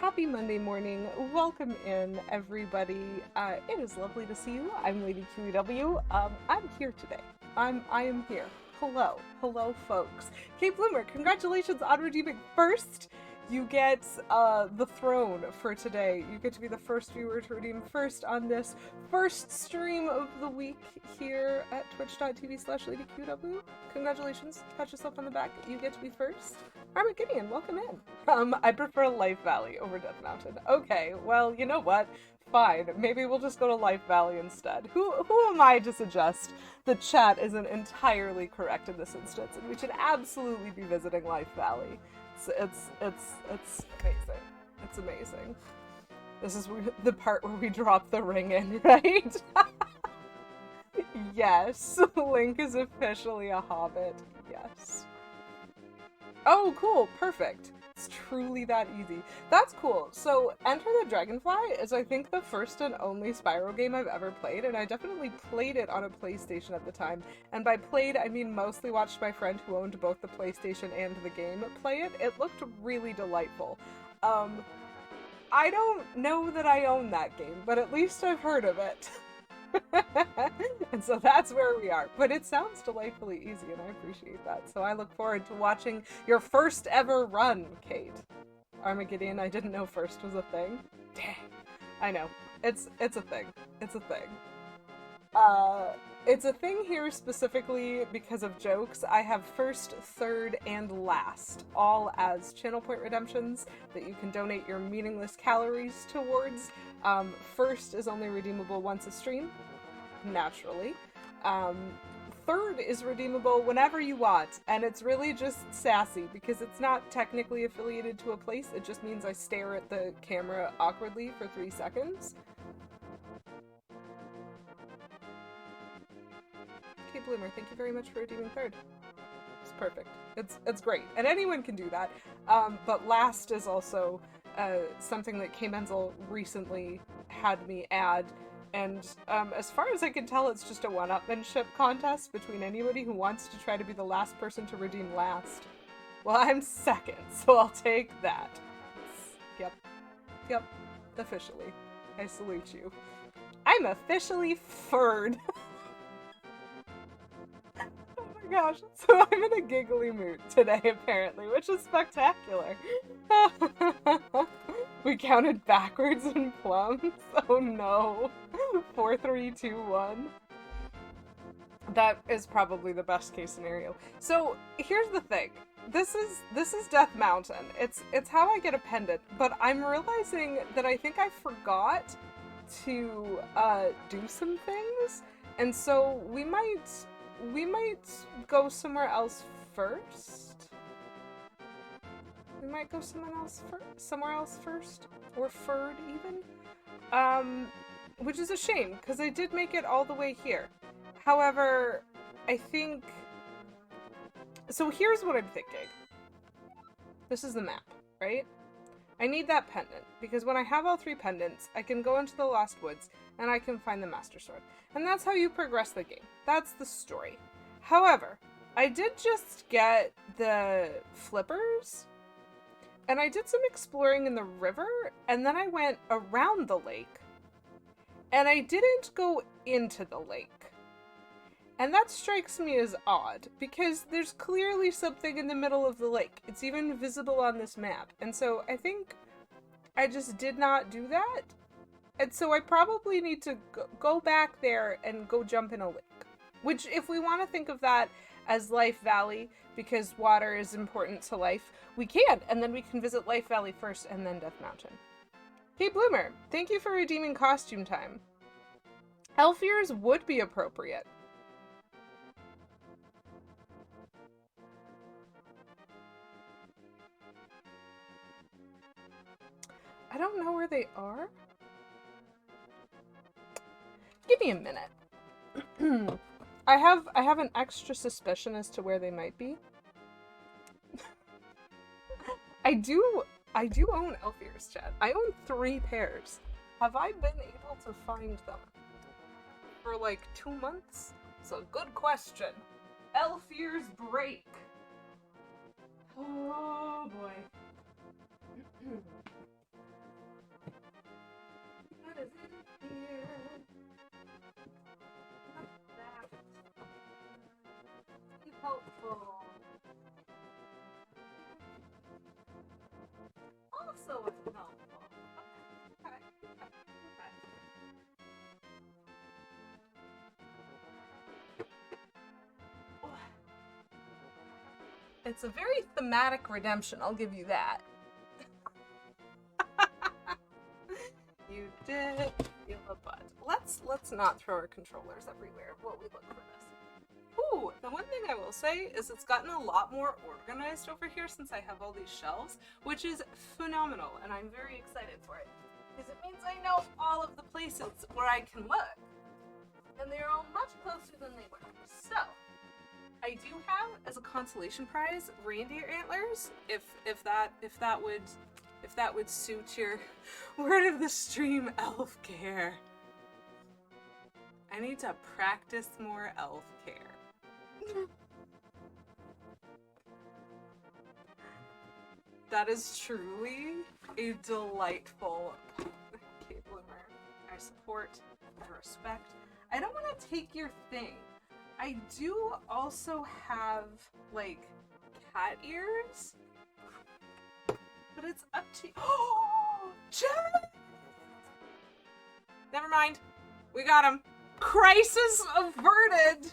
Happy Monday morning. Welcome in, everybody. It is lovely to see you. I'm Lady QEW. I'm here today. I am here. Hello. Hello, folks. Kate Bloomer, congratulations on redeeming first. You get the throne for today. You get to be the first viewer to redeem first on this first stream of the week here at twitch.tv/LadyQW. Congratulations. Pat yourself on the back. You get to be first. Armageddon, welcome in. I prefer Life Valley over Death Mountain. Okay, well, you know what? Fine. Maybe we'll just go to Life Valley instead. Who am I to suggest the chat isn't entirely correct in this instance, and we should absolutely be visiting Life Valley. It's amazing. It's amazing. This is the part where we drop the ring in, right? Yes, Link is officially a hobbit. Yes. Oh, cool. Perfect. It's truly that easy. That's cool. So, Enter the Dragonfly is, I think, the first and only Spyro game I've ever played, and I definitely played it on a PlayStation at the time. And by played, I mean mostly watched my friend who owned both the PlayStation and the game play it. It looked really delightful. I don't know that I own that game, but at least I've heard of it. And so that's where we are. But it sounds delightfully easy, and I appreciate that. So I look forward to watching your first ever run, Kate. Armageddon, I didn't know first was a thing. Dang. I know. It's a thing. It's a thing. It's a thing here specifically because of jokes. I have first, third, and last, all as channel point redemptions that you can donate your meaningless calories towards. First is only redeemable once a stream, naturally. Third is redeemable whenever you want, and it's really just sassy because it's not technically affiliated to a place. It just means I stare at the camera awkwardly for 3 seconds. Kate Bloomer, thank you very much for redeeming third. It's perfect. It's great, and anyone can do that. But last is also something that K Menzel recently had me add, and as far as I can tell, it's just a one-upmanship contest between anybody who wants to try to be the last person to redeem last. Well, I'm second, so I'll take that. Yep, officially. I salute you. I'm officially third. Oh my gosh, so I'm in a giggly mood today, apparently, which is spectacular. We counted backwards in plums? Oh no. 4, 3, 2, 1. That is probably the best case scenario. So, here's the thing. This is Death Mountain. It's how I get a pendant, but I'm realizing that I think I forgot to do some things, and so we might go somewhere else first. We might go somewhere else first, or third even. Which is a shame because I did make it all the way here. However, I think so. Here's what I'm thinking. This is the map, right? I need that pendant because when I have all 3 pendants, I can go into the Lost Woods and I can find the Master Sword. And that's how you progress the game. That's the story. However, I did just get the flippers, and I did some exploring in the river, and then I went around the lake, and I didn't go into the lake. And that strikes me as odd, because there's clearly something in the middle of the lake. It's even visible on this map. And so I think I just did not do that. And so I probably need to go back there and go jump in a lake. Which, if we want to think of that as Life Valley, because water is important to life, we can. And then we can visit Life Valley first and then Death Mountain. Hey Bloomer, thank you for redeeming costume time. Elf ears would be appropriate. I don't know where they are. Give me a minute. I have an extra suspicion as to where they might be. I do own elf ears, Chad. I own 3 pairs. Have I been able to find them for like 2 months? It's a good question. Elf ears break. Oh boy. Oh. Also a novel. Okay. It's a very thematic redemption, I'll give you that. You did feel a butt. Let's not throw our controllers everywhere while we look for this. Ooh, the one thing I will say is it's gotten a lot more organized over here since I have all these shelves, which is phenomenal, and I'm very excited for it. Because it means I know all of the places where I can look. And they're all much closer than they were. So, I do have, as a consolation prize, reindeer antlers, if that would suit your word of the stream elf care. I need to practice more elf care. That is truly a delightful okay, Bloomer. I support, I respect. I don't want to take your thing. I do also have, like, cat ears. But it's up to you. Oh, Jen! Never mind. We got him. Crisis averted.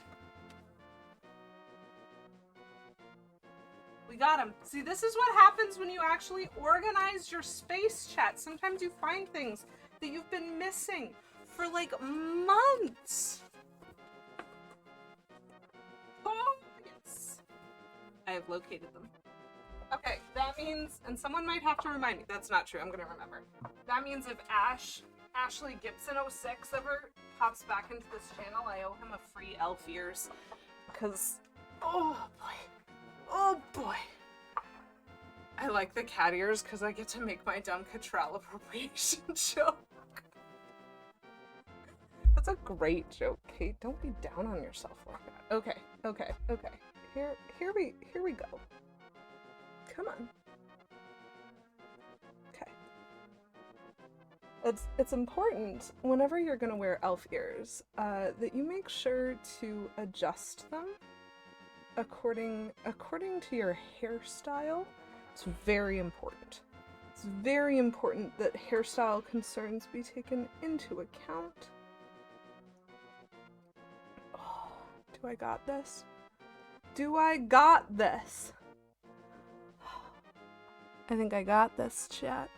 We got him. See, this is what happens when you actually organize your space, chat. Sometimes you find things that you've been missing for, like, months. Oh, yes. I have located them. Okay, that means, and someone might have to remind me, that's not true, I'm gonna remember. That means if Ashley Gibson 06 ever pops back into this channel, I owe him a free elf ears. Because, oh boy. I like the cat ears because I get to make my dumb Cattrall appropriation joke. That's a great joke, Kate. Don't be down on yourself like that. Okay. Here we go. Come on. Okay. It's important whenever you're gonna wear elf ears that you make sure to adjust them according to your hairstyle. It's very important. It's very important that hairstyle concerns be taken into account. Oh, do I got this? Do I got this? I think I got this, chat.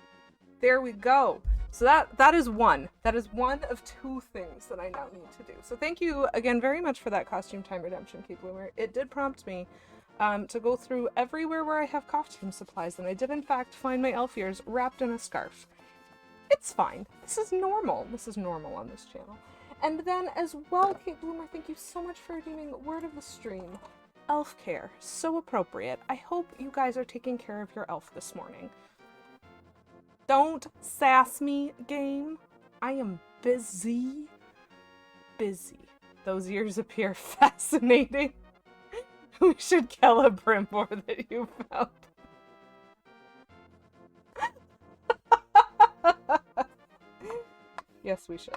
There we go. So that is one. That is one of two things that I now need to do. So thank you again very much for that costume time redemption, Kate Bloomer. It did prompt me to go through everywhere where I have costume supplies, and I did in fact find my elf ears wrapped in a scarf. It's fine. This is normal. This is normal on this channel. And then as well, Kate Bloomer, thank you so much for redeeming word of the stream. Elf care. So appropriate. I hope you guys are taking care of your elf this morning. Don't sass me, game. I am busy. Busy. Those ears appear fascinating. We should kill a Brimbor that you found. Yes, we should.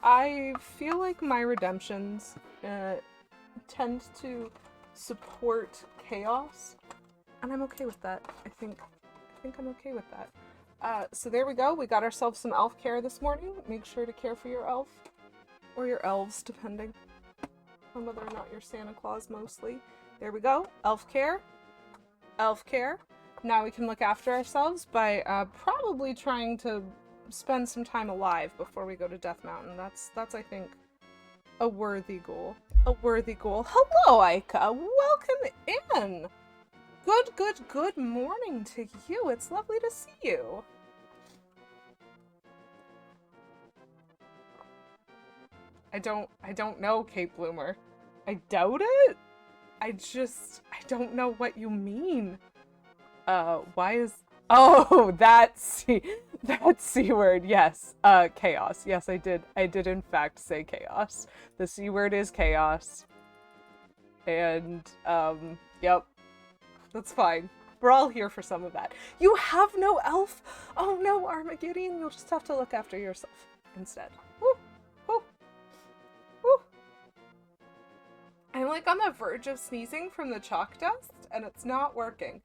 I feel like my redemptions tend to support chaos, and I'm okay with that. I think I'm okay with that. So there we go. We got ourselves some elf care this morning. Make sure to care for your elf, or your elves, depending on whether or not you're Santa Claus mostly. There we go. Elf care. Elf care. Now we can look after ourselves by probably trying to spend some time alive before we go to Death Mountain. That's I think a worthy goal. A worthy goal. Hello, Aika. Welcome in. Good morning to you. It's lovely to see you. I don't know, Kate Bloomer. I doubt it. I don't know what you mean. Why is... Oh, that C word, yes. Chaos. Yes, I did in fact say chaos. The C word is chaos. And, yep. That's fine. We're all here for some of that. You have no elf? Oh no, Armageddon, you'll just have to look after yourself instead. Woo! Woo! like on the verge of sneezing from the chalk dust, and it's not working.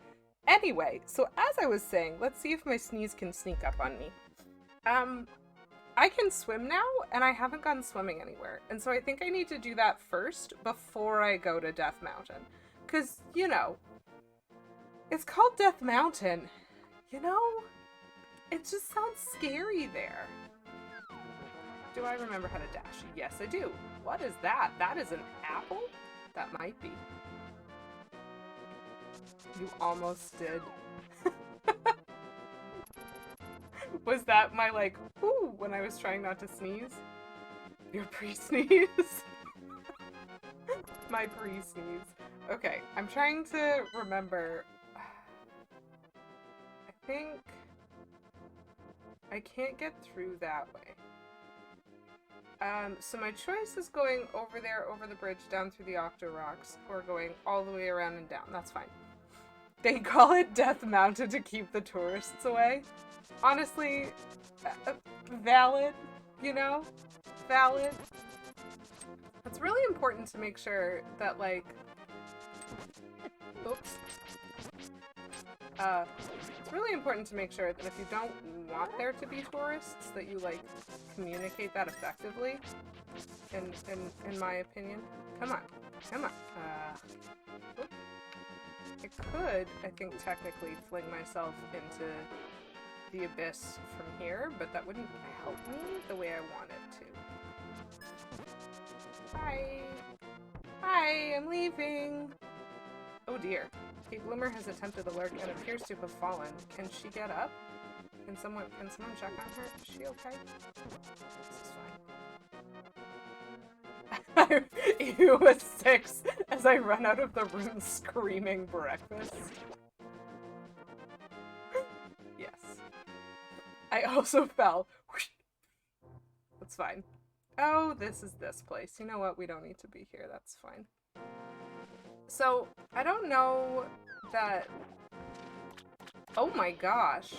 Anyway, so as I was saying, let's see if my sneeze can sneak up on me. I can swim now, and I haven't gone swimming anywhere. And so I think I need to do that first before I go to Death Mountain. Because, you know, it's called Death Mountain. You know? It just sounds scary there. Do I remember how to dash? Yes, I do. What is that? That is an apple? That might be. You almost did. Was that my, like, ooh, when I was trying not to sneeze? Your pre-sneeze? My pre-sneeze. Okay, I'm trying to remember. I think I can't get through that way. So my choice is going over there, over the bridge, down through the Octo Rocks, or going all the way around and down. That's fine. They call it Death Mountain to keep the tourists away. Honestly, valid, you know? Valid. It's really important to make sure that, like... Oops. It's really important to make sure that if you don't want there to be tourists, that you, like, communicate that effectively, in my opinion. Come on. Come on. Oops. I could, I think, technically fling myself into the abyss from here, but that wouldn't help me the way I want it to. Hi! Hi, I'm leaving! Oh dear. Kate Bloomer has attempted a lurk and appears to have fallen. Can she get up? Can someone check on her? Is she okay? This is fine. You was 6 as I run out of the room screaming breakfast. Yes. I also fell. That's fine. Oh, this is this place. You know what? We don't need to be here. That's fine. So, I don't know that... Oh my gosh.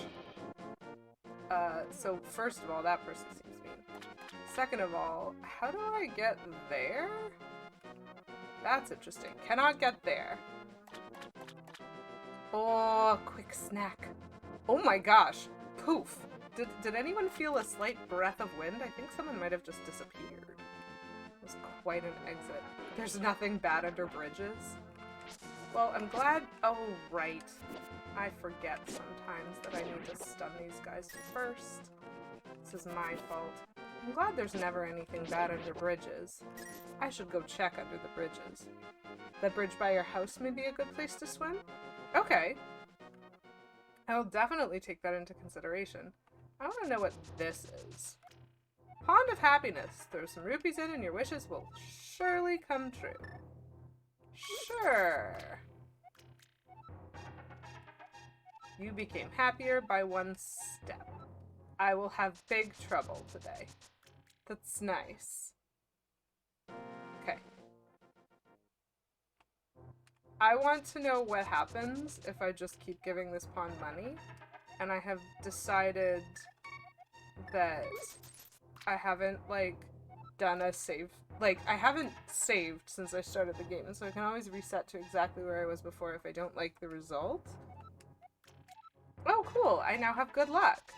So first of all, that person seems mean. Second of all, how do I get there? That's interesting. Cannot get there. Oh, quick snack. Oh my gosh. Poof. Did anyone feel a slight breath of wind? I think someone might have just disappeared. It was quite an exit. There's nothing bad under bridges. Well, I'm glad... Oh, right. I forget sometimes that I need to stun these guys first. This is my fault. I'm glad there's never anything bad under bridges. I should go check under the bridges. That bridge by your house may be a good place to swim? Okay. I'll definitely take that into consideration. I want to know what this is. Pond of Happiness. Throw some rupees in and your wishes will surely come true. Sure. You became happier by one step. I will have big trouble today. That's nice. Okay. I want to know what happens if I just keep giving this pawn money. And I have decided that I haven't, like, done a save. Like, I haven't saved since I started the game, and so I can always reset to exactly where I was before if I don't like the result. Oh, cool. I now have good luck.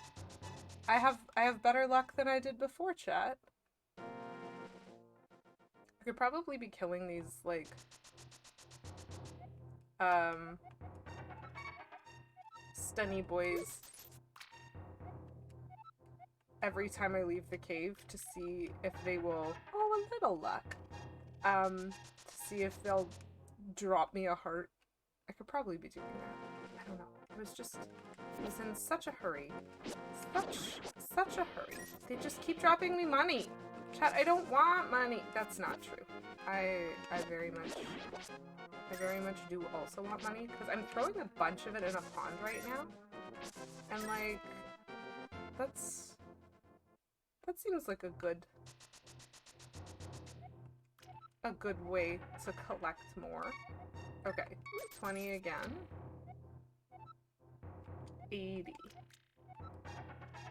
I have better luck than I did before, chat. I could probably be killing these, like, stunny boys every time I leave the cave to see if they will... Oh, a little luck. To see if they'll drop me a heart. I could probably be doing that. I don't know. I was in such a hurry. Such a hurry. They just keep dropping me money. Chat, I don't want money. That's not true. I very much do also want money, because I'm throwing a bunch of it in a pond right now. And, like, that seems like a good way to collect more. Okay, 20 again. 80.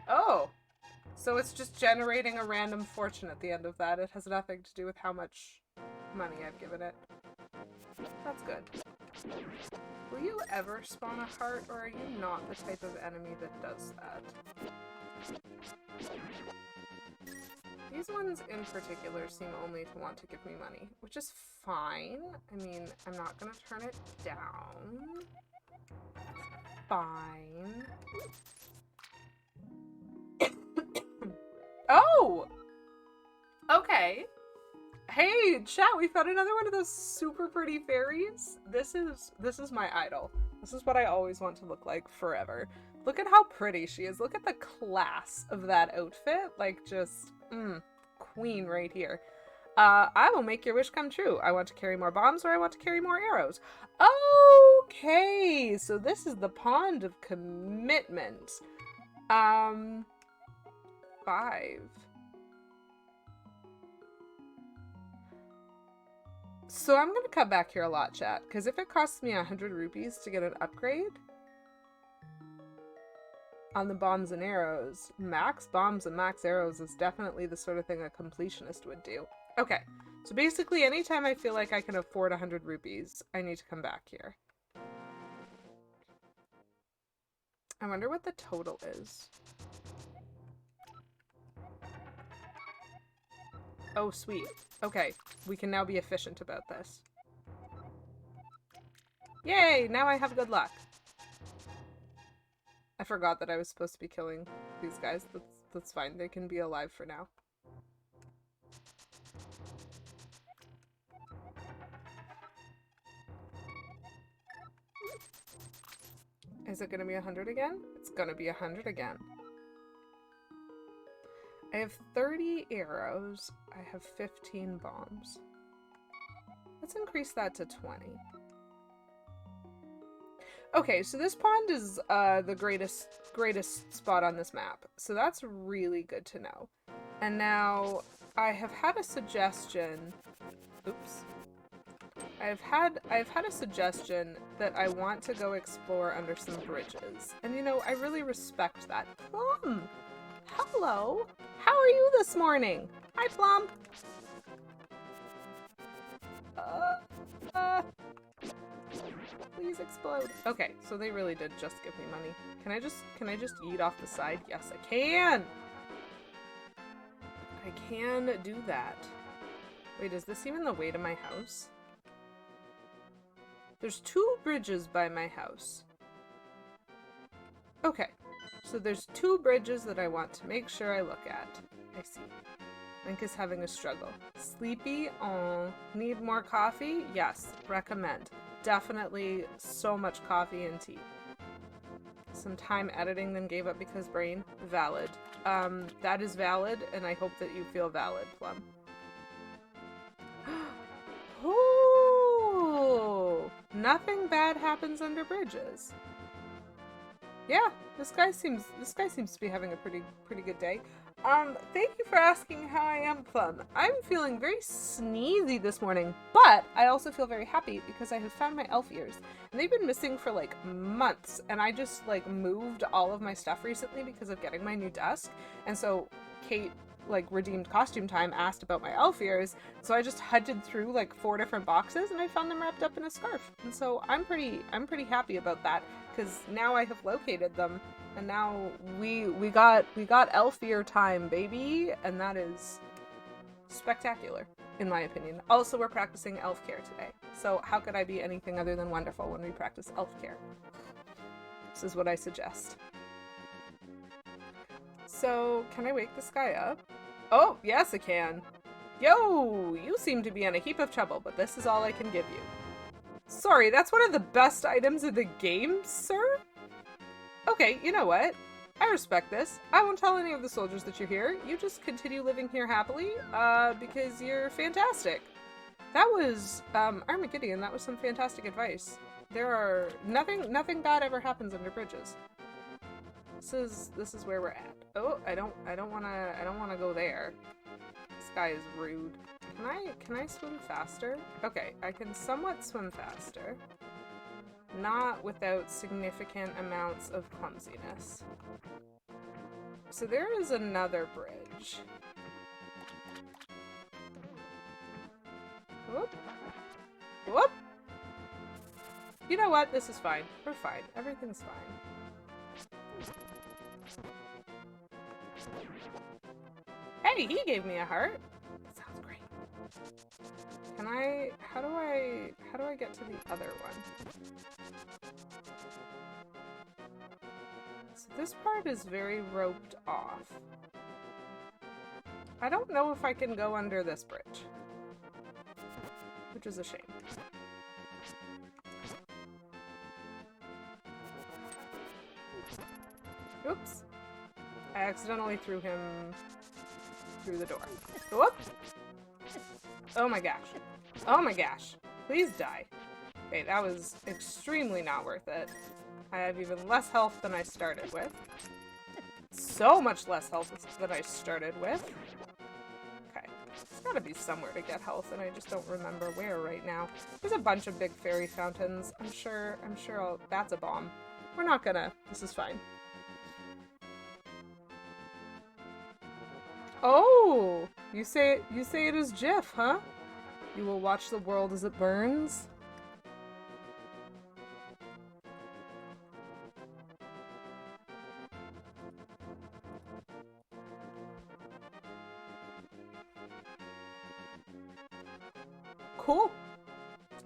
Oh! So it's just generating a random fortune at the end of that. It has nothing to do with how much money I've given it. That's good. Will you ever spawn a heart, or are you not the type of enemy that does that? These ones in particular seem only to want to give me money, which is fine. I mean, I'm not gonna turn it down. Fine. Oh! Okay. Hey, chat, we found another one of those super pretty fairies. This is my idol. This is what I always want to look like forever. Look at how pretty she is. Look at the class of that outfit. Like, just, queen right here. I will make your wish come true. I want to carry more bombs, or I want to carry more arrows. Okay, so this is the pond of commitment. 5. So I'm gonna come back here a lot, chat, because if it costs me 100 rupees to get an upgrade on the bombs and arrows, max bombs and max arrows is definitely the sort of thing a completionist would do. Okay, so basically anytime I feel like I can afford 100 rupees, I need to come back here. I wonder what the total is. Oh, sweet. Okay, we can now be efficient about this. Yay! Now I have good luck. I forgot that I was supposed to be killing these guys. That's fine. They can be alive for now. Is it gonna be 100 again? It's gonna be 100 again. I have 30 arrows. I have 15 bombs. Let's increase that to 20. Okay, so this pond is the greatest spot on this map. So that's really good to know. And now I have had a suggestion. Oops. I've had a suggestion that I want to go explore under some bridges. And you know, I really respect that. Plum! Hello! How are you this morning? Hi, Plum! Please explode. Okay, so they really did just give me money. Can I just eat off the side? Yes, I can! I can do that. Wait, is this even the way to my house? There's 2 bridges by my house. Okay, so there's 2 bridges that I want to make sure I look at. I see. Link is having a struggle. Sleepy? Oh, need more coffee? Yes, recommend. Definitely so much coffee and tea. Some time editing, then gave up because brain? Valid. That is valid, and I hope that you feel valid, Plum. Ooh! Nothing bad happens under bridges. Yeah, this guy seems to be having a pretty good day. Thank you for asking how I am, Plum. I'm feeling very sneezy this morning, but I also feel very happy because I have found my elf ears. And they've been missing for like months, and I just like moved all of my stuff recently because of getting my new desk. And so Kate, like redeemed costume time, asked about my elf ears, so I just hunted through like 4 different boxes and I found them wrapped up in a scarf. And so I'm pretty happy about that because now I have located them. And now we got elf ear time, baby, and that is spectacular, in my opinion. Also, we're practicing elf care today, so how could I be anything other than wonderful when we practice elf care? This is what I suggest. So, can I wake this guy up? Oh, yes I can. Yo, you seem to be in a heap of trouble, but this is all I can give you. Sorry, that's one of the best items in the game, sir? Okay, you know what? I respect this. I won't tell any of the soldiers that you're here. You just continue living here happily, because you're fantastic. That was, Armageddon, that was some fantastic advice. There are, nothing bad ever happens under bridges. This is where we're at. Oh, I don't wanna go there. This guy is rude. Can I swim faster? Okay, I can somewhat swim faster. Not without significant amounts of clumsiness. So there is another bridge. Whoop. Whoop. You know what? This is fine. We're fine. Everything's fine. Hey, he gave me a heart. That sounds great. Can I... How do I get to the other one? So this part is very roped off. I don't know if I can go under this bridge. Which is a shame. Oops. I accidentally threw him through the door. Whoop! Oh my gosh. Oh my gosh. Please die. Okay, that was extremely not worth it. I have even less health than I started with. So much less health than I started with. Okay. There's gotta be somewhere to get health, and I just don't remember where right now. There's a bunch of big fairy fountains. I'm sure that's a bomb. We're not gonna. This is fine. Oh! You say it is Jif, huh? You will watch the world as it burns? Cool.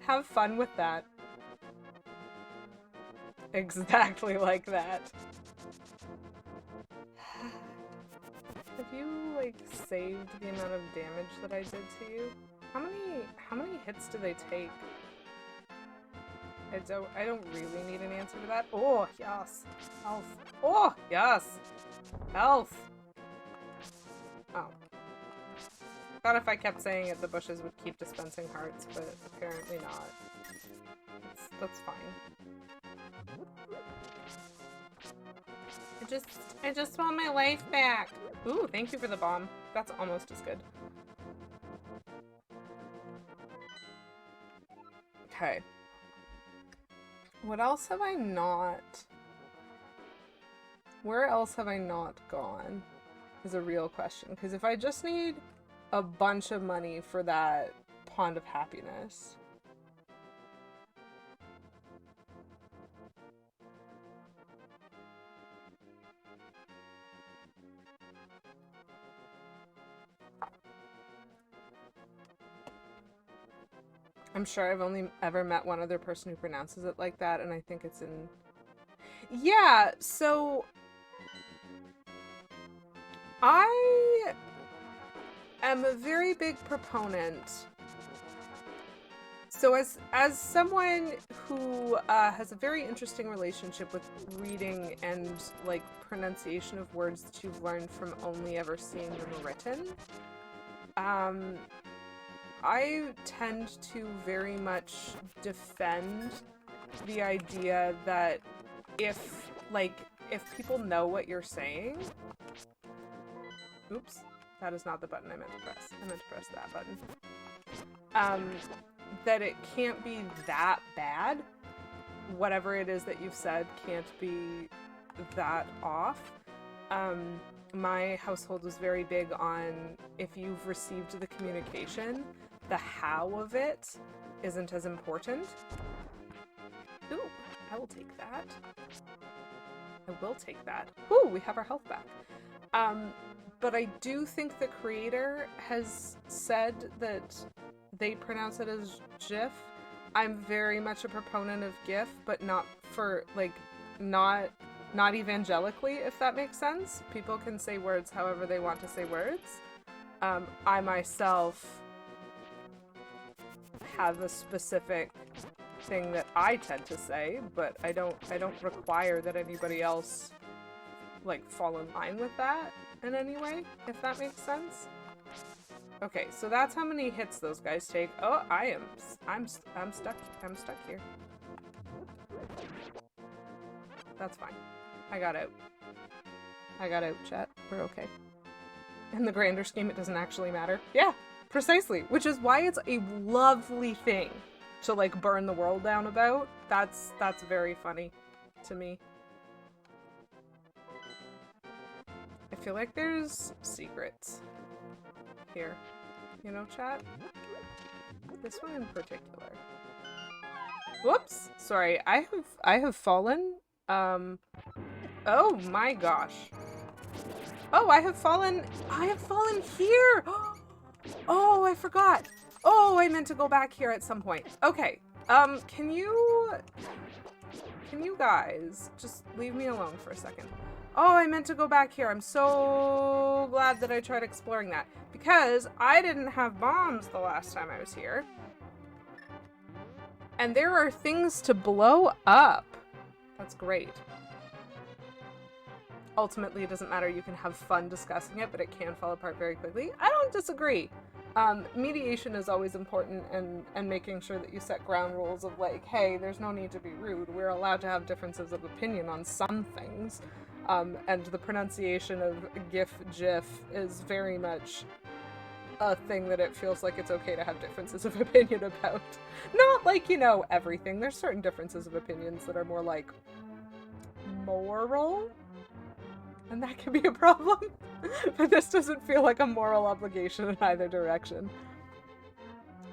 Have fun with that. Exactly like that. Have you, like, saved the amount of damage that I did to you? How many hits do they take? I don't really need an answer to that. Oh, yes. Health. Oh, yes. Health. Oh. Thought if I kept saying it, the bushes would keep dispensing hearts, but apparently not. That's fine. I just want my life back. Ooh, thank you for the bomb. That's almost as good. Okay. What else have I not? Where else have I not gone? Is a real question. Because if I just need a bunch of money for that Pond of Happiness. I'm sure I've only ever met one other person who pronounces it like that, and I think it's in... Yeah, so... I am a very big proponent. So as someone who has a very interesting relationship with reading and, like, pronunciation of words that you've learned from only ever seeing them written, I tend to very much defend the idea that if people know what you're saying... Oops, that is not the button I meant to press. I meant to press that button. That it can't be that bad. Whatever it is that you've said can't be that off. My household was very big on, if you've received the communication, the how of it isn't as important. Ooh, I will take that. I will take that. Ooh, we have our health back. But I do think the creator has said that they pronounce it as GIF. I'm very much a proponent of GIF, but not for, like, not evangelically, if that makes sense. People can say words however they want to say words. I myself have a specific thing that I tend to say, but I don't require that anybody else, like, fall in line with that in any way, if that makes sense. Okay, so that's how many hits those guys take. Oh, I'm stuck here. That's fine. I got out, chat. We're okay. In the grander scheme, it doesn't actually matter. Yeah, precisely. Which is why it's a lovely thing to, like, burn the world down about. That's very funny to me. I feel like there's secrets here. You know, chat? This one in particular. Whoops. Sorry. I have fallen. Oh my gosh. Oh, I have fallen here. Oh, I forgot. Oh, I meant to go back here at some point. Okay. Can you guys just leave me alone for a second? Oh, I meant to go back here. I'm so glad that I tried exploring that because I didn't have bombs the last time I was here. And there are things to blow up. That's great. Ultimately, it doesn't matter. You can have fun discussing it, but it can fall apart very quickly. I don't disagree. Mediation is always important, and making sure that you set ground rules of like, hey, there's no need to be rude. We're allowed to have differences of opinion on some things. And the pronunciation of GIF, GIF is very much a thing that it feels like it's okay to have differences of opinion about. Not like, you know, everything. There's certain differences of opinions that are more like moral. And that can be a problem. But this doesn't feel like a moral obligation in either direction.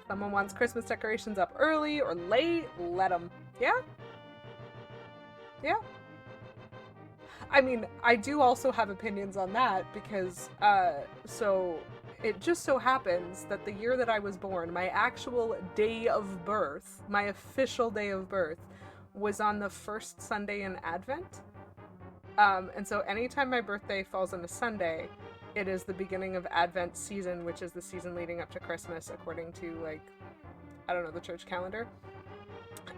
Someone wants Christmas decorations up early or late, let them. Yeah? Yeah. I mean, I do also have opinions on that because, so it just so happens that the year that I was born, my actual day of birth, my official day of birth, was on the first Sunday in Advent. And so anytime my birthday falls on a Sunday, it is the beginning of Advent season, which is the season leading up to Christmas, according to, like, I don't know, the church calendar.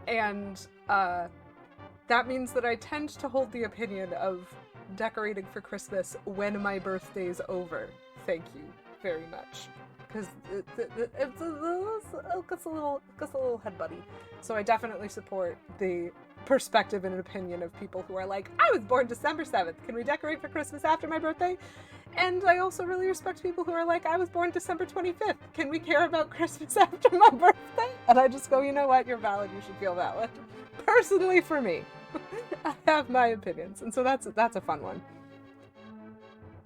And that means that I tend to hold the opinion of decorating for Christmas when my birthday's over. Thank you very much. Because it's a little head buddy. So I definitely support the perspective and opinion of people who are like, I was born December 7th. Can we decorate for Christmas after my birthday? And I also really respect people who are like, I was born December 25th. Can we care about Christmas after my birthday? And I just go, you know what? You're valid. You should feel valid. Personally, for me, I have my opinions. And so that's a fun one.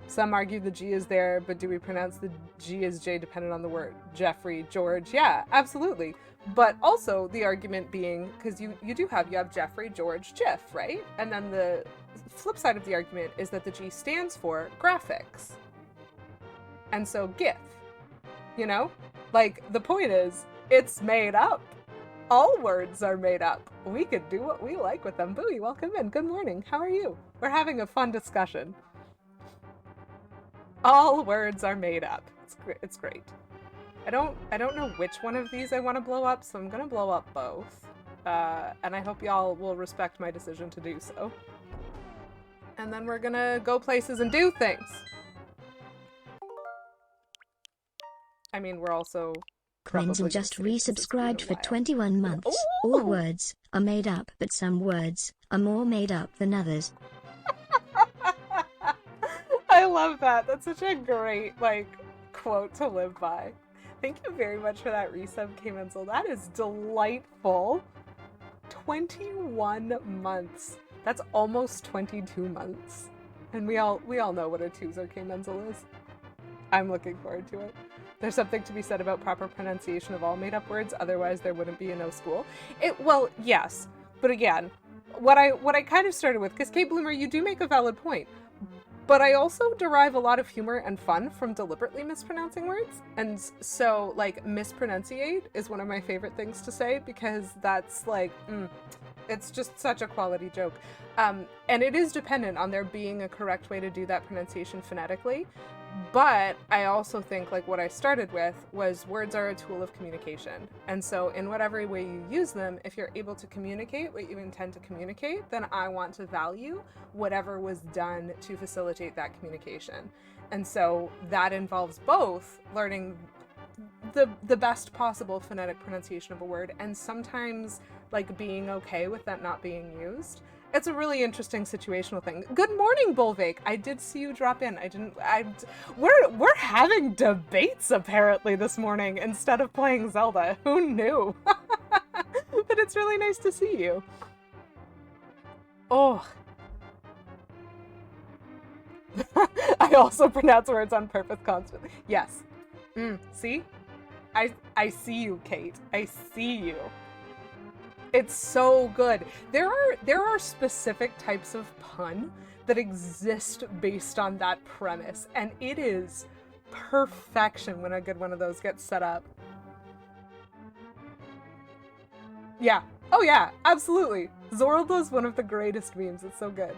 Some argue the G is there, but do we pronounce the G as J dependent on the word? Jeffrey, George, yeah, absolutely. But also the argument being, because you have Jeffrey, George, Jiff, right? And then the flip side of the argument is that the G stands for graphics. And so GIF, you know? Like, the point is, it's made up. All words are made up. We could do what we like with them. Bowie, welcome in. Good morning. How are you? We're having a fun discussion. All words are made up. It's great. I don't know which one of these I want to blow up, so I'm gonna blow up both. And I hope y'all will respect my decision to do so. And then we're gonna go places and do things. I mean, we're also Quenzel just resubscribed for 21 months. Ooh. All words are made up, but some words are more made up than others. I love that. That's such a great, like, quote to live by. Thank you very much for that resub, K-Menzel. That is delightful. 21 months. That's almost 22 months. And we all know what a Toozer K-Menzel is. I'm looking forward to it. There's something to be said about proper pronunciation of all made-up words, otherwise there wouldn't be a no school. Well, yes. But again, what I kind of started with, because Kate Bloomer, you do make a valid point. But I also derive a lot of humor and fun from deliberately mispronouncing words. And so, like, mispronunciate is one of my favorite things to say because that's, like, it's just such a quality joke. And it is dependent on there being a correct way to do that pronunciation phonetically. But I also think, like, what I started with was words are a tool of communication. And so in whatever way you use them, if you're able to communicate what you intend to communicate, then I want to value whatever was done to facilitate that communication. And so that involves both learning the best possible phonetic pronunciation of a word and sometimes, like, being okay with that not being used. It's a really interesting situational thing. Good morning, Bolvake. I did see you drop in. We're having debates apparently this morning instead of playing Zelda. Who knew? But it's really nice to see you. Oh. I also pronounce words on purpose constantly. Yes. See? I see you, Kate. I see you. It's so good. There are specific types of pun that exist based on that premise, and it is perfection when a good one of those gets set up. Yeah. Oh yeah, absolutely. Zorlda is one of the greatest memes. It's so good.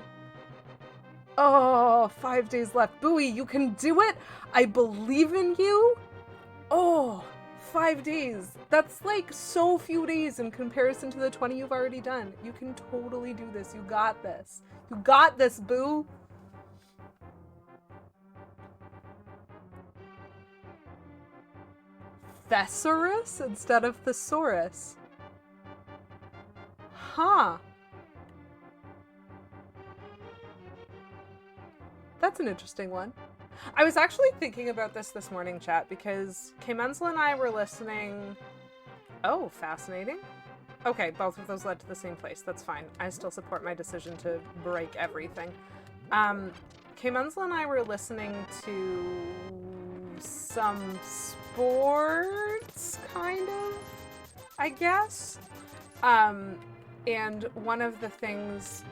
Oh, 5 days left. Bowie, you can do it. I believe in you. Oh, 5 days. That's like so few days in comparison to the 20 you've already done. You can totally do this. You got this. You got this, Boo. Thesaurus instead of thesaurus. Huh. That's an interesting one. I was actually thinking about this morning, chat, because K-Menzel and I were listening... Oh, fascinating. Okay, both of those led to the same place. That's fine. I still support my decision to break everything. K-Menzel and I were listening to some sports, kind of, I guess. And one of the things...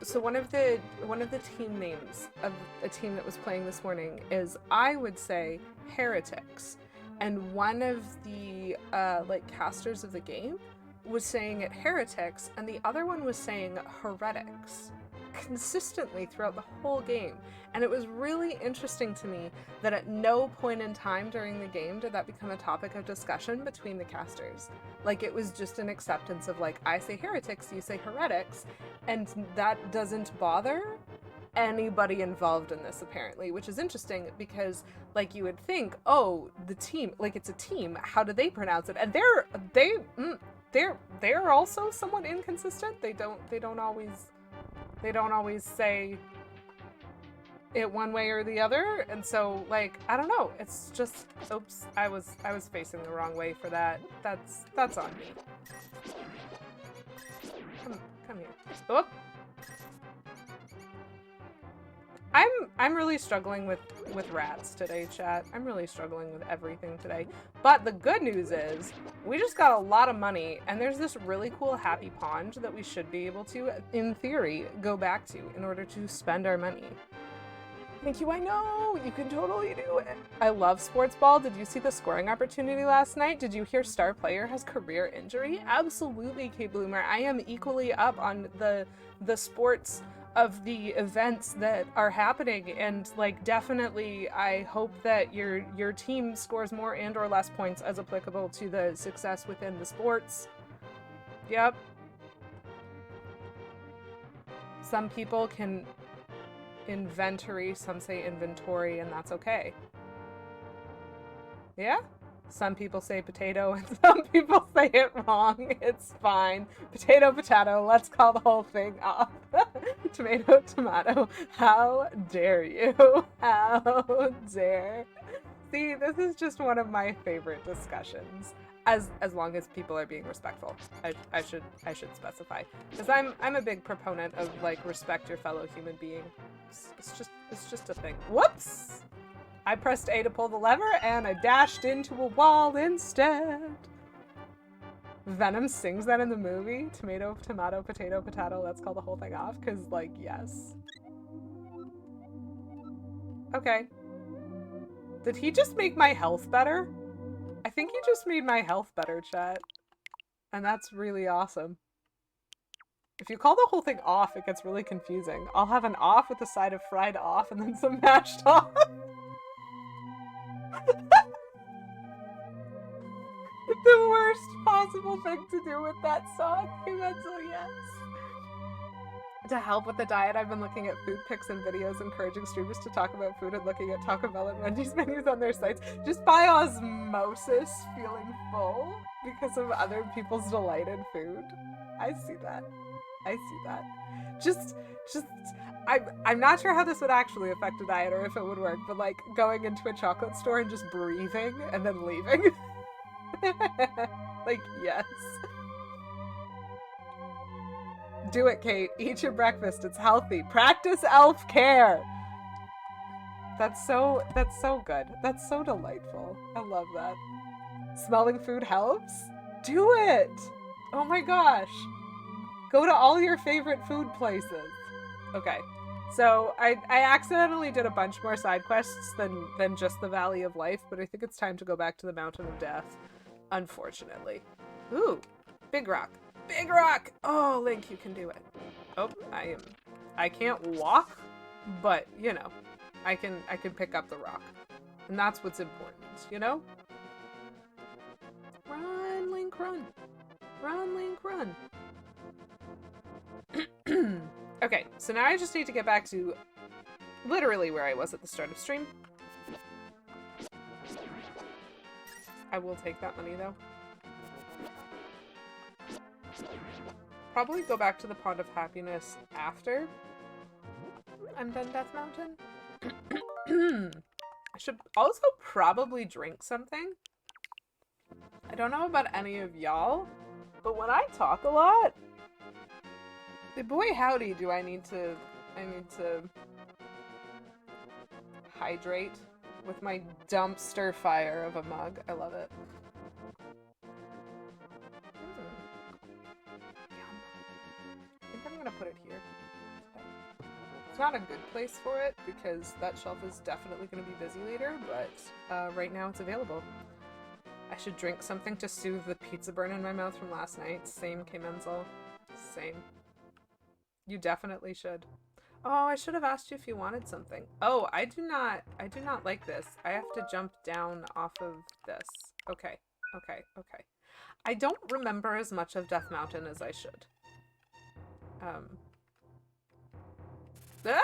So one of the team names of a team that was playing this morning is, I would say, Heretics. And one of the casters of the game was saying it Heretics, and the other one was saying Heretics consistently throughout the whole game. And it was really interesting to me that at no point in time during the game did that become a topic of discussion between the casters. Like, it was just an acceptance of, like, I say Heretics, you say Heretics, and that doesn't bother anybody involved in this, apparently, which is interesting because, like, you would think, oh, the team, like, it's a team, how do they pronounce it? And they're also somewhat inconsistent. They don't always say it one way or the other, and so, like, I don't know, it's just, oops, I was facing the wrong way for that. That's on me. Come here. Oh. I'm really struggling with rats today, chat. I'm really struggling with everything today. But the good news is, we just got a lot of money, and there's this really cool happy pond that we should be able to, in theory, go back to in order to spend our money. Thank you, I know! You can totally do it! I love sports ball. Did you see the scoring opportunity last night? Did you hear star player has career injury? Absolutely, K-Bloomer. I am equally up on the sports of the events that are happening, and, like, definitely I hope that your team scores more and or less points as applicable to the success within the sports. Yep. Some people can inventory, some say inventory, and that's okay. Yeah? Some people say potato and some people say it wrong. It's fine. Potato, potato, let's call the whole thing off. Tomato, tomato, how dare you? How dare. See, this is just one of my favorite discussions. As long as people are being respectful. I should specify. Because I'm a big proponent of, like, respect your fellow human being. It's just a thing. Whoops! I pressed A to pull the lever, and I dashed into a wall instead. Venom sings that in the movie. Tomato, tomato, potato, potato. Let's call the whole thing off, because, like, yes. Okay. Did he just make my health better? I think he just made my health better, chat. And that's really awesome. If you call the whole thing off, it gets really confusing. I'll have an off with a side of fried off and then some mashed off. The worst possible thing to do with that song. Mental, yes. To help with the diet, I've been looking at food pics and videos encouraging streamers to talk about food and looking at Taco Bell and Wendy's menus on their sites just by osmosis, feeling full because of other people's delight in food. I see that. I see that. Just I'm not sure how this would actually affect a diet or if it would work, but, like, going into a chocolate store and just breathing and then leaving. Like, yes. Do it, Kate. Eat your breakfast. It's healthy. Practice elf-care. That's so good. That's so delightful. I love that. Smelling food helps? Do it! Oh my gosh. Go to all your favorite food places. Okay. So I accidentally did a bunch more side quests than just the Valley of Life, but I think it's time to go back to the Mountain of Death, unfortunately. Ooh, big rock. Big rock! Oh, Link, you can do it. Oh, I can't walk, but you know, I can pick up the rock. And that's what's important, you know? Run, Link, run. Run, Link, run. Okay, so now I just need to get back to literally where I was at the start of stream. I will take that money, though. Probably go back to the Pond of Happiness after I'm done Death Mountain. I should also probably drink something. I don't know about any of y'all, but when I talk a lot, boy howdy do I need to hydrate with my dumpster fire of a mug. I love it. I think I'm gonna put it here. It's not a good place for it because that shelf is definitely gonna be busy later, but right now it's available. I should drink something to soothe the pizza burn in my mouth from last night. Same, K-Menzel. Same. You definitely should. Oh, I should have asked you if you wanted something. Oh, I do not like this. I have to jump down off of this. Okay. I don't remember as much of Death Mountain as I should. Ah! Does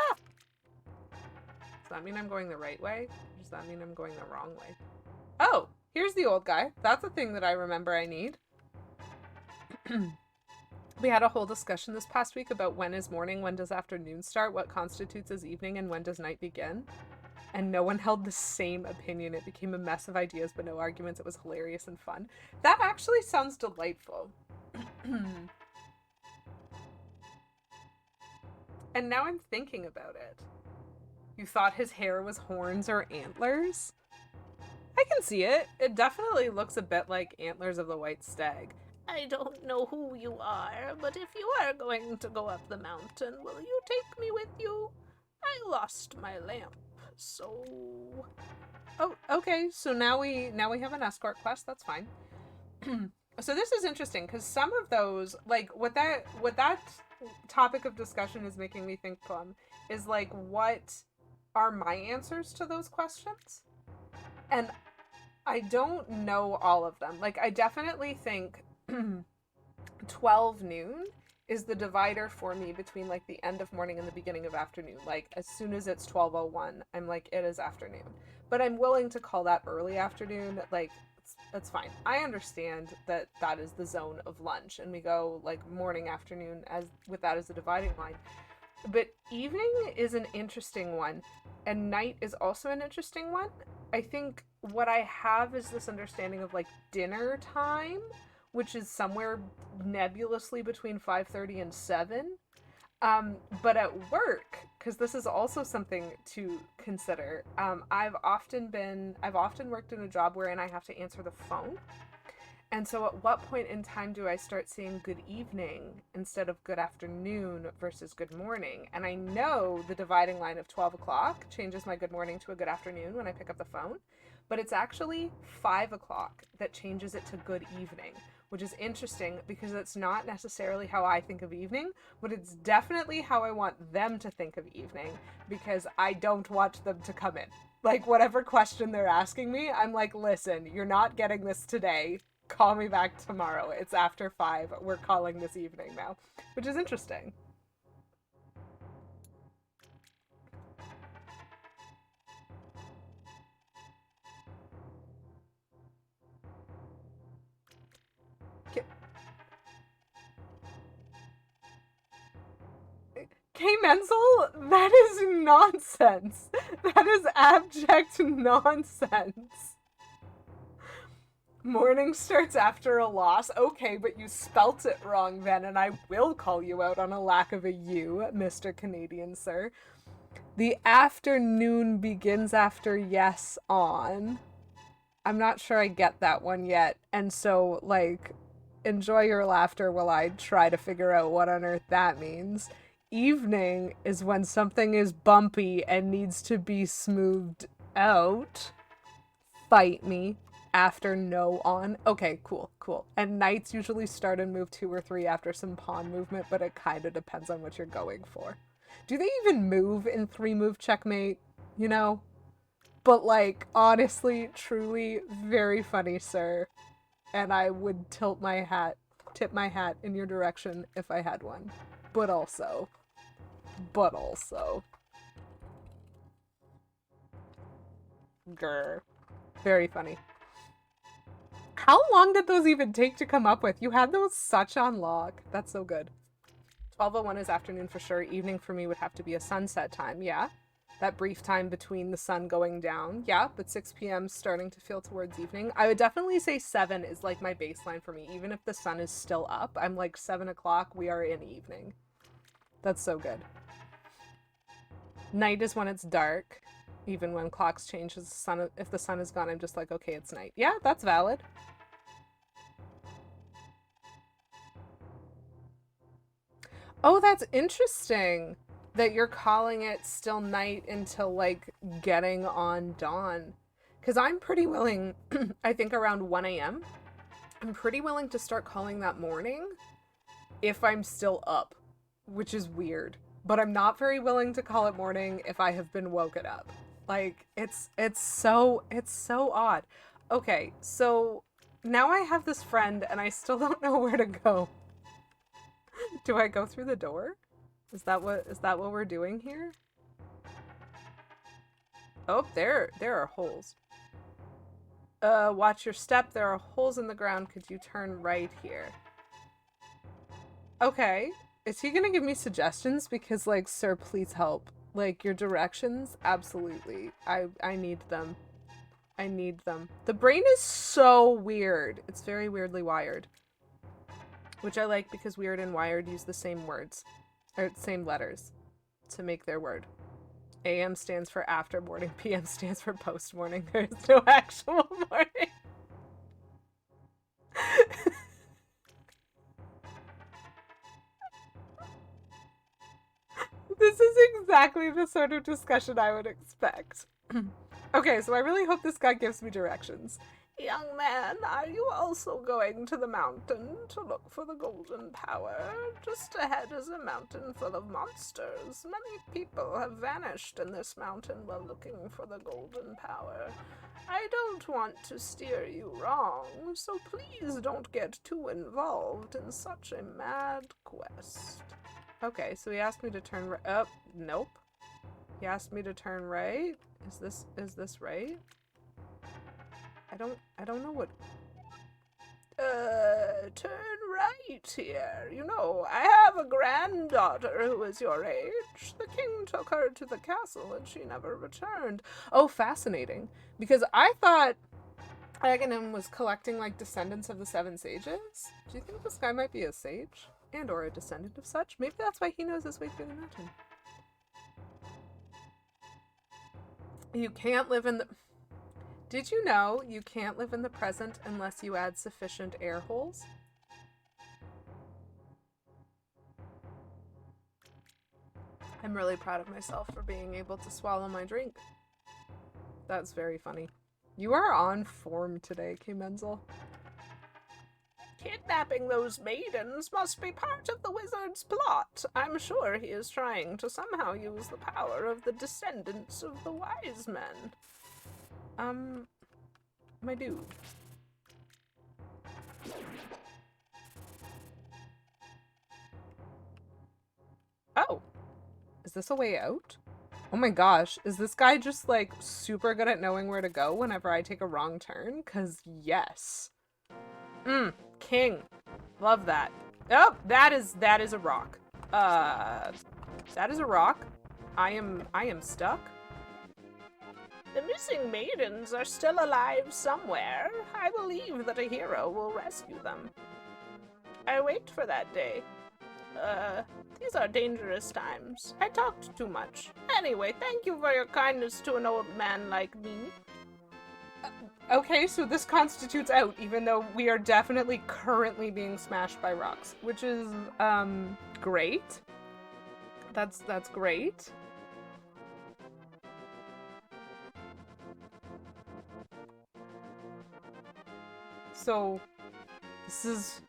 that mean I'm going the right way? Or does that mean I'm going the wrong way? Oh! Here's the old guy. That's a thing that I remember I need. We had a whole discussion this past week about when is morning, when does afternoon start, what constitutes as evening, and when does night begin. And no one held the same opinion. It became a mess of ideas, but no arguments. It was hilarious and fun. That actually sounds delightful. And now I'm thinking about it. You thought his hair was horns or antlers? I can see it. It definitely looks a bit like antlers of the white stag. I don't know who you are, but if you are going to go up the mountain, will you take me with you? I lost my lamp, so... Oh, okay, so now we have an escort quest, that's fine. So this is interesting, because some of those, like, what that topic of discussion is making me think, Plum, is, like, what are my answers to those questions? And I don't know all of them. Like, I definitely think 12 noon is the divider for me between, like, the end of morning and the beginning of afternoon. Like, as soon as it's 12:01, I'm like, it is afternoon. But I'm willing to call that early afternoon. Like, that's fine. I understand that that is the zone of lunch, and we go, like, morning, afternoon as with that as a dividing line. But evening is an interesting one, and night is also an interesting one. I think what I have is this understanding of, like, dinner time, which is somewhere nebulously between 5:30 and 7. But at work, because this is also something to consider, I've often worked in a job wherein I have to answer the phone. And so at what point in time do I start saying good evening instead of good afternoon versus good morning? And I know the dividing line of 12 o'clock changes my good morning to a good afternoon when I pick up the phone, but it's actually 5 o'clock that changes it to good evening, which is interesting because it's not necessarily how I think of evening, but it's definitely how I want them to think of evening because I don't want them to come in. Like, whatever question they're asking me, I'm like, listen, you're not getting this today. Call me back tomorrow. It's after 5. We're calling this evening now, which is interesting. K-Menzel, that is nonsense. That is abject nonsense. Morning starts after a loss. Okay, but you spelt it wrong then, and I will call you out on a lack of a U, Mr. Canadian sir. The afternoon begins after yes on. I'm not sure I get that one yet. And so, like, enjoy your laughter while I try to figure out what on earth that means. Evening is when something is bumpy and needs to be smoothed out. Fight me. After no on. Okay, cool. And knights usually start and move 2 or 3 after some pawn movement, but it kind of depends on what you're going for. Do they even move in 3-move checkmate? You know? But like, honestly, truly, very funny, sir. And I would tip my hat in your direction if I had one. But also. Grr. Very funny. How long did those even take to come up with? You had those such on lock. That's so good. 12:01 is afternoon for sure. Evening for me would have to be a sunset time. Yeah. That brief time between the sun going down. Yeah, but 6 p.m. starting to feel towards evening. I would definitely say 7 is like my baseline for me. Even if the sun is still up, I'm like 7 o'clock, we are in evening. That's so good. Night is when it's dark. Even when clocks change, if the sun is gone, I'm just like, okay, it's night. Yeah, that's valid. Oh, that's interesting that you're calling it still night until like getting on dawn. Because I'm pretty willing, I think around 1 a.m. I'm pretty willing to start calling that morning if I'm still up, which is weird. But I'm not very willing to call it morning if I have been woken up. Like, it's so odd. Okay, so now I have this friend and I still don't know where to go. Do I go through the door? Is that what we're doing here? Oh, there are holes. Watch your step. There are holes in the ground. Could you turn right here? Okay. Is he gonna give me suggestions? Because, like, sir, please help. Like, your directions? Absolutely. I need them. I need them. The brain is so weird. It's very weirdly wired. Which I like because weird and wired use the same words. Or same letters to make their word. AM stands for after morning. PM stands for post morning. There is no actual morning. This is exactly the sort of discussion I would expect. Okay, so I really hope this guy gives me directions. Young man, are you also going to the mountain to look for the golden power? Just ahead is a mountain full of monsters. Many people have vanished in this mountain while looking for the golden power. I don't want to steer you wrong, so please don't get too involved in such a mad quest. Okay, so he asked me to turn right. Oh, nope. He asked me to turn right. Is this right? I don't know what. Turn right here. You know, I have a granddaughter who is your age. The king took her to the castle and she never returned. Oh, fascinating. Because I thought Aghanim was collecting, like, descendants of the 7 sages. Do you think this guy might be a sage? And or a descendant of such? Maybe that's why he knows his way through the mountain. You can't live in the... Did you know you can't live in the present unless you add sufficient air holes? I'm really proud of myself for being able to swallow my drink. That's very funny. You are on form today, K. Menzel. Kidnapping those maidens must be part of the wizard's plot. I'm sure he is trying to somehow use the power of the descendants of the wise men. My dude. Oh. Is this a way out? Oh my gosh. Is this guy just, like, super good at knowing where to go whenever I take a wrong turn? 'Cause yes. King. Love that. Oh, that is a rock. That is a rock. I am stuck. The missing maidens are still alive somewhere. I believe that a hero will rescue them. I wait for that day. These are dangerous times. I talked too much. Anyway, thank you for your kindness to an old man like me. Okay, so this constitutes out, even though we are definitely currently being smashed by rocks, which is, great. That's great. So, this is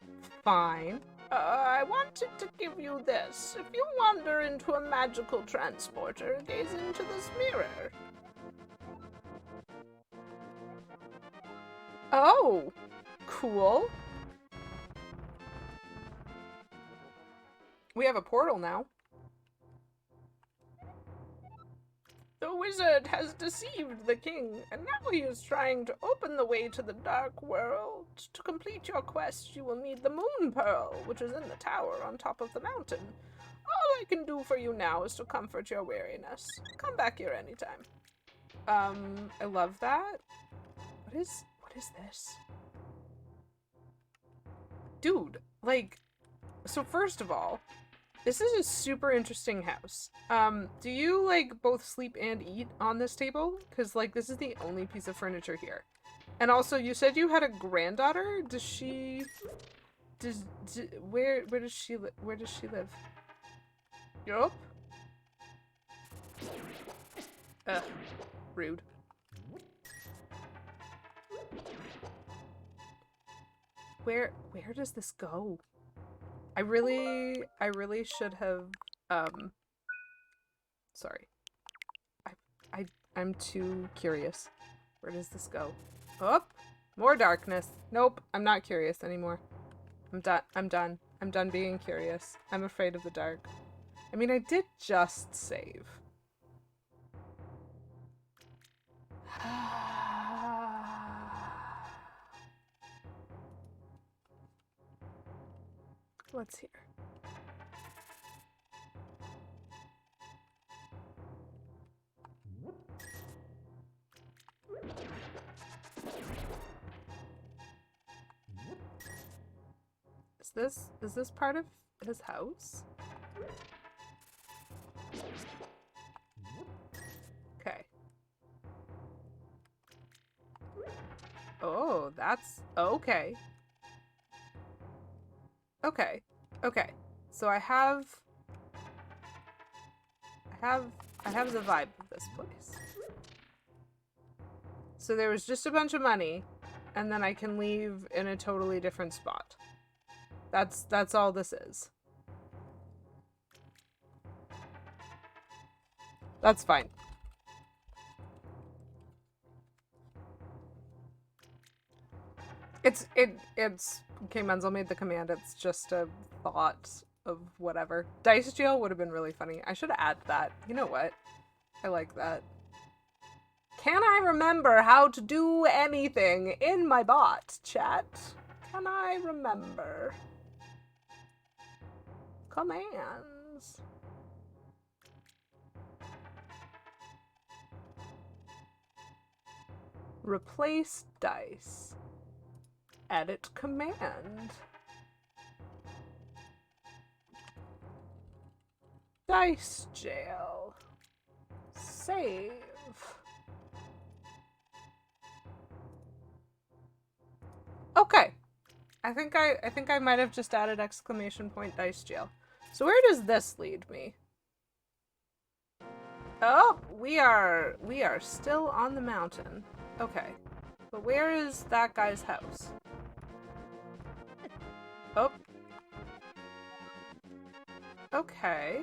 fine. I wanted to give you this. If you wander into a magical transporter, gaze into this mirror. Oh, cool. We have a portal now. The wizard has deceived the king, and now he is trying to open the way to the dark world. To complete your quest, you will need the moon pearl, which is in the tower on top of the mountain. All I can do for you now is to comfort your weariness. Come back here anytime. I love that. What is this? Dude, like, so first of all, this is a super interesting house. Do you, like, both sleep and eat on this table? Because, like, this is the only piece of furniture here. And also, you said you had a granddaughter? Does she... where does she live? Yup. Ugh. Rude. Where does this go? I really should have, sorry. I'm too curious. Where does this go? Oh, more darkness. Nope, I'm not curious anymore. I'm done. I'm done being curious. I'm afraid of the dark. I mean, I did just save. What's here? Is this part of his house? Okay. Oh, that's okay. Okay. Okay. So I have the vibe of this place. So there was just a bunch of money, and then I can leave in a totally different spot. That's all this is. That's fine. It's okay, Menzel made the command. It's just a thought of whatever. Dice jail would have been really funny. I should add that. You know what? I like that. Can I remember how to do anything in my bot, chat? Can I remember? Commands. Replace dice. Edit command. Dice jail. Save. Okay. I think I might have just added exclamation point dice jail. So where does this lead me? Oh, we are still on the mountain. Okay. But where is that guy's house? Oh. Okay.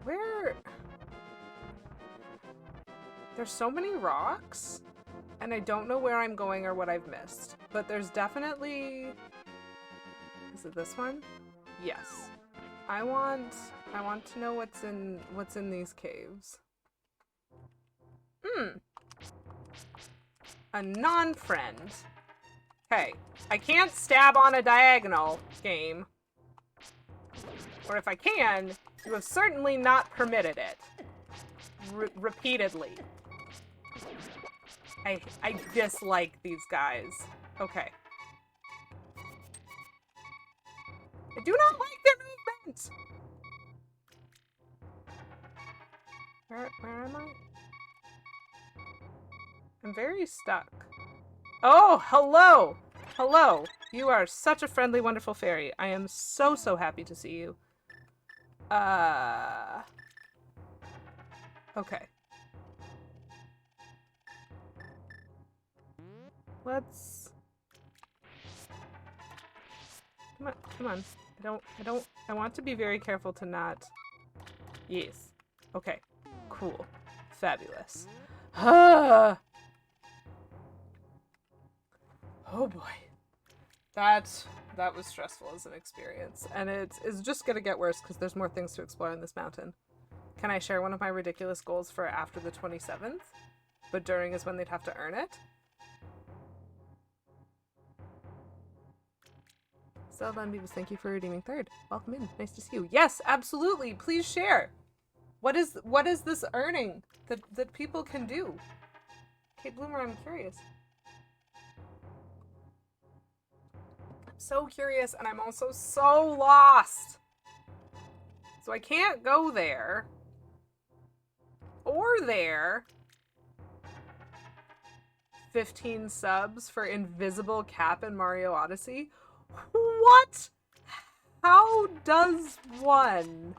Where? There's so many rocks, and I don't know where I'm going or what I've missed. But there's definitely... Is it this one? Yes. I want to know what's in these caves. A non-friend. Okay. I can't stab on a diagonal, game. Or if I can, you have certainly not permitted it. Repeatedly. I dislike these guys. Okay. I do not like their movement! Where am I? I'm very stuck. Oh, hello! Hello! You are such a friendly, wonderful fairy. I am so, so happy to see you. Okay. Let's... Come on, come on. I want to be very careful to not... Yes. Okay. Cool. Fabulous. Oh boy. That was stressful as an experience. And it's just gonna get worse because there's more things to explore in this mountain. Can I share one of my ridiculous goals for after the 27th? But during is when they'd have to earn it? Zelda and Beavis, thank you for redeeming third. Welcome in. Nice to see you. Yes, absolutely. Please share. What is this earning that people can do? Kate Bloomer, I'm curious. I'm so curious, and I'm also so lost. So I can't go there. Or there. 15 subs for Invisible Cap in Mario Odyssey. What? How does one?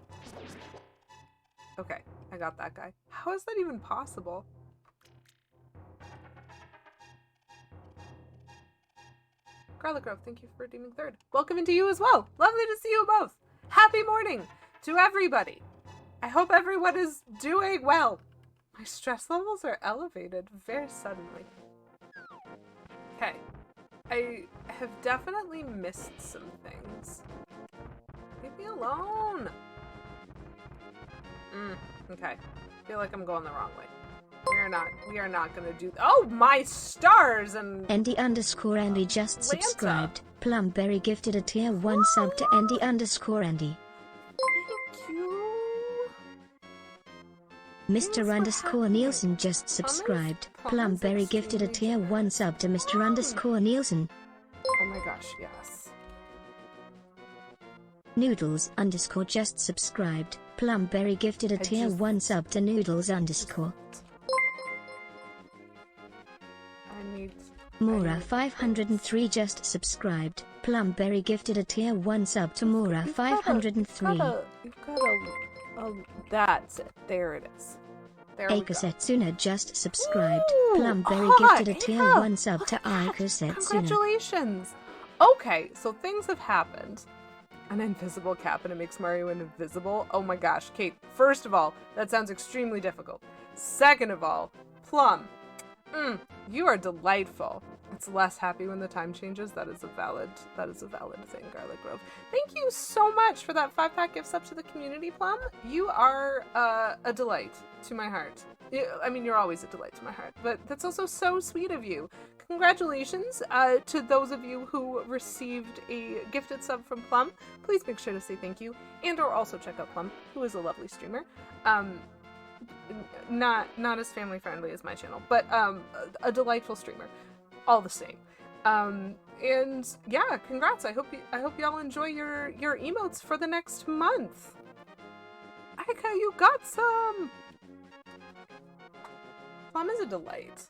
Okay, I got that guy. How is that even possible? Garlic Grove, thank you for redeeming third. Welcome into you as well. Lovely to see you both. Happy morning to everybody. I hope everyone is doing well. My stress levels are elevated very suddenly. Okay. I have definitely missed some things. Leave me alone. Okay. I feel like I'm going the wrong way. We are not gonna do— oh, my stars! And Andy_Andy just Lanta. subscribed. Plumberry gifted a tier 1 sub to Andy_Andy. Thank you. Mr. Nielsen just subscribed. Plumberry gifted a tier 1 sub to Mr. Nielsen. Oh my gosh, yes. Noodles_ just subscribed. Plumberry gifted a tier 1 sub to Noodles_. I need... Mora 503 just subscribed. Plumberry gifted a tier 1 sub to Mora 503. You've got a that's it. There it is. There we go. Aikosetsuna just subscribed. Ooh, Plumberry gifted a tier 1 sub to Aikosetsuna. Congratulations! Okay, so things have happened. An invisible cap and it makes Mario invisible. Oh my gosh, Kate. First of all, that sounds extremely difficult. Second of all, Plum. You are delightful. It's less happy when the time changes. That is a valid thing, Garlic Grove. Thank you so much for that 5-pack gift sub to the community, Plum. You are a delight to my heart. I mean, you're always a delight to my heart, but that's also so sweet of you. Congratulations to those of you who received a gifted sub from Plum. Please make sure to say thank you, and or also check out Plum, who is a lovely streamer. Not as family friendly as my channel, but a delightful streamer, all the same. And yeah, congrats. I hope y'all enjoy your emotes for the next month. Aika, you got some. Plum is a delight,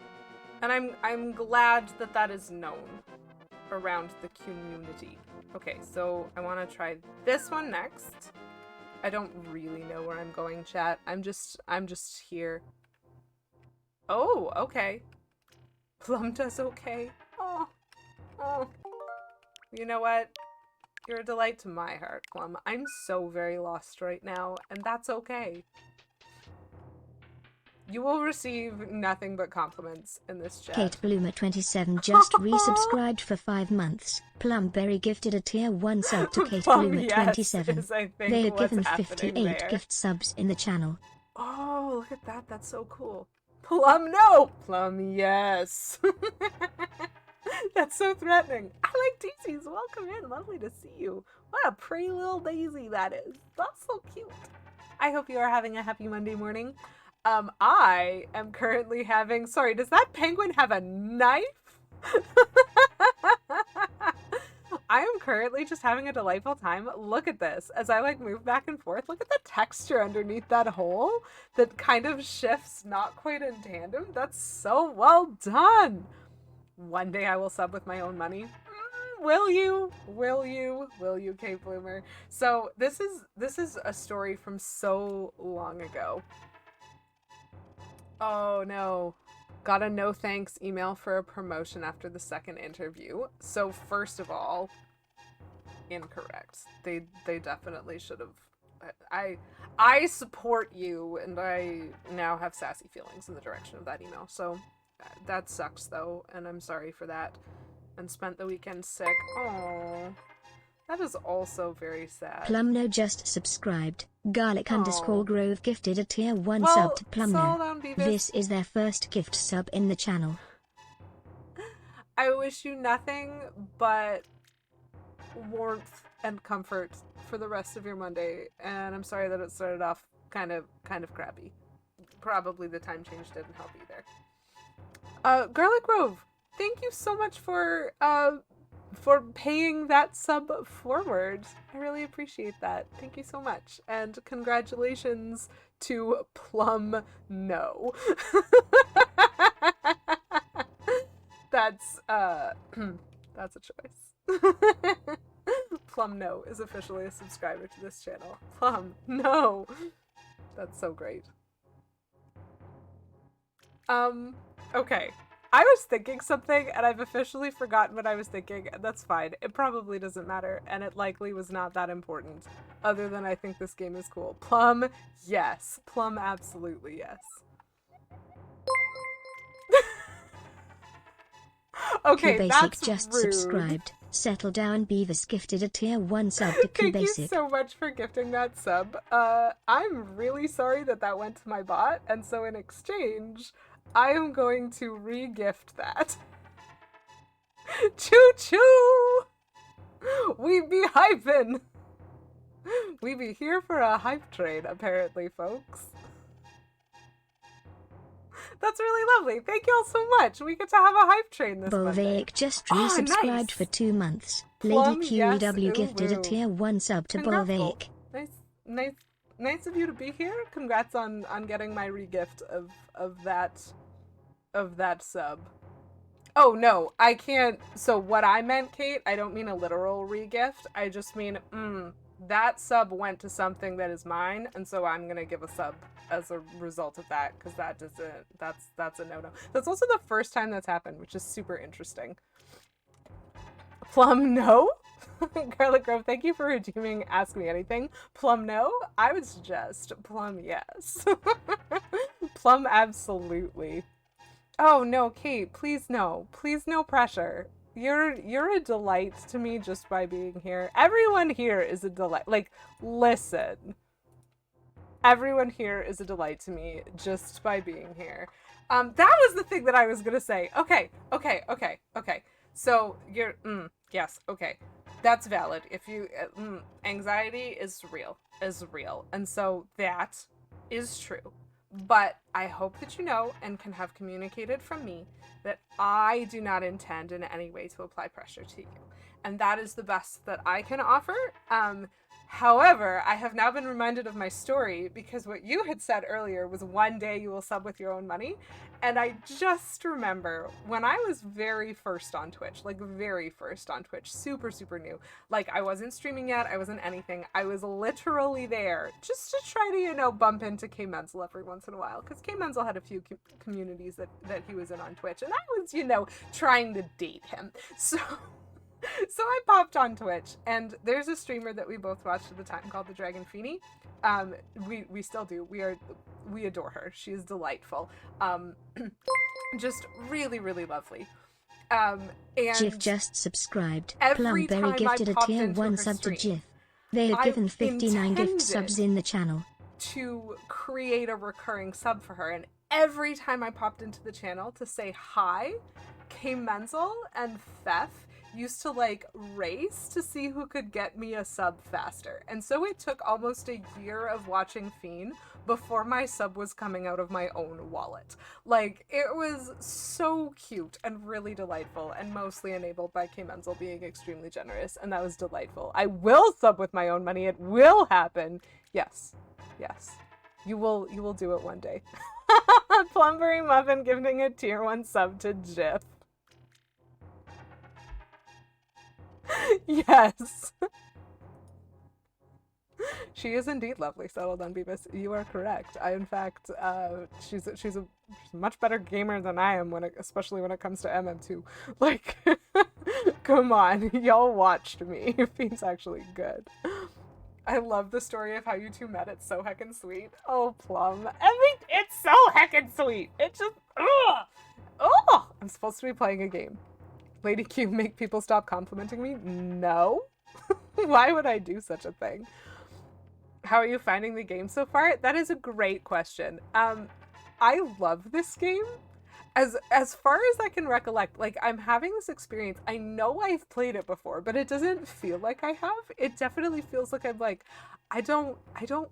and I'm glad that is known around the community. Okay, so I want to try this one next. I don't really know where I'm going, chat. I'm just here. Oh, okay. Plum does okay. Oh. You know what? You're a delight to my heart, Plum. I'm so very lost right now, and that's okay. You will receive nothing but compliments in this chat. Kate Bloomer 27 just resubscribed for 5 months. Plumberry gifted a tier 1 sub to Kate Bloomer 27. Is, I think, they are what's given happening 58 there. gift subs in the channel. Oh, look at that. That's so cool. Plum, no! Plum, yes. That's so threatening. I like daisies. Welcome in. Lovely to see you. What a pretty little daisy that is. That's so cute. I hope you are having a happy Monday morning. I am currently having... Sorry, does that penguin have a knife? I am currently just having a delightful time. Look at this. As I like move back and forth, look at the texture underneath that hole that kind of shifts not quite in tandem. That's so well done. One day I will sub with my own money. Will you? Will you? Will you, Kate Bloomer? So this is a story from so long ago. Oh no. Got a no thanks email for a promotion after the second interview. So first of all, incorrect. They definitely should have. I support you, and I now have sassy feelings in the direction of that email. So that sucks though, and I'm sorry for that. And spent the weekend sick. Oh, that is also very sad. Plumno just subscribed. Garlic _ Grove gifted a tier 1 Well, sub to Plumno. down, This is their first gift sub in the channel. I wish you nothing but warmth and comfort for the rest of your Monday, and I'm sorry that it started off kind of crappy. Probably the time change didn't help either. Garlic Grove, thank you so much for paying that sub forward. I really appreciate that. Thank you so much. And congratulations to Plum No. That's a choice. Plum No is officially a subscriber to this channel. Plum No. That's so great. Okay. I was thinking something, and I've officially forgotten what I was thinking, and that's fine. It probably doesn't matter, and it likely was not that important, other than I think this game is cool. Plum, yes. Plum, absolutely yes. Okay, Q-Basic that's just rude. Subscribed. Settle down Beavis gifted a tier 1 sub to Thank you Q-Basic. so much for gifting that sub. I'm really sorry that went to my bot, and so in exchange, I am going to re-gift that. Choo choo! We be hypin'! We be here for a hype train, apparently, folks. That's really lovely. Thank you all so much. We get to have a hype train this Monday. Bolvaic just resubscribed nice. for 2 months. Plum, Lady yes, QEW ooh, gifted a woo. tier 1 sub to Congratful. Bolvaic. Nice of you to be here. Congrats on getting my regift of that sub. Oh no, I can't. So what I meant, Kate, I don't mean a literal regift. I just mean that sub went to something that is mine, and so I'm gonna give a sub as a result of that, because that doesn't. That's a no-no. That's also the first time that's happened, which is super interesting. Plum no. Garlic Grove, thank you for redeeming Ask Me Anything. Plum no, I would suggest Plum yes. Plum absolutely. Oh no, Kate, please no. Please no pressure. You're a delight to me just by being here. Everyone here is a delight. Like, listen. Everyone here is a delight to me just by being here. That was the thing that I was gonna say. Okay. So you're, yes, okay. That's valid. If you, anxiety is real. And so that is true. But I hope that you know and can have communicated from me that I do not intend in any way to apply pressure to you. And that is the best that I can offer. However, I have now been reminded of my story because what you had said earlier was one day you will sub with your own money. And I just remember when I was very first on Twitch, super, super new. Like, I wasn't streaming yet, I wasn't anything. I was literally there just to try to, bump into K Menzel every once in a while. Because K Menzel had a few communities that he was in on Twitch. And I was, trying to date him. So I popped on Twitch, and there's a streamer that we both watched at the time called the Dragon Feeny. We still do. We adore her. She is delightful. Just really, really lovely. And Jif just subscribed. every Plumberry time I gifted a popped tier into 1 her sub to stream, Jif. They have I given 59 gift subs intended in the channel. to create a recurring sub for her, and every time I popped into the channel to say hi, K Menzel and Theth used to like race to see who could get me a sub faster. And so it took almost a year of watching Fiend before my sub was coming out of my own wallet. Like, it was so cute and really delightful, and mostly enabled by K. Menzel being extremely generous, and that was delightful. I will sub with my own money. It will happen. Yes. Yes. You will do it one day. Plumberry Muffin giving a tier 1 sub to Jif. Yes. She is indeed lovely, settled on Beavis. You are correct. In fact, she's a much better gamer than I am, especially when it comes to MM2. Like, come on, y'all watched me. Fiend's actually good. I love the story of how you two met. It's so heckin' sweet. Oh, Plum. It's so heckin' sweet. It just, ugh! Oh! I'm supposed to be playing a game. Lady Q, make people stop complimenting me? No. Why would I do such a thing? How are you finding the game so far? That is a great question. I love this game. As far as I can recollect, like, I'm having this experience. I know I've played it before, but it doesn't feel like I have. It definitely feels like I'm like, I don't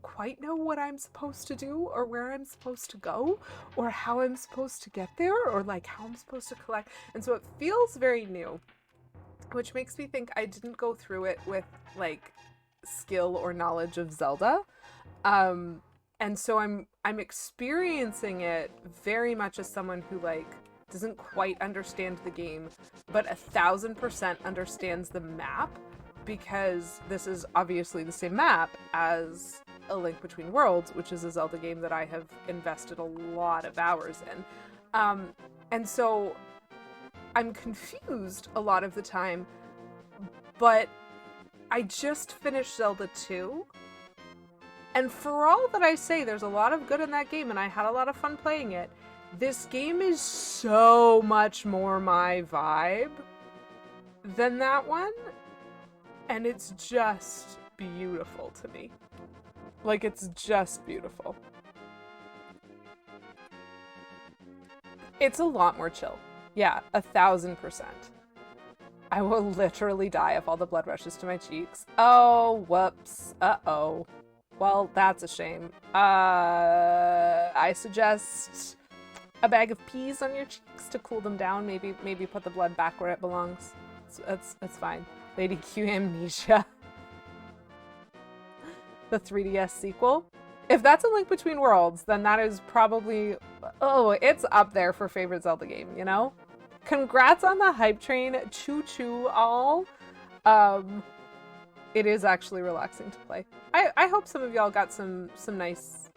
quite know what I'm supposed to do, or where I'm supposed to go, or how I'm supposed to get there, or like how I'm supposed to collect. And so it feels very new, which makes me think I didn't go through it with like skill or knowledge of Zelda. And so I'm experiencing it very much as someone who like doesn't quite understand the game, but 1000% understands the map, because this is obviously the same map as A Link Between Worlds, which is a Zelda game that I have invested a lot of hours in. And so I'm confused a lot of the time, but I just finished Zelda 2. And for all that I say, there's a lot of good in that game, and I had a lot of fun playing it. This game is so much more my vibe than that one, and it's just beautiful to me. Like, it's just beautiful. It's a lot more chill. Yeah, 1000%. I will literally die if all the blood rushes to my cheeks. Oh, whoops. Uh-oh. Well, that's a shame. I suggest a bag of peas on your cheeks to cool them down. Maybe put the blood back where it belongs. It's fine. Lady Q Amnesia. The 3DS sequel. If that's A Link Between Worlds, then that is probably... Oh, it's up there for favorite Zelda game, you know? Congrats on the hype train. Choo-choo all. It is actually relaxing to play. I hope some of y'all got some nice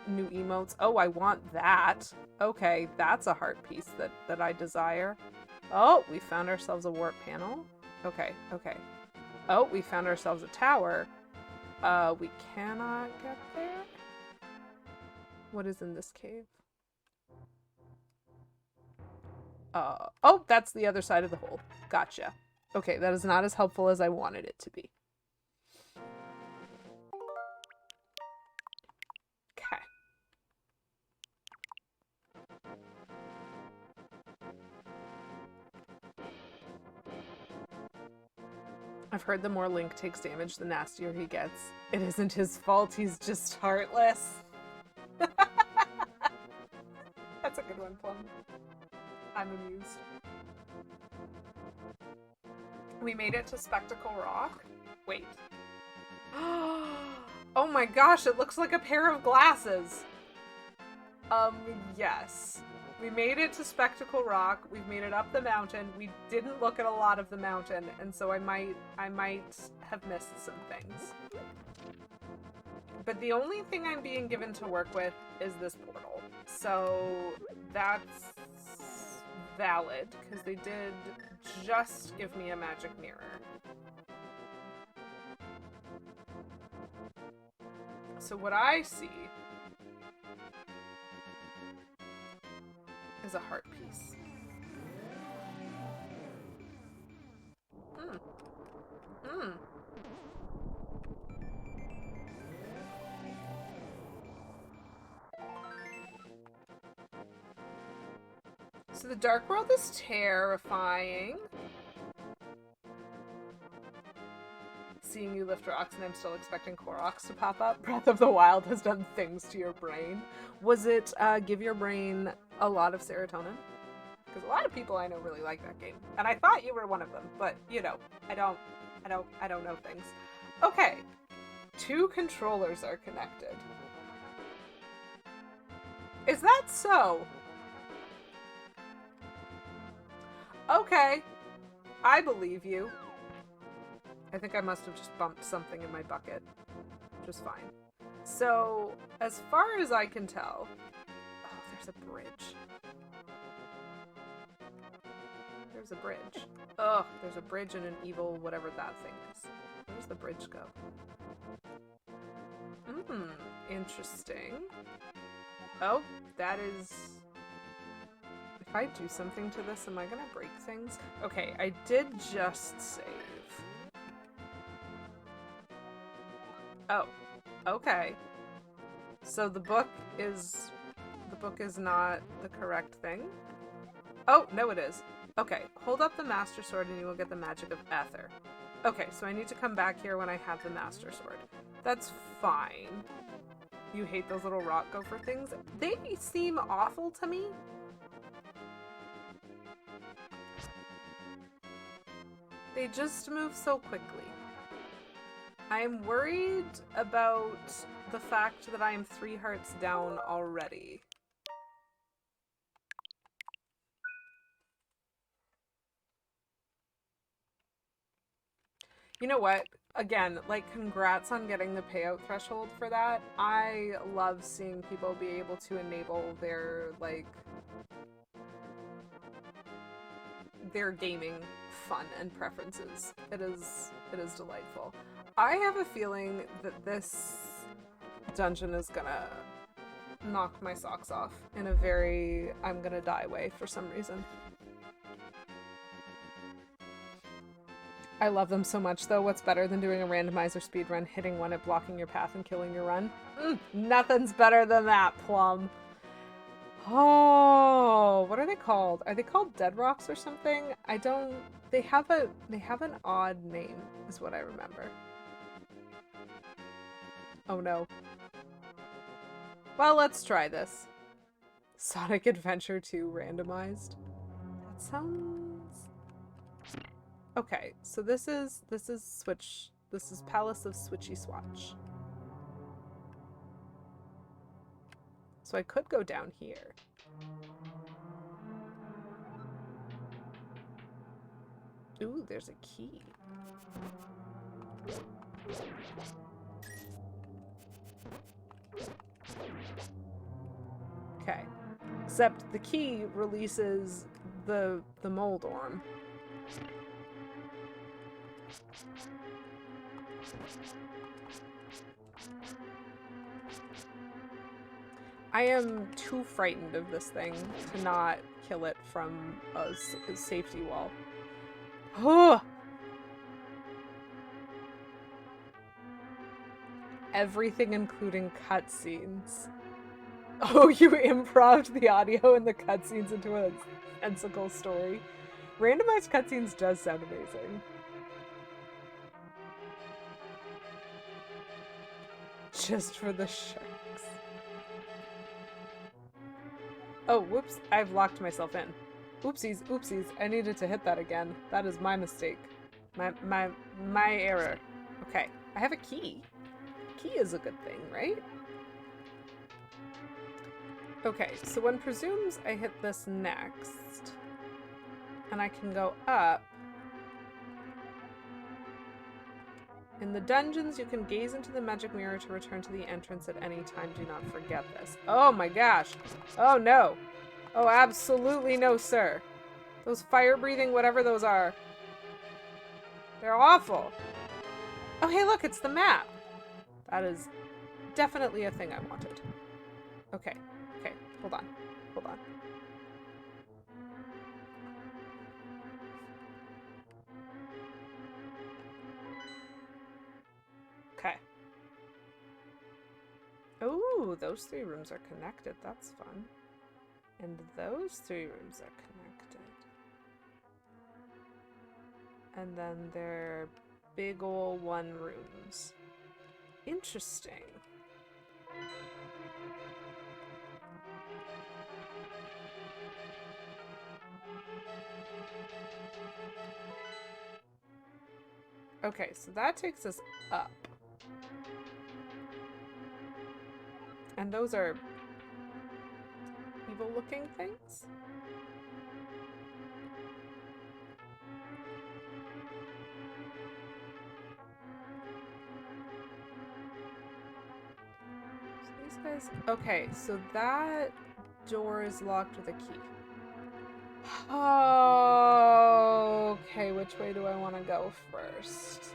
new emotes. Oh, I want that. Okay, that's a heart piece that I desire. Oh, we found ourselves a warp panel. Okay. Oh, we found ourselves a tower. We cannot get there. What is in this cave? Oh, that's the other side of the hole. Gotcha. Okay, that is not as helpful as I wanted it to be. Okay. I've heard the more Link takes damage, the nastier he gets. It isn't his fault, he's just heartless. That's a good one, Plum. I'm amused. We made it to Spectacle Rock. Wait. Oh my gosh, it looks like a pair of glasses. Yes. We made it to Spectacle Rock. We've made it up the mountain. We didn't look at a lot of the mountain, and so I might have missed some things. But the only thing I'm being given to work with is this portal. So that's valid, because they did just give me a magic mirror. So what I see is a heart piece. So the Dark World is terrifying. seeing you lift rocks and I'm still expecting Koroks to pop up. Breath of the Wild has done things to your brain. Was it give your brain a lot of serotonin? Because a lot of people I know really like that game. And I thought you were one of them, but you know, I don't know things. Okay. 2 controllers are connected. Is that so? Okay. I believe you. I think I must have just bumped something in my bucket. Which is fine. So, as far as I can tell... Oh, there's a bridge. There's a bridge. Ugh, there's a bridge and an evil whatever that thing is. Where does the bridge go? Interesting. Oh, that is... If I do something to this, am I gonna break things? Okay, I did just save. Oh, okay. So the book is not the correct thing? Oh, no it is. Okay, hold up the Master Sword and you will get the magic of Ether. Okay, so I need to come back here when I have the Master Sword. That's fine. You hate those little rock gopher things? They seem awful to me. They just move so quickly. I am worried about the fact that I am 3 hearts down already. You know what? Again, like, congrats on getting the payout threshold for that. I love seeing people be able to enable their, like, their gaming fun and preferences. It is delightful. I have a feeling that this dungeon is gonna knock my socks off in a very I'm gonna die way for some reason. I love them so much though. What's better than doing a randomizer speedrun, hitting one at blocking your path and killing your run? Nothing's better than that, Plum. Oh, what are they called? Are they called Dead Rocks or something? They have an odd name, is what I remember. Oh no. Well, let's try this. Sonic Adventure 2 randomized. That sounds... Okay, so this is Switch. This is Palace of Switchy Swatch. So I could go down here. Ooh, there's a key. Okay. Except the key releases the mold orm. I am too frightened of this thing to not kill it from a safety wall. Oh! Everything including cutscenes. Oh, you improv'd the audio and the cutscenes into a sensical story. Randomized cutscenes does sound amazing. Just for the sharks. Oh, whoops. I've locked myself in. Oopsies, oopsies. I needed to hit that again. That is my mistake. My error. Okay. I have a key. Key is a good thing, right? Okay, so one presumes I hit this next. And I can go up. In the dungeons, you can gaze into the magic mirror to return to the entrance at any time. Do not forget this. Oh my gosh. Oh no. Oh, absolutely no, sir. Those fire-breathing whatever those are. They're awful. Oh, hey, look, it's the map. That is definitely a thing I wanted. Okay. Okay, hold on. Hold on. Okay. Oh, those 3 rooms are connected. That's fun. And those 3 rooms are connected. And then they're big ol' 1 rooms. Interesting. Okay, so that takes us up. And those are evil-looking things? So these guys... Okay, so that door is locked with a key. Oh, okay, which way do I want to go first?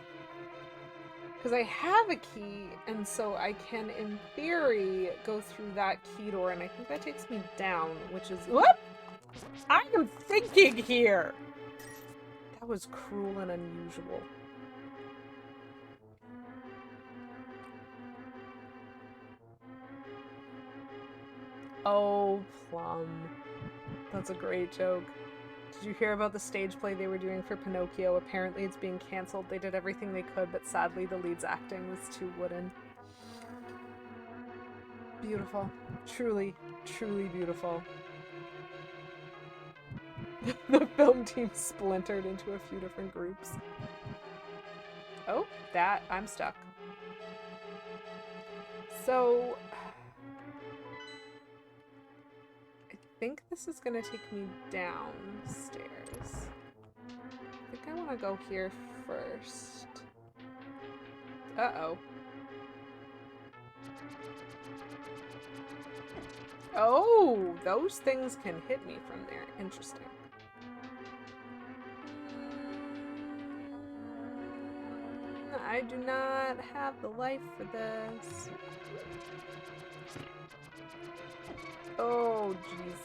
Because I have a key, and so I can, in theory, go through that key door, and I think that takes me down, which is... Whoop! I am thinking here! That was cruel and unusual. Oh, Plum. That's a great joke. Did you hear about the stage play they were doing for Pinocchio? Apparently it's being cancelled. They did everything they could, but sadly the lead's acting was too wooden. Beautiful. Truly, truly beautiful. The film team splintered into a few different groups. Oh, I'm stuck. So... I think this is gonna take me downstairs. I think I want to go here first. Uh-oh. Oh, those things can hit me from there. Interesting. I do not have the life for this. Oh, jeez.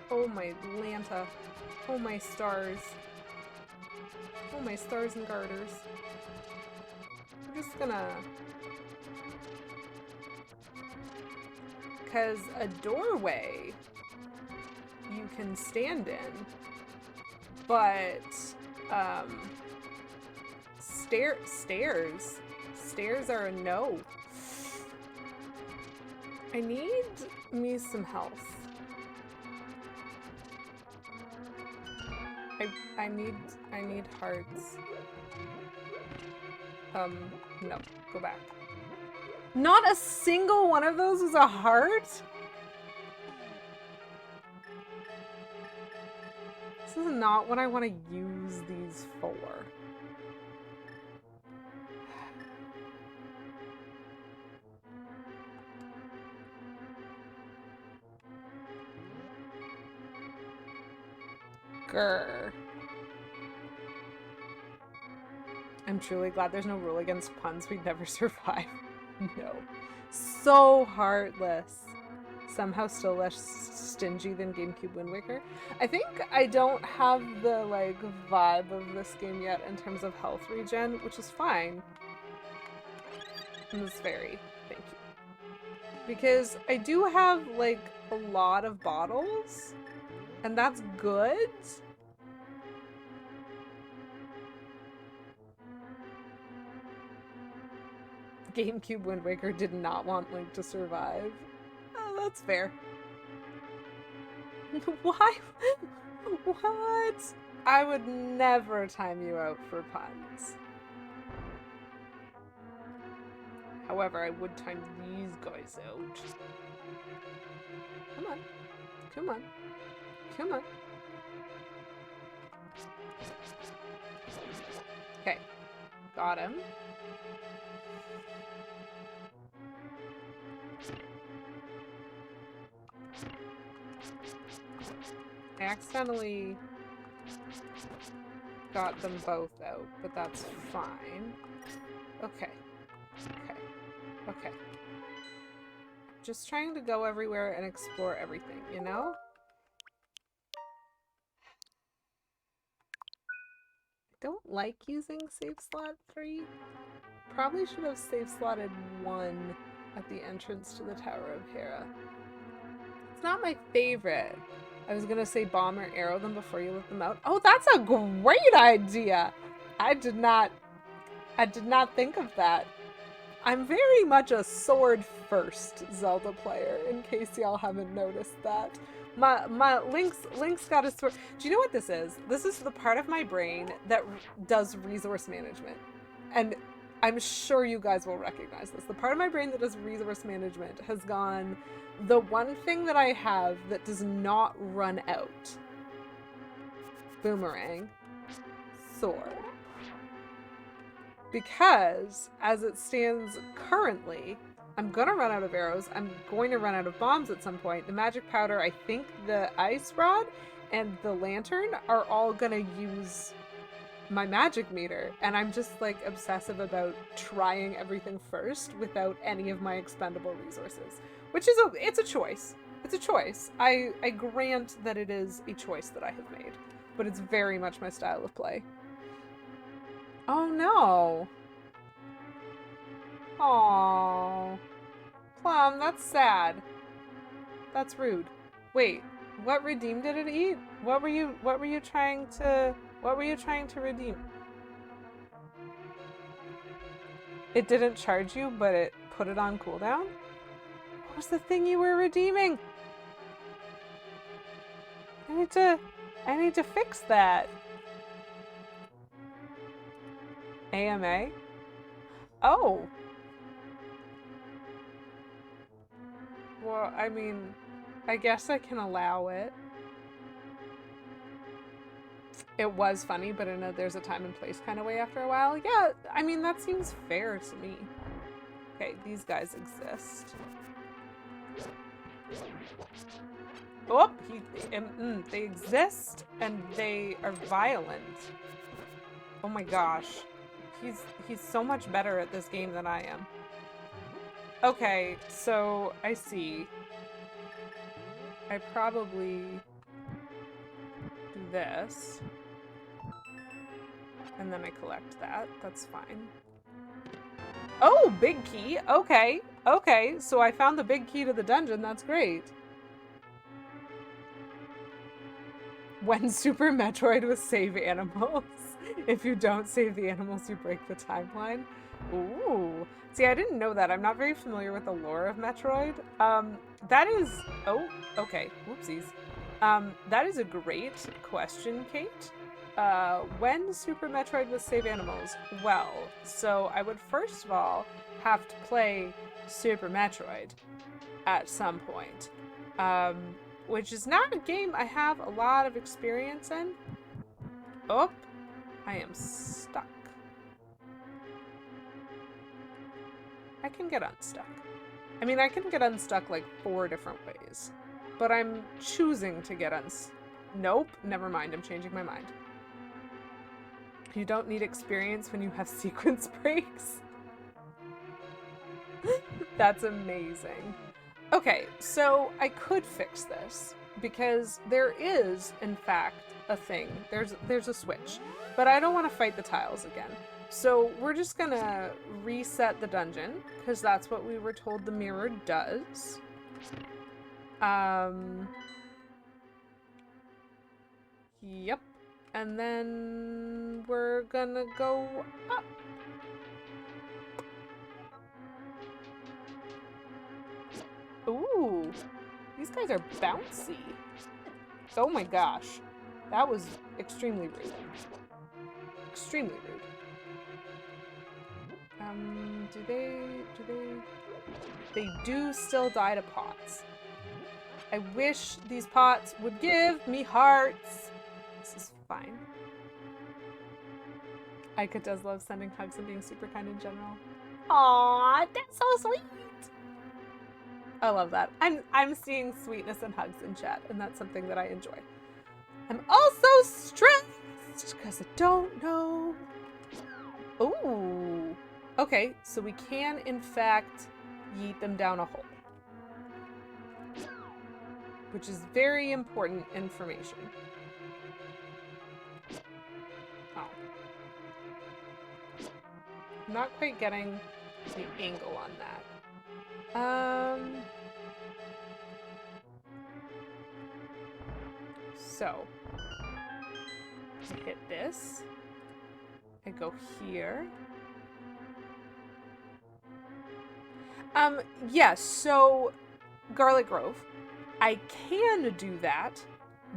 Oh, my Lanta. Oh, my stars. Oh, my stars and garters. I'm just gonna... Because a doorway you can stand in, but, stairs are a no. I need me some health. I need hearts. No, go back. Not a single one of those is a heart? This is not what I want to use these for. Grr. I'm truly glad there's no rule against puns. We'd never survive. No. So heartless. Somehow still less stingy than GameCube Wind Waker. I think I don't have the, like, vibe of this game yet in terms of health regen, which is fine. And it's very, thank you. Because I do have, like, a lot of bottles, and that's good. GameCube Wind Waker did not want Link to survive. Oh, that's fair. Why? What? I would never time you out for puns. However, I would time these guys out. Come on. Come on. Come on. Okay. Got him. I accidentally got them both out, but that's fine. Okay. Okay. Okay. Just trying to go everywhere and explore everything, you know? I don't like using save slot 3. Probably should have save slotted 1 at the entrance to the Tower of Hera. It's not my favorite. I was gonna say bomb or arrow them before you let them out. Oh, that's a great idea! I did not I did not think of that. I'm very much a sword first Zelda player, in case y'all haven't noticed that. My Link's got a sword. Do you know what this is? This is the part of my brain that does resource management. And I'm sure you guys will recognize this. The part of my brain that does resource management has gone, the one thing that I have that does not run out. Boomerang. Sword. Because, as it stands currently, I'm gonna run out of arrows, I'm going to run out of bombs at some point. The magic powder, I think the ice rod, and the lantern are all gonna use my magic meter, and I'm just like obsessive about trying everything first without any of my expendable resources. Which is it's a choice. It's a choice. I grant that it is a choice that I have made, but it's very much my style of play. Oh no. Aww. Plum, that's sad. That's rude. Wait, what redeem did it eat? What were you trying to redeem? It didn't charge you, but it put it on cooldown? What was the thing you were redeeming? I need to fix that. AMA? Oh. Well, I mean, I guess I can allow it. It was funny, but in a there's a time and place kind of way after a while. Yeah, I mean, that seems fair to me. Okay, these guys exist. Oh, they exist and they are violent. Oh my gosh. He's so much better at this game than I am. Okay, so I see. I probably do this. And then I collect that. That's fine. Oh, big key. Okay. Okay, so I found the big key to the dungeon. That's great. When Super Metroid with save animals. If you don't save the animals, you break the timeline. Ooh. See, I didn't know that. I'm not very familiar with the lore of Metroid. That is... Oh, okay. Whoopsies. That is a great question, Kate. When Super Metroid with save animals? Well, so I would first of all have to play Super Metroid at some point. Which is not a game I have a lot of experience in. Oh, I am stuck. I can get unstuck. I mean, I can get unstuck like 4 different ways. But I'm choosing to get Nope, never mind, I'm changing my mind. You don't need experience when you have sequence breaks. That's amazing. Okay, so I could fix this because there is, in fact, a thing. There's a switch, but I don't want to fight the tiles again. So we're just gonna reset the dungeon because that's what we were told the mirror does. Yep. And then we're gonna go up. Ooh, these guys are bouncy. Oh my gosh, that was extremely rude. Extremely rude. They do still die to pots. I wish these pots would give me hearts. This is fine. Aika does love sending hugs and being super kind in general. Aww, that's so sweet. I love that. I'm seeing sweetness and hugs in chat, and that's something that I enjoy. I'm also stressed because I don't know. Ooh. Okay, so we can in fact yeet them down a hole, which is very important information. Oh. I'm not quite getting the angle on that. So I hit this. I go here. Yes, so Garlic Grove. I can do that,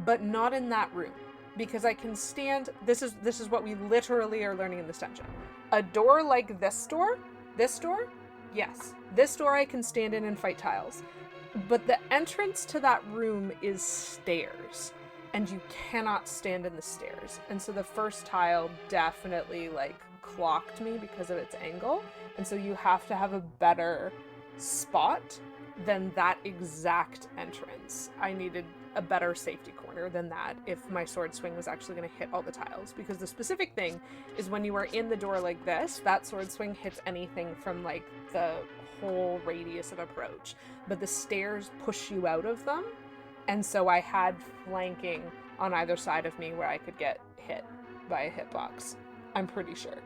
but not in that room. Because I can stand, this is what we literally are learning in this dungeon. A door like this door, yes. This door I can stand in and fight tiles. But the entrance to that room is stairs. And you cannot stand in the stairs. And so the first tile definitely like clocked me because of its angle. And so you have to have a better spot than that exact entrance. I needed a better safety corner than that if my sword swing was actually going to hit all the tiles. Because the specific thing is when you are in the door like this, that sword swing hits anything from like the whole radius of approach. But the stairs push you out of them. And so I had flanking on either side of me where I could get hit by a hitbox. I'm pretty sure.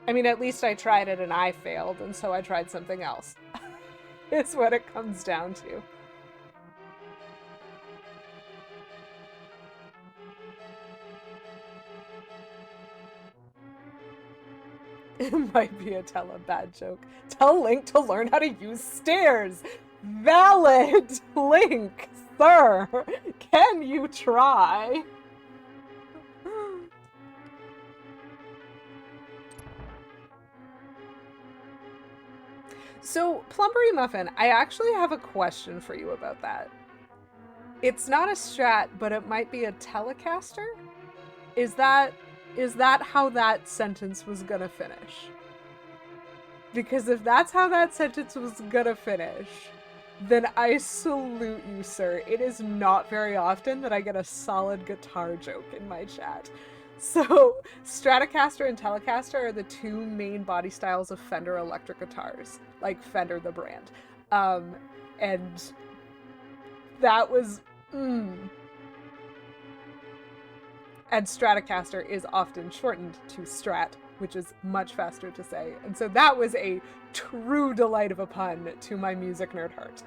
I mean, at least I tried it and I failed, and so I tried something else. It's what it comes down to. It might be a bad joke. Tell Link to learn how to use stairs. Valid, Link, sir. Can you try? So, Plumbery Muffin, I actually have a question for you about that. It's not a strat, but it might be a Telecaster? Is that how that sentence was gonna finish? Because if that's how that sentence was gonna finish, then I salute you, sir. It is not very often that I get a solid guitar joke in my chat. So, Stratocaster and Telecaster are the two main body styles of Fender electric guitars. Like, Fender the brand. And that was... And Stratocaster is often shortened to Strat, which is much faster to say. And so that was a true delight of a pun to my music nerd heart.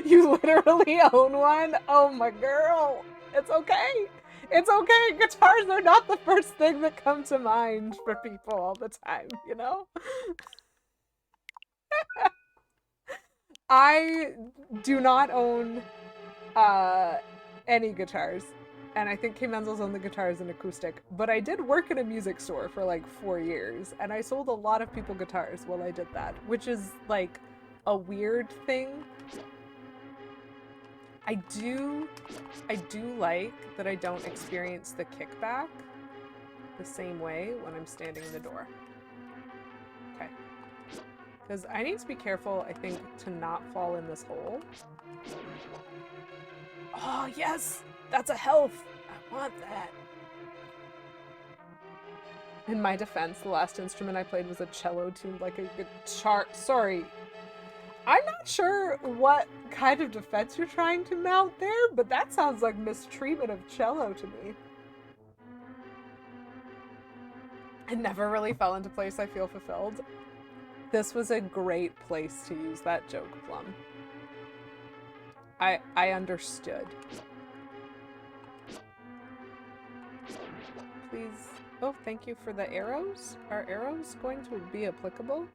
You literally own one? Oh my girl. It's okay. It's okay. Guitars are not the first thing that come to mind for people all the time, you know? I do not own any guitars. And I think K. Menzel's owned the guitars and acoustic. But I did work in a music store for like 4 years. And I sold a lot of people guitars while I did that. Which is like a weird thing. I do like that I don't experience the kickback the same way when I'm standing in the door. Okay. Because I need to be careful, I think, to not fall in this hole. Oh, yes! That's a health! I want that! In my defense, the last instrument I played was a cello tuned like a guitar. Sorry. I'm not sure what kind of defense you're trying to mount there, but that sounds like mistreatment of cello to me. It never really fell into place. I feel fulfilled. This was a great place to use that joke, Plum. I understood. Please. Oh, thank you for the arrows. Are arrows going to be applicable?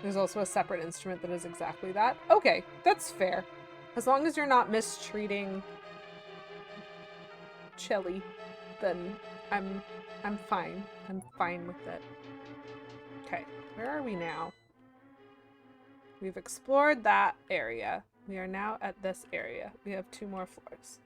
There's also a separate instrument that is exactly that. Okay, that's fair. As long as you're not mistreating Chili, then I'm fine. I'm fine with it. Okay, where are we now? We've explored that area. We are now at this area. We have 2 more floors.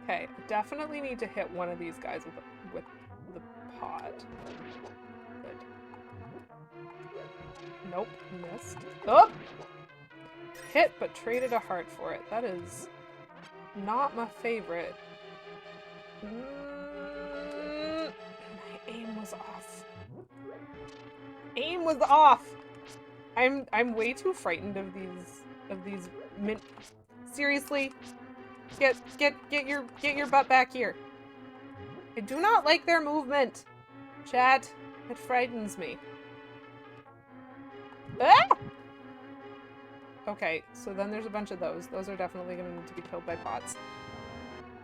Okay, definitely need to hit one of these guys with the pot. Good. Nope, missed. Oh! Hit, but traded a heart for it. That is not my favorite. My aim was off. Aim was off! I'm way too frightened of these seriously? Get your butt back here. I do not like their movement. Chat, it frightens me. Ah! Okay, so then there's a bunch of those. Those are definitely going to need to be killed by pots.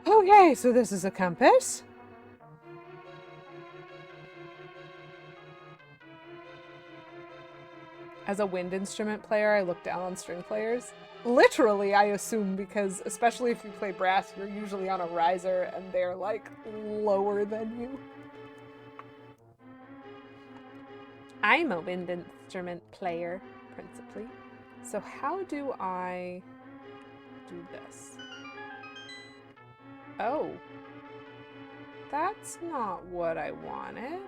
Okay, so this is a compass. As a wind instrument player, I look down on string players. Literally, I assume, because especially if you play brass, you're usually on a riser and they're like lower than you. I'm a wind instrument player, principally. So how do I do this? Oh. That's not what I wanted.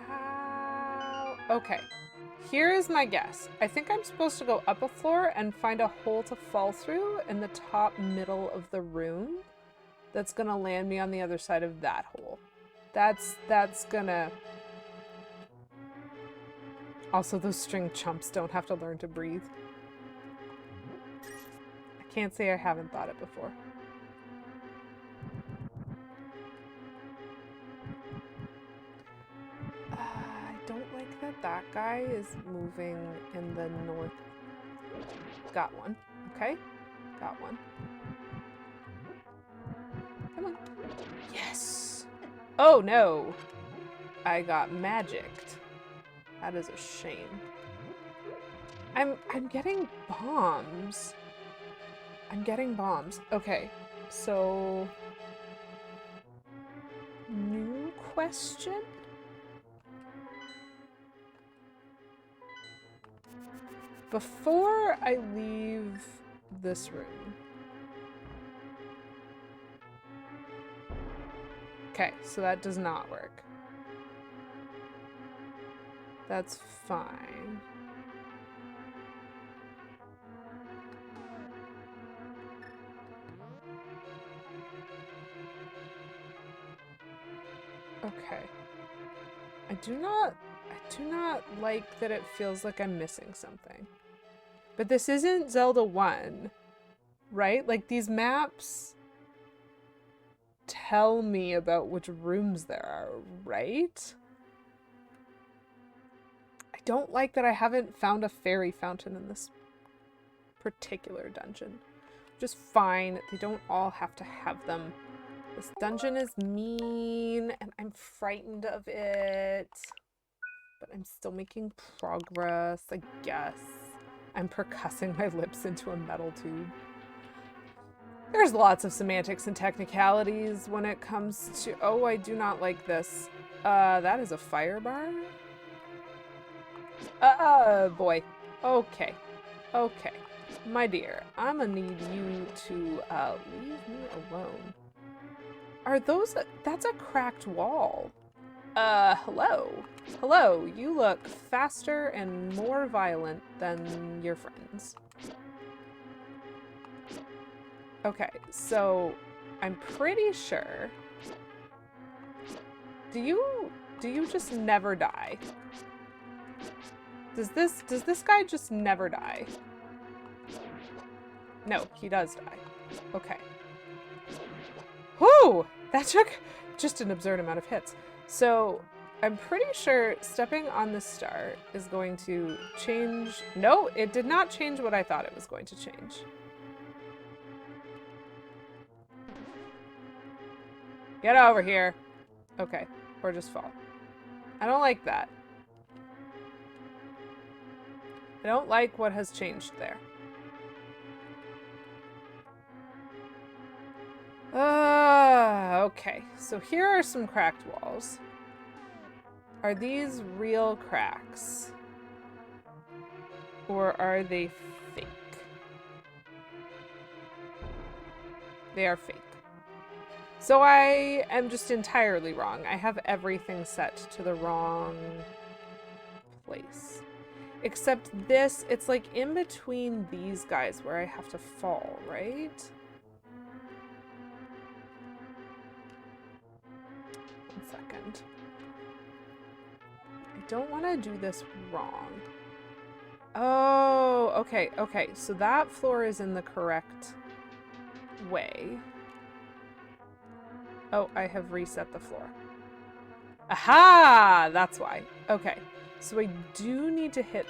How? Okay. Here is my guess. I think I'm supposed to go up a floor and find a hole to fall through in the top middle of the room. That's gonna land me on the other side of that hole. That's gonna... Also, those string chumps don't have to learn to breathe. I can't say I haven't thought it before. I don't like that that guy is moving in the north. Got one. Okay. Got one. Come on. Yes! Oh no! I got magicked. That is a shame. I'm getting bombs. I'm getting bombs. Okay, so... New question? Before I leave this room... Okay, so that does not work. That's fine. Okay. I do not like that it feels like I'm missing something. But this isn't Zelda 1, right? Like, these maps tell me about which rooms there are, right? I don't like that I haven't found a fairy fountain in this particular dungeon. Just fine. They don't all have to have them. This dungeon is mean, and I'm frightened of it. But I'm still making progress, I guess. I'm percussing my lips into a metal tube. There's lots of semantics and technicalities when it comes to... Oh, I do not like this. That is a fire bar? Boy. Okay. Okay. My dear, I'm gonna need you to, leave me alone. Are those... That's a cracked wall. Hello. Hello, you look faster and more violent than your friends. Okay, so I'm pretty sure... Do you just never die? Does this guy just never die? No, he does die. Okay. Whew! That took just an absurd amount of hits. So, I'm pretty sure stepping on the star is going to change... No, it did not change what I thought it was going to change. Get over here. Okay, or just fall. I don't like that. I don't like what has changed there. Okay, so here are some cracked walls. Are these real cracks? Or are they fake? They are fake. So I am just entirely wrong. I have everything set to the wrong place. Except this, it's like in between these guys where I have to fall, right? One second. I don't want to do this wrong. Oh, okay, okay. So that floor is in the correct way. Oh, I have reset the floor. Aha! That's why. Okay. So I do need to hit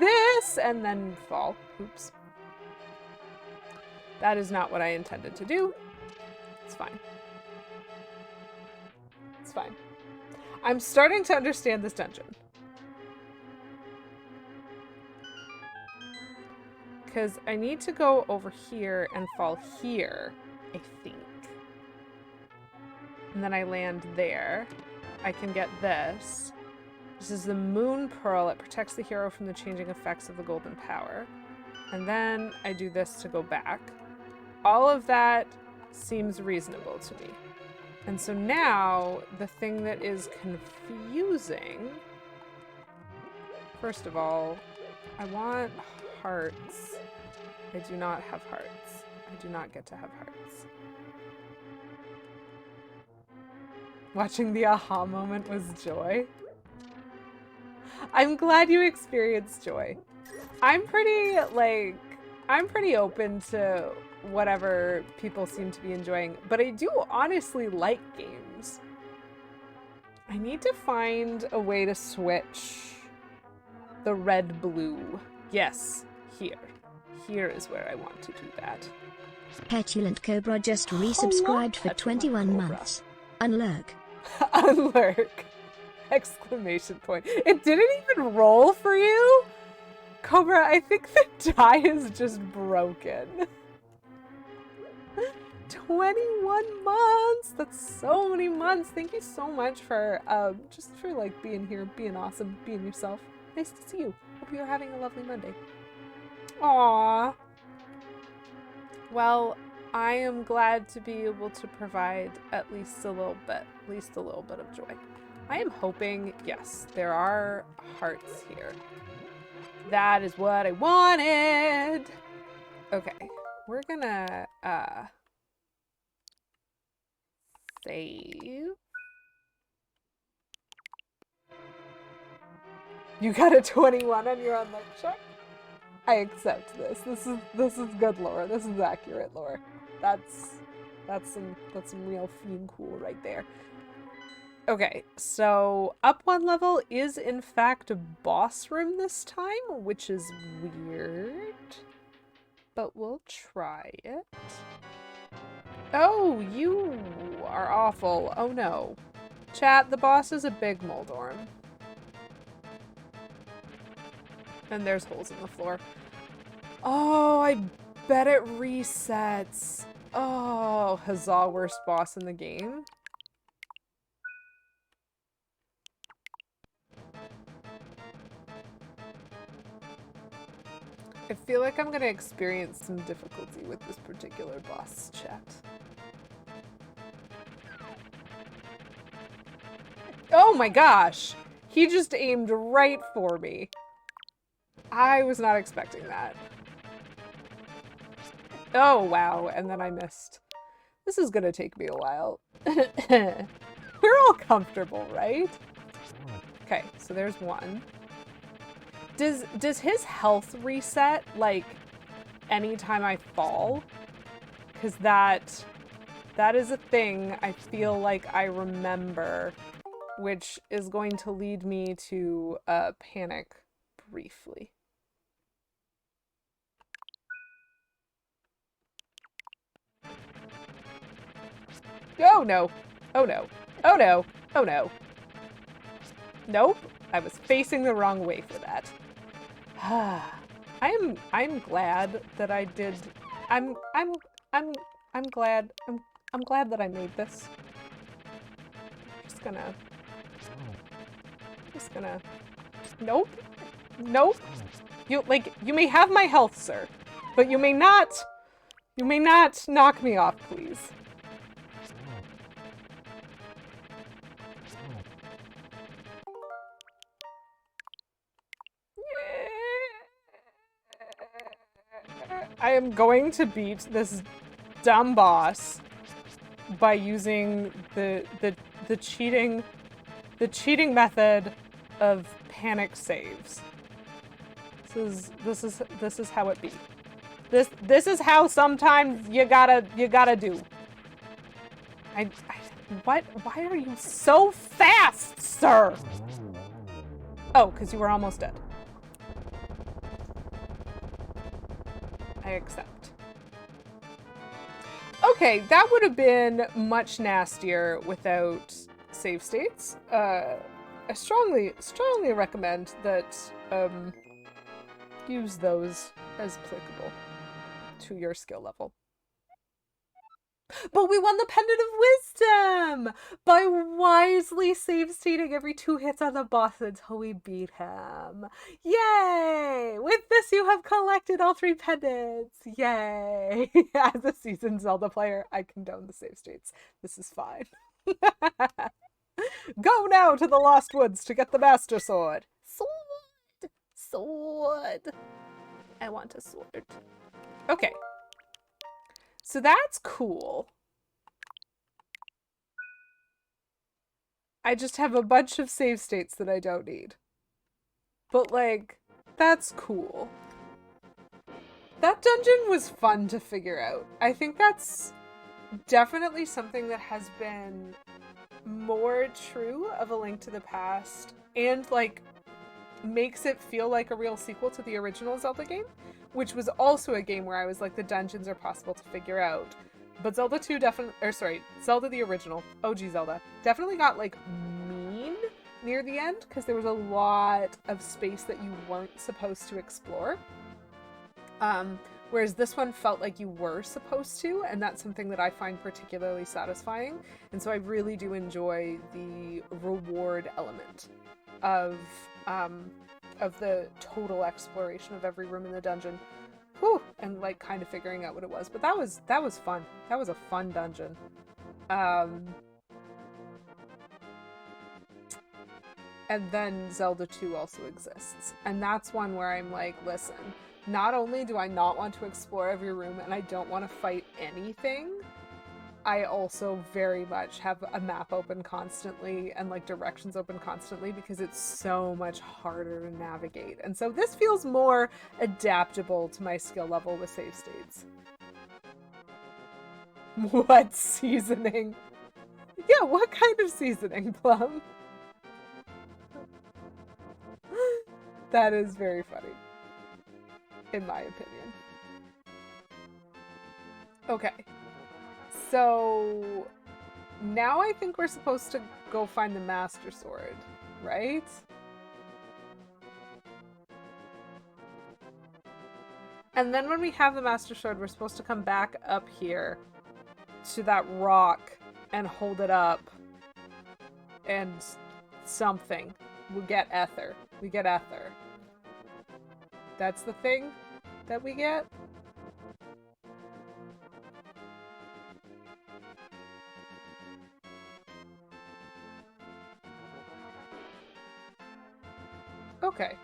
this and then fall. Oops. That is not what I intended to do. It's fine. It's fine. I'm starting to understand this dungeon. Because I need to go over here and fall here, I think. And then I land there. I can get this. This is the Moon Pearl. It protects the hero from the changing effects of the Golden Power. And then I do this to go back. All of that seems reasonable to me. And so now, the thing that is confusing... First of all, I want hearts. I do not have hearts. I do not get to have hearts. Watching the aha moment was joy. I'm glad you experienced joy. I'm pretty open to whatever people seem to be enjoying, but I do honestly like games. I need to find a way to switch the red-blue. Yes, here. Here is where I want to do that. Petulant Cobra just resubscribed for 21 months. Unlurk. Unlurk! Exclamation point. It didn't even roll for you? Cobra, I think the die is just broken. 21 months! That's so many months! Thank you so much for, just for, like, being here, being awesome, being yourself. Nice to see you. Hope you're having a lovely Monday. Aww. Well, I am glad to be able to provide at least a little bit of joy. I am hoping, yes, there are hearts here. That is what I wanted! Okay, we're gonna, save. You got a 21 on your unlock check? I accept this. This is good lore. This is accurate lore. That's some real fiend cool right there. Okay, so up one level is in fact a boss room this time, which is weird. But we'll try it. Oh, you are awful. Oh no. Chat, the boss is a big Moldorm. And there's holes in the floor. Oh, I bet it resets. Oh, huzzah, worst boss in the game. I feel like I'm gonna experience some difficulty with this particular boss, chat. Oh my gosh! He just aimed right for me. I was not expecting that. Oh wow, and then I missed. This is gonna take me a while. We're all comfortable, right? Okay, so there's one. Does his health reset, like, anytime I fall? Because that is a thing I feel like I remember, which is going to lead me to panic briefly. Oh no! Oh no! Oh no! Oh no! Nope! I was facing the wrong way for that. I'm glad that I did. I'm glad. I'm glad that I made this. Just gonna. Nope. Nope. You may have my health, sir, but you may not knock me off, please. I am going to beat this dumb boss by using the cheating method of panic saves. This is how it be. This is how sometimes you gotta do. What? Why are you so fast, sir? Oh, because you were almost dead. I accept. Okay, that would have been much nastier without save states. I strongly recommend that use those as applicable to your skill level. But we won the Pendant of Wisdom by wisely save stating every 2 hits on the boss until we beat him. Yay! With this, you have collected all 3 pendants. Yay! As a seasoned Zelda player, I condone the save states. This is fine. Go now to the Lost Woods to get the Master Sword. Sword! Sword! I want a sword. Okay. So that's cool. I just have a bunch of save states that I don't need. But, like, that's cool. That dungeon was fun to figure out. I think that's definitely something that has been more true of A Link to the Past and, like, makes it feel like a real sequel to the original Zelda game, which was also a game where I was like, the dungeons are possible to figure out. But Zelda 2 Zelda the original, OG Zelda, definitely got, like, mean near the end, because there was a lot of space that you weren't supposed to explore. Whereas this one felt like you were supposed to, and that's something that I find particularly satisfying. And so I really do enjoy the reward element of the total exploration of every room in the dungeon. Whew, and like kind of figuring out what it was. But that was fun. That was a fun dungeon. And then Zelda 2 also exists. And that's one where I'm like, listen, not only do I not want to explore every room and I don't want to fight anything, I also very much have a map open constantly and like directions open constantly because it's so much harder to navigate. And so this feels more adaptable to my skill level with save states. What seasoning? Yeah, what kind of seasoning, Plum? That is very funny, in my opinion. Okay. So now I think we're supposed to go find the Master Sword, right? And then when we have the Master Sword, we're supposed to come back up here to that rock and hold it up and something. We'll get Ether. We get Ether. That's the thing that we get? Okay.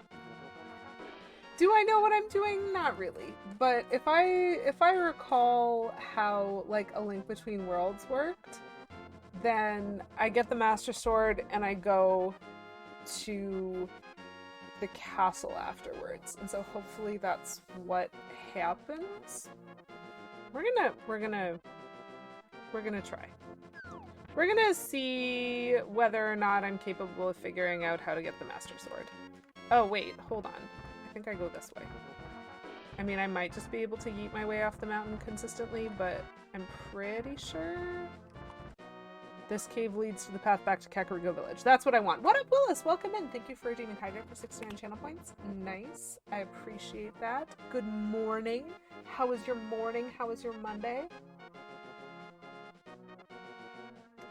Do I know what I'm doing? Not really. But if I recall how like A Link Between Worlds worked, then I get the Master Sword and I go to the castle afterwards. And so hopefully that's what happens. We're gonna try. We're gonna see whether or not I'm capable of figuring out how to get the Master Sword. Oh wait, hold on. I think I go this way. I mean, I might just be able to yeet my way off the mountain consistently, but I'm pretty sure this cave leads to the path back to Kakariko Village. That's what I want. What up, Willis? Welcome in. Thank you for redeeming Hydrate for 69 channel points. Nice. I appreciate that. Good morning. How was your morning? How was your Monday?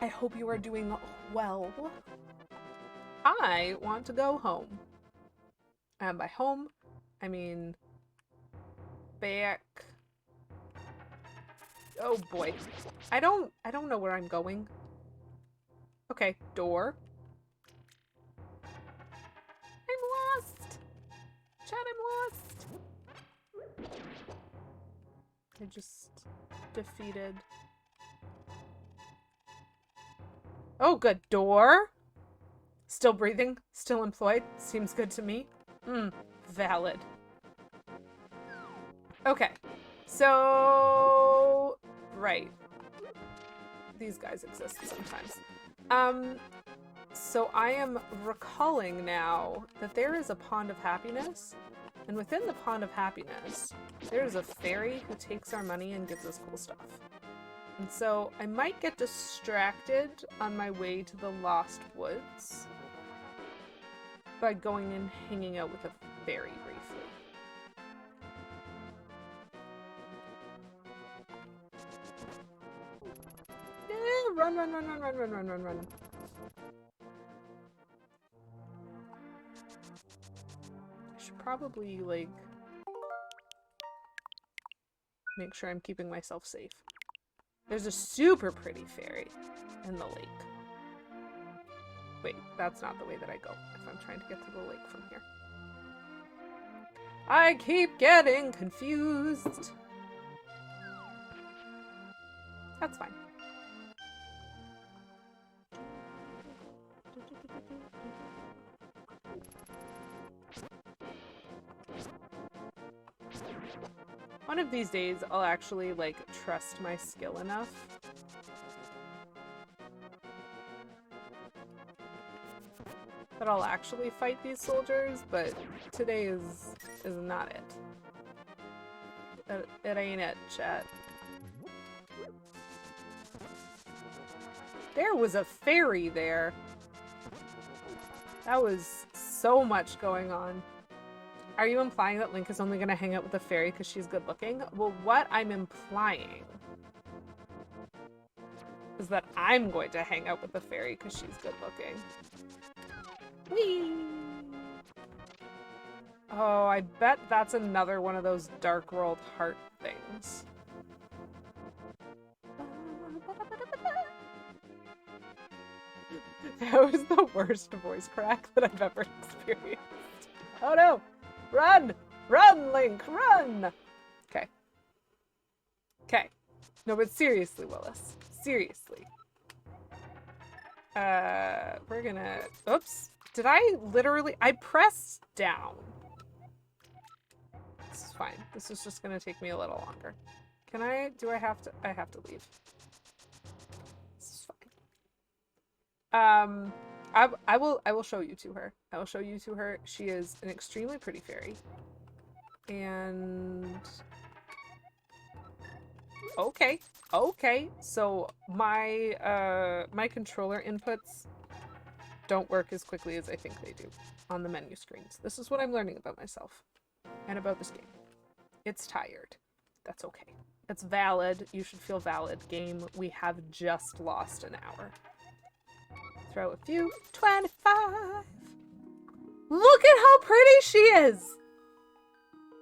I hope you are doing well. I want to go home. And by home, I mean back. Oh boy. I don't know where I'm going. Okay, door. I'm lost. Chat, I'm lost. I just defeated. Oh, good. Door. Still breathing. Still employed. Seems good to me. Valid. Okay. So, right. these guys exist sometimes. So I am recalling now that there is a Pond of Happiness, and within the Pond of Happiness, there is a fairy who takes our money and gives us cool stuff. And so I might get distracted on my way to the Lost Woods by going and hanging out with a fairy briefly. Yeah, run, run, run, run, run, run, run, run, run. I should probably, like, make sure I'm keeping myself safe. There's a super pretty fairy in the lake. Wait, that's not the way that I go if I'm trying to get to the lake from here. I keep getting confused. That's fine. One of these days, I'll actually, like, trust my skill enough that I'll actually fight these soldiers, but today is not it. It ain't it, chat. There was a fairy there. That was so much going on. Are you implying that Link is only gonna hang out with the fairy because she's good looking? Well, what I'm implying is that I'm going to hang out with the fairy because she's good looking. Whee! Oh, I bet that's another one of those Dark World heart things. That was the worst voice crack that I've ever experienced. Oh no! Run! Run, Link! Run! Okay. Okay. No, but seriously, Willis. Seriously. We're gonna... Oops. Did I literally... I pressed down. This is fine. This is just gonna take me a little longer. Can I... Do I have to... I have to leave. This is fine. I will show you to her. I will show you to her. She is an extremely pretty fairy. And... Okay. Okay. So my my controller inputs don't work as quickly as I think they do on the menu screens. This is what I'm learning about myself and about this game. It's tired. That's okay. It's valid. You should feel valid. Game, we have just lost an hour. Throw a few. 25! Look at how pretty she is!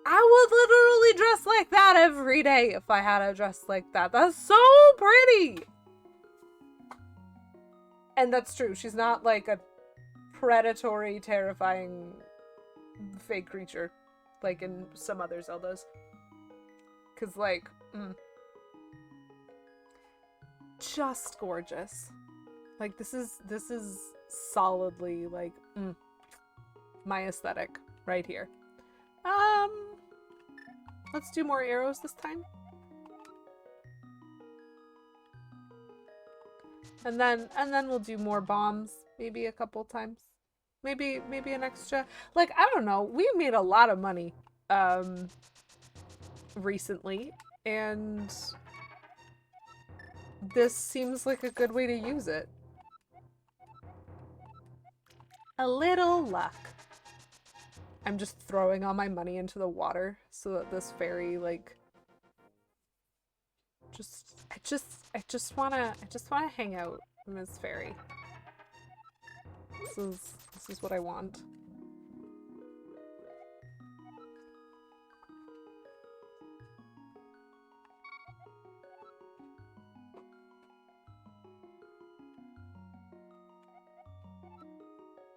I would literally dress like that every day if I had a dress like that. That's so pretty! And that's true. She's not like a predatory, terrifying fake creature like in some other Zeldas. Cause like, just gorgeous. Like this is solidly like my aesthetic right here. Let's do more arrows this time. And then we'll do more bombs maybe a couple times. Maybe an extra. Like, I don't know. We made a lot of money recently, and this seems like a good way to use it. A little luck. I'm just throwing all my money into the water so that this fairy, like, I just wanna hang out, Miss Fairy. This is what I want.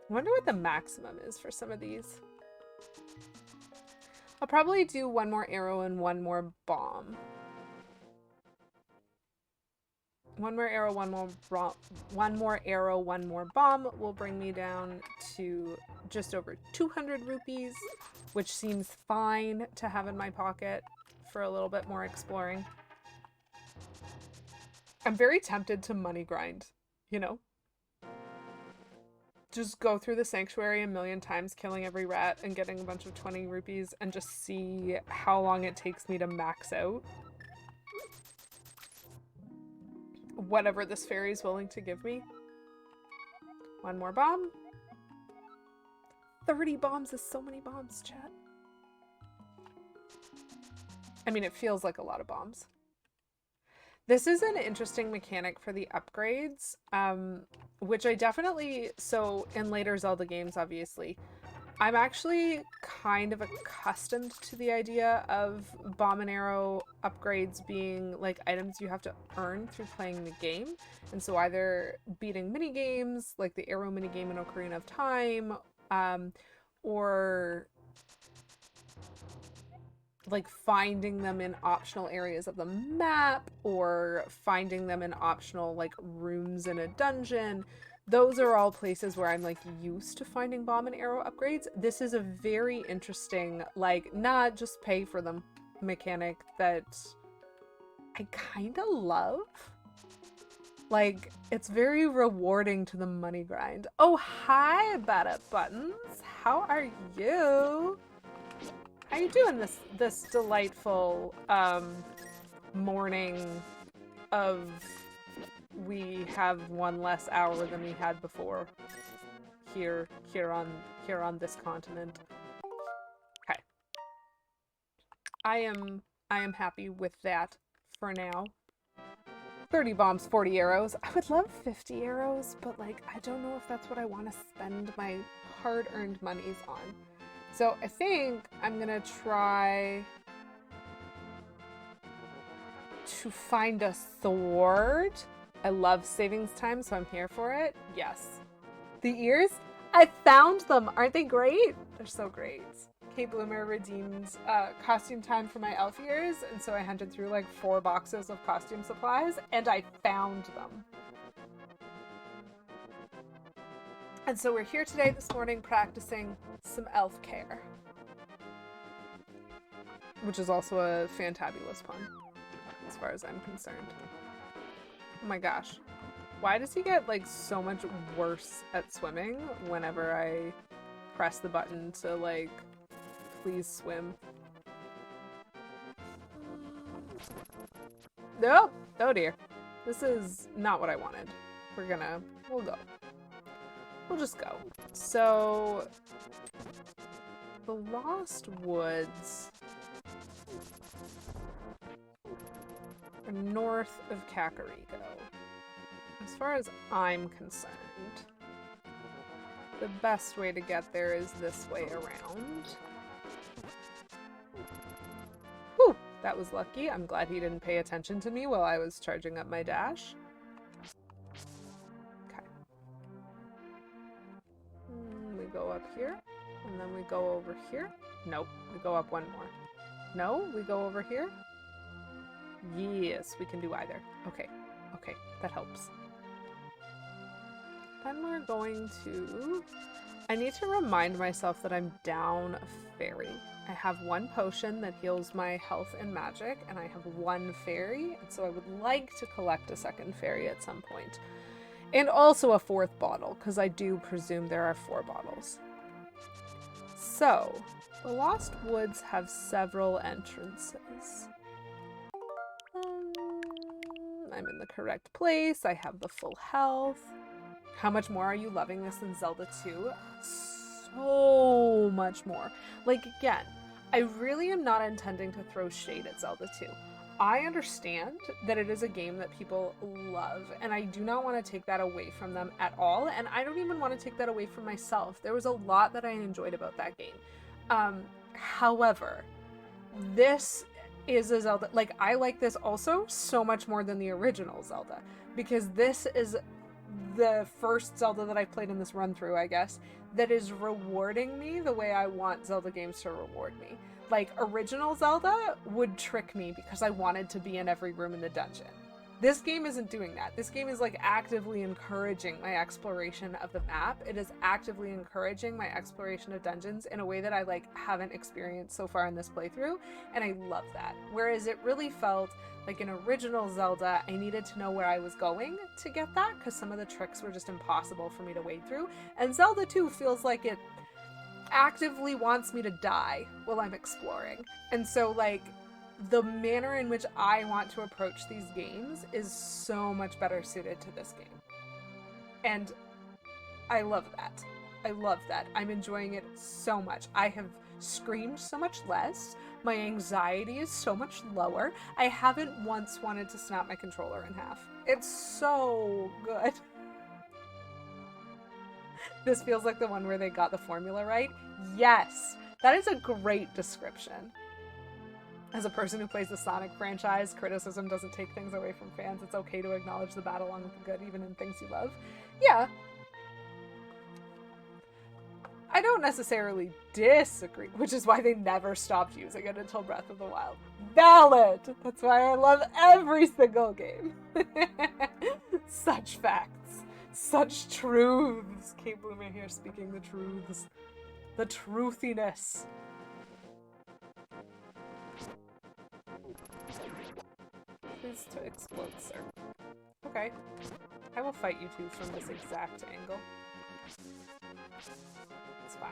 I wonder what the maximum is for some of these. I'll probably do one more arrow and one more bomb. One more arrow, one more bomb will bring me down to just over 200 rupees, which seems fine to have in my pocket for a little bit more exploring. I'm very tempted to money grind, you know? Just go through the sanctuary a million times, killing every rat and getting a bunch of 20 rupees and just see how long it takes me to max out whatever this fairy is willing to give me. One more bomb. 30 bombs is so many bombs, chat. I mean, it feels like a lot of bombs. This is an interesting mechanic for the upgrades, which I definitely, so in later Zelda games, obviously, I'm actually kind of accustomed to the idea of bomb and arrow upgrades being like items you have to earn through playing the game. And so either beating mini games, like the arrow mini game in Ocarina of Time, or like finding them in optional areas of the map, or finding them in optional like rooms in a dungeon. Those are all places where I'm like used to finding bomb and arrow upgrades. This is a very interesting, like, not just pay for them mechanic that I kind of love. Like, it's very rewarding to the money grind. Oh, hi, Bada Buttons. How are you? How you doing this delightful morning of we have one less hour than we had before here on this continent? Okay. I am happy with that for now. 30 bombs, 40 arrows. I would love 50 arrows, but like I don't know if that's what I want to spend my hard-earned monies on. So I think I'm gonna try to find a sword. I love savings time, so I'm here for it. Yes. The ears? I found them! Aren't they great? They're so great. Kate Bloomer redeemed costume time for my elf ears, and so I hunted through like 4 boxes of costume supplies, and I found them. And so we're here today this morning practicing some elf care. Which is also a fantabulous pun, as far as I'm concerned. Oh my gosh. Why does he get like so much worse at swimming whenever I press the button to like, please swim? Nope. Oh dear. This is not what I wanted. We'll go. We'll just go. So, the Lost Woods are north of Kakariko. As far as I'm concerned, the best way to get there is this way around. Whew, that was lucky. I'm glad he didn't pay attention to me while I was charging up my dash. Okay. We go up here, and then we go over here. Nope, we go up one more. No, we go over here. Yes, we can do either. Okay, okay, that helps. Then we're going to... I need to remind myself that I'm down a fairy. I have 1 potion that heals my health and magic, and I have 1 fairy, and so I would like to collect a 2nd fairy at some point. And also a 4th bottle, because I do presume there are 4 bottles. So, the Lost Woods have several entrances. I'm in the correct place. I have the full health. How much more are you loving this than Zelda 2? So much more. Like, again, I really am not intending to throw shade at Zelda 2. I understand that it is a game that people love, and I do not want to take that away from them at all, and I don't even want to take that away from myself. There was a lot that I enjoyed about that game. However, this is a Zelda, like, I like this also so much more than the original Zelda, because this is the first Zelda that I've played in this run-through, I guess, that is rewarding me the way I want Zelda games to reward me. Like, original Zelda would trick me because I wanted to be in every room in the dungeon. This game isn't doing that. This game is like actively encouraging my exploration of the map. It is actively encouraging my exploration of dungeons in a way that I like haven't experienced so far in this playthrough, and I love that. Whereas it really felt like in original Zelda, I needed to know where I was going to get that, because some of the tricks were just impossible for me to wade through. And Zelda 2 feels like it actively wants me to die while I'm exploring. And so like the manner in which I want to approach these games is so much better suited to this game. And I love that. I love that. I'm enjoying it so much. I have screamed so much less. My anxiety is so much lower. I haven't once wanted to snap my controller in half. It's so good. This feels like the one where they got the formula right. Yes, that is a great description. As a person who plays the Sonic franchise, criticism doesn't take things away from fans. It's okay to acknowledge the bad along with the good, even in things you love. Yeah. I don't necessarily disagree, which is why they never stopped using it until Breath of the Wild. Valid! That's why I love every single game. Such facts. Such truths. Kate Bloomer here speaking the truths. The truthiness. Please to explode, sir. Okay. I will fight you two from this exact angle. It's fine.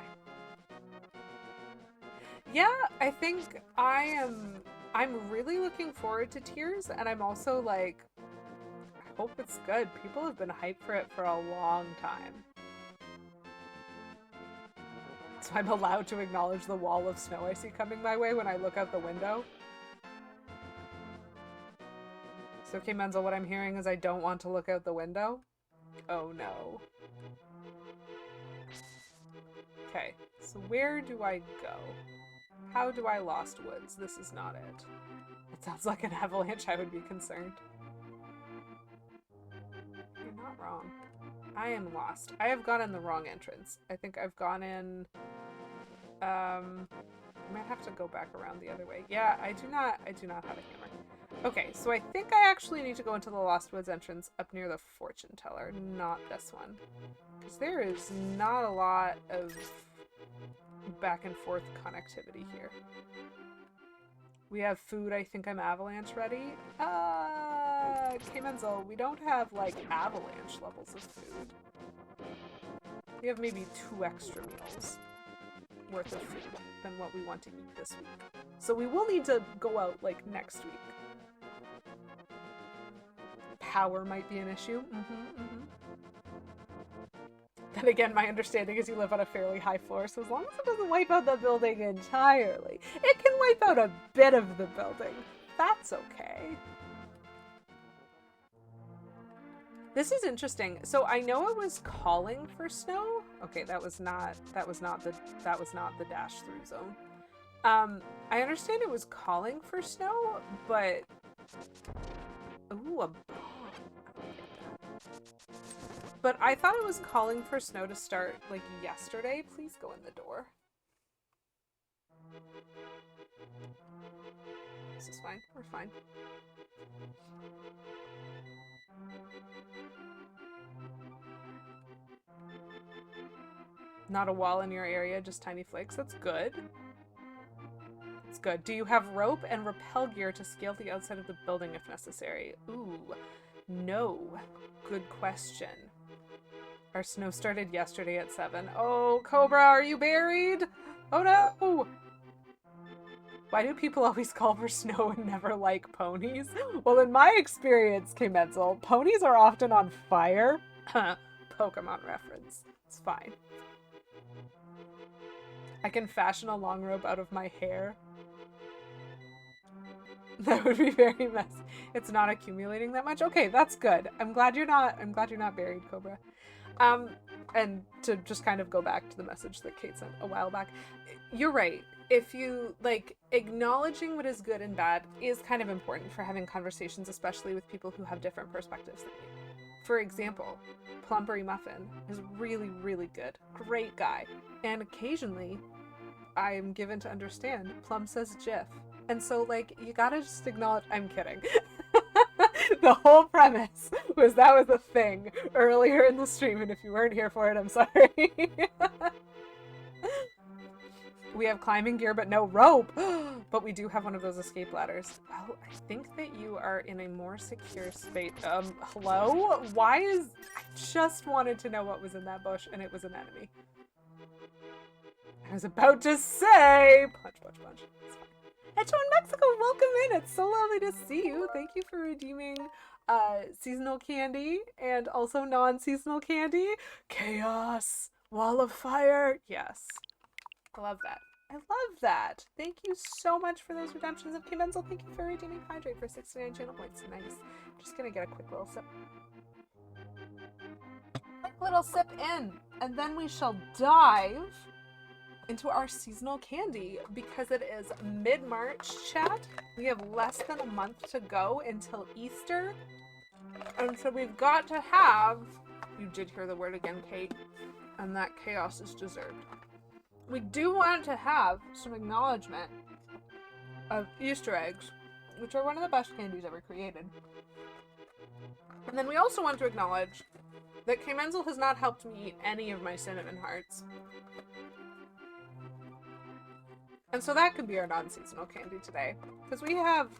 Yeah, I think I'm really looking forward to Tears, and I'm also like, I hope it's good. People have been hyped for it for a long time. So I'm allowed to acknowledge the wall of snow I see coming my way when I look out the window. So, okay, Menzel, what I'm hearing is I don't want to look out the window. Oh no. Okay, so where do I go? How do I Lost Woods? This is not it. It sounds like an avalanche. I would be concerned. You're not wrong. I am lost. I have gone in the wrong entrance. I think I've gone in... I might have to go back around the other way. Yeah, I do not have a hammer. Okay, so I think I actually need to go into the Lost Woods entrance up near the Fortune Teller, not this one. Because there is not a lot of back and forth connectivity here. We have food. I think I'm avalanche ready. Okay, Menzel, we don't have, like, avalanche levels of food. We have maybe 2 extra meals worth of food than what we want to eat this week. So we will need to go out, like, next week. Power might be an issue. Then again, my understanding is you live on a fairly high floor, so as long as it doesn't wipe out the building entirely, it can wipe out a bit of the building. That's okay. This is interesting. So I know it was calling for snow. Okay, that was not the dash through zone. I understand it was calling for snow, but ooh, a bomb. But I thought it was calling for snow to start, like, yesterday. Please go in the door. This is fine. We're fine. Not a wall in your area, just tiny flakes. That's good. It's good. Do you have rope and rappel gear to scale the outside of the building if necessary? Ooh, no. Good question. Our snow started yesterday at 7. Oh, Cobra, are you buried? Oh no! Why do people always call for snow and never like ponies? Well, in my experience, Kimetzel, ponies are often on fire. Pokemon reference. It's fine. I can fashion a long rope out of my hair. That would be very messy. It's not accumulating that much. Okay, that's good. I'm glad you're not buried, Cobra. And to just kind of go back to the message that Kate sent a while back, you're right. If you, like, acknowledging what is good and bad is kind of important for having conversations, especially with people who have different perspectives than you. For example, Plumpery Muffin is really, really good. Great guy. And occasionally, I am given to understand, Plum says Jif. And so, like, you gotta just acknowledge, I'm kidding. The whole premise was that was a thing earlier in the stream, and if you weren't here for it, I'm sorry. We have climbing gear, but no rope. But we do have one of those escape ladders. Well, I think that you are in a more secure space. Hello? Why is... I just wanted to know what was in that bush, and it was an enemy. I was about to say... Punch, punch, punch. Echo in Mexico, welcome in. It's so lovely to see you. Thank you for redeeming seasonal candy and also non-seasonal candy. Chaos. Wall of fire. Yes. I love that. I love that. Thank you so much for those redemptions of Kim Enzel. Thank you for redeeming Hydrate for 69 channel points. Nice. I'm just gonna get a quick little sip. Quick little sip in, and then we shall dive into our seasonal candy because it is mid-March, chat. We have less than a month to go until Easter. And so we've got to have, you did hear the word again, Kate, and that chaos is deserved. We do want to have some acknowledgement of Easter eggs, which are one of the best candies ever created. And then we also want to acknowledge that K. Menzel has not helped me eat any of my cinnamon hearts. And so that could be our non-seasonal candy today, because we have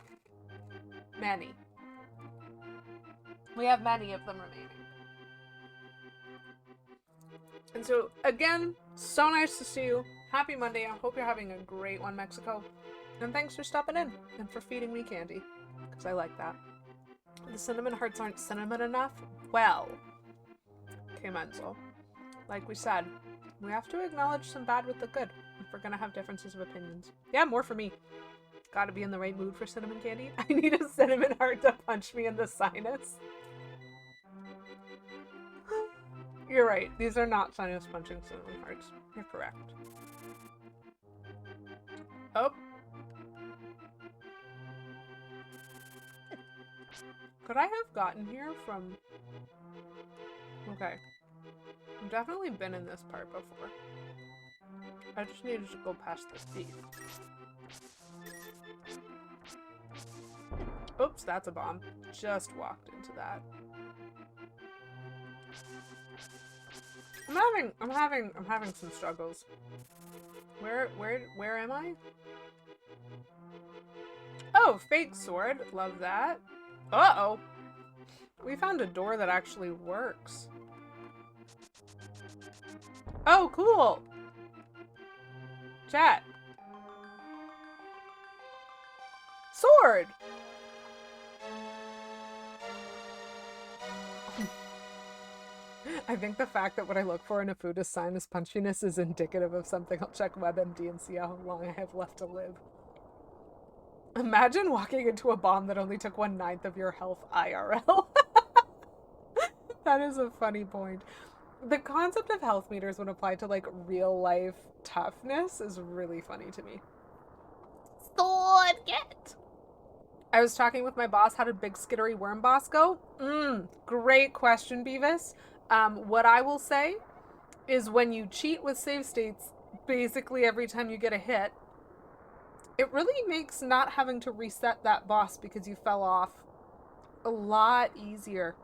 many. We have many of them remaining. And so, again, so nice to see you. Happy Monday. I hope you're having a great one, Mexico. And thanks for stopping in and for feeding me candy, because I like that. The cinnamon hearts aren't cinnamon enough? Well, K. Menzel, like we said, we have to acknowledge some bad with the good if we're gonna have differences of opinions. Yeah, more for me. Gotta be in the right mood for cinnamon candy. I need a cinnamon heart to punch me in the sinus. You're right. These are not sinus punching cinnamon hearts. You're correct. Oh. Could I have gotten here from... Okay. I've definitely been in this part before. I just needed to go past this thief. Oops, that's a bomb. Just walked into that. I'm having some struggles. Where am I? Oh, fake sword. Love that. Uh-oh. We found a door that actually works. Oh, cool. Chat. Sword. I think the fact that what I look for in a food is sinus punchiness is indicative of something. I'll check WebMD and see how long I have left to live. Imagine walking into a bomb that only took 1/9 of your health IRL. That is a funny point. The concept of health meters when applied to like real life toughness is really funny to me. Sword, get! I was talking with my boss. How did Big Skittery Worm Boss go? Great question, Beavis. What I will say is when you cheat with save states, basically every time you get a hit, it really makes not having to reset that boss because you fell off a lot easier.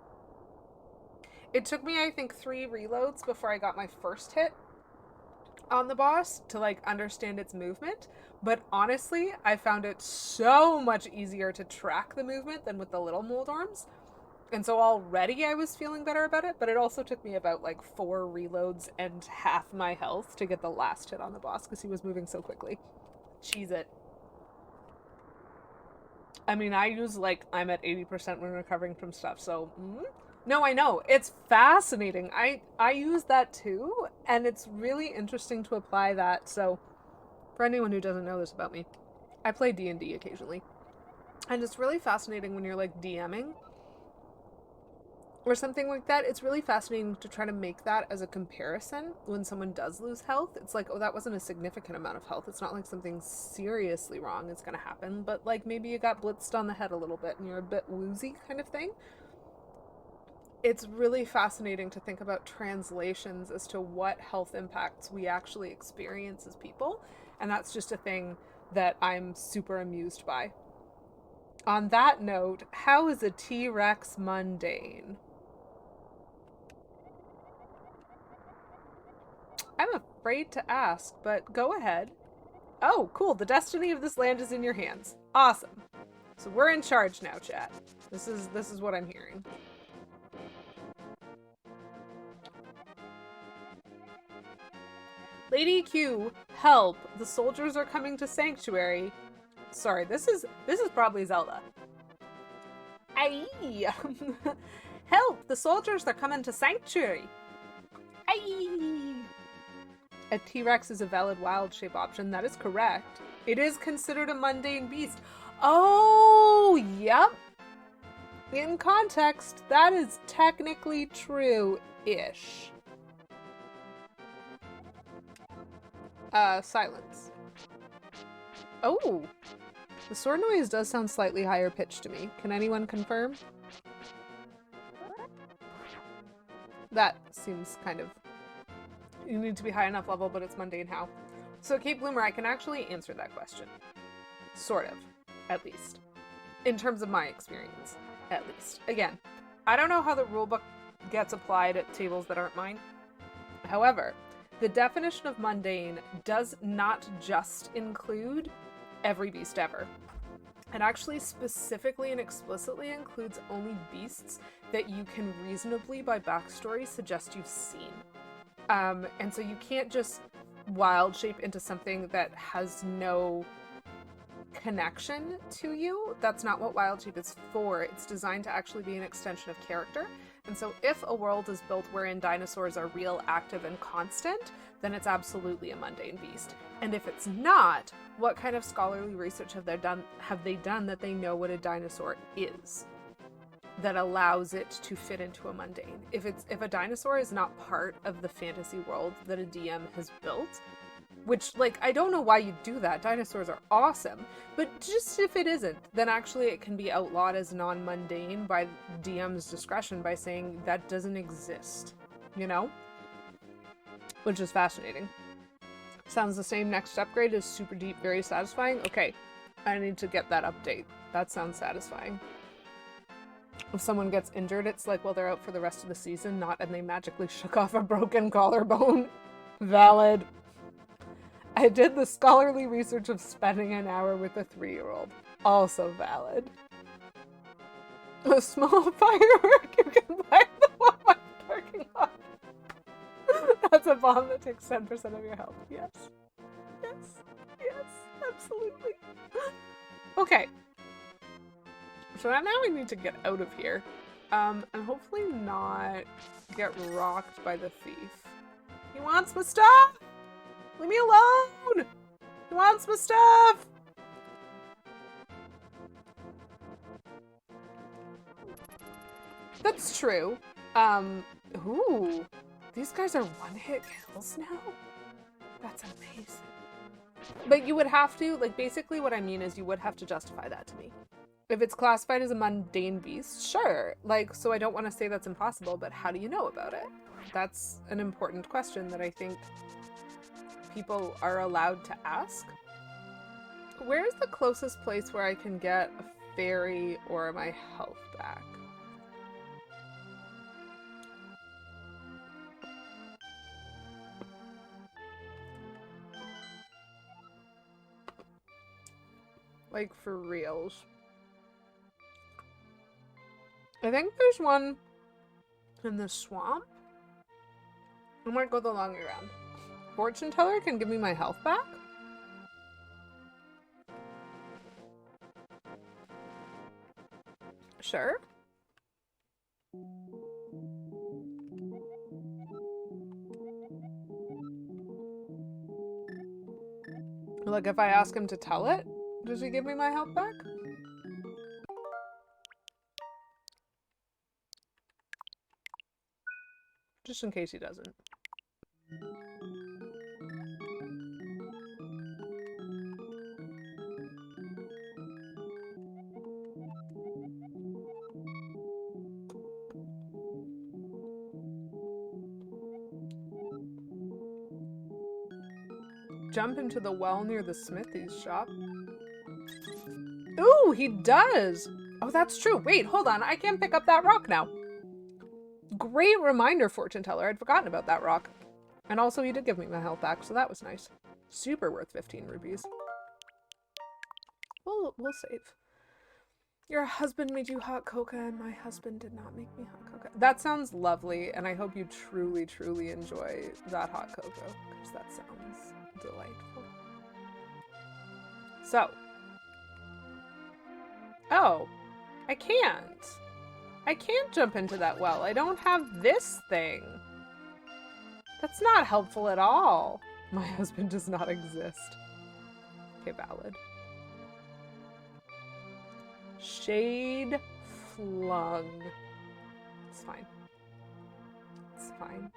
It took me, I think, 3 reloads before I got my first hit on the boss to like understand its movement. But honestly, I found it so much easier to track the movement than with the little Moldorms. And so already I was feeling better about it, but it also took me about like 4 reloads and half my health to get the last hit on the boss because he was moving so quickly. Cheese it. I mean, I use like, I'm at 80% when recovering from stuff, so... No, I know. It's fascinating. I use that too, and it's really interesting to apply that. So, for anyone who doesn't know this about me, I play D&D occasionally. And it's really fascinating when you're like DMing or something like that. It's really fascinating to try to make that as a comparison when someone does lose health. It's like, oh, that wasn't a significant amount of health. It's not like something seriously wrong is going to happen, but like maybe you got blitzed on the head a little bit and you're a bit woozy kind of thing. It's really fascinating to think about translations as to what health impacts we actually experience as people. And that's just a thing that I'm super amused by. On that note, how is a T-Rex mundane? I'm afraid to ask, but go ahead. Oh, cool. The destiny of this land is in your hands. Awesome. So we're in charge now, chat. This is what I'm hearing. Lady Q, help. The soldiers are coming to Sanctuary. Sorry, this is probably Zelda. Aye. Help, the soldiers are coming to Sanctuary. Aye. A T-Rex is a valid wild shape option. That is correct. It is considered a mundane beast. Oh, yep. In context, that is technically true-ish. Silence. Oh, the sword noise does sound slightly higher pitched to me. Can anyone confirm? That seems kind of... You need to be high enough level, but it's mundane how? So, Kate Bloomer, I can actually answer that question. Sort of, at least. In terms of my experience, at least. Again, I don't know how the rulebook gets applied at tables that aren't mine. However, the definition of mundane does not just include every beast ever. It actually specifically and explicitly includes only beasts that you can reasonably, by backstory, suggest you've seen. And so you can't just wild shape into something that has no connection to you. That's not what wild shape is for. It's designed to actually be an extension of character. And so if a world is built wherein dinosaurs are real, active, and constant, then it's absolutely a mundane beast. And if it's not, what kind of scholarly research have they done that they know what a dinosaur is that allows it to fit into a mundane? If a dinosaur is not part of the fantasy world that a DM has built, which, like, I don't know why you'd do that. Dinosaurs are awesome. But just if it isn't, then actually it can be outlawed as non-mundane by DM's discretion by saying that doesn't exist, you know? Which is fascinating. Sounds the same. Next upgrade is super deep, very satisfying. Okay, I need to get that update. That sounds satisfying. If someone gets injured, it's like, well, they're out for the rest of the season, not and they magically shook off a broken collarbone. Valid. I did the scholarly research of spending an hour with a 3-year-old. Also valid. A small firework you can buy at the Walmart parking lot. That's a bomb that takes 10% of your health. Yes. Yes. Yes. Absolutely. Okay. So now we need to get out of here. And hopefully not get rocked by the thief. He wants my stuff! Leave me alone! He wants my stuff! That's true. Ooh. These guys are one-hit kills now? That's amazing. But you would have to, like, basically what I mean is you would have to justify that to me. If it's classified as a mundane beast, sure. Like, so I don't want to say that's impossible, but how do you know about it? That's an important question that I think people are allowed to ask. Where's the closest place where I can get a fairy or my health back? Like, for reals. I think there's one in the swamp. I might go the long way around. Fortune teller can give me my health back? Sure. Like, if I ask him to tell it, does he give me my health back? Just in case he doesn't. Jump into the well near the smithy's shop. Ooh, he does. Oh, that's true. Wait, hold on. I can pick up that rock now. Great reminder, Fortune Teller. I'd forgotten about that rock. And also, he did give me my health back, so that was nice. Super worth 15 rubies. We'll save. Your husband made you hot cocoa, and my husband did not make me hot cocoa. That sounds lovely, and I hope you truly, truly enjoy that hot cocoa, because that sounds delightful. So. Oh, I can't. I can't jump into that well. I don't have this thing. That's not helpful at all. My husband does not exist. Okay, valid. Shade flung. It's fine. It's fine.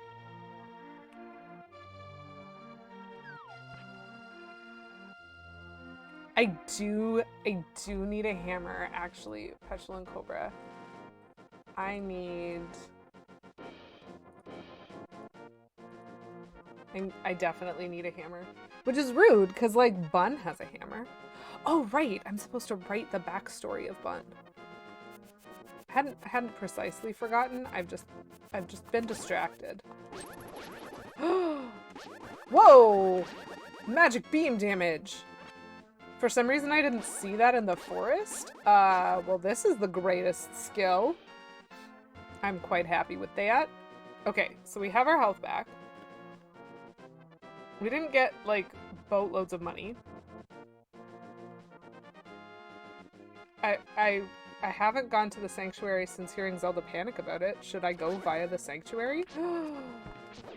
I do need a hammer, actually, Petulant Cobra. I definitely need a hammer. Which is rude, because, like, Bun has a hammer. Oh, right! I'm supposed to write the backstory of Bun. I hadn't precisely forgotten. I've just been distracted. Whoa! Magic beam damage! For some reason, I didn't see that in the forest. Well, this is the greatest skill. I'm quite happy with that. Okay, so we have our health back. We didn't get, like, boatloads of money. I haven't gone to the sanctuary since hearing Zelda panic about it. Should I go via the sanctuary?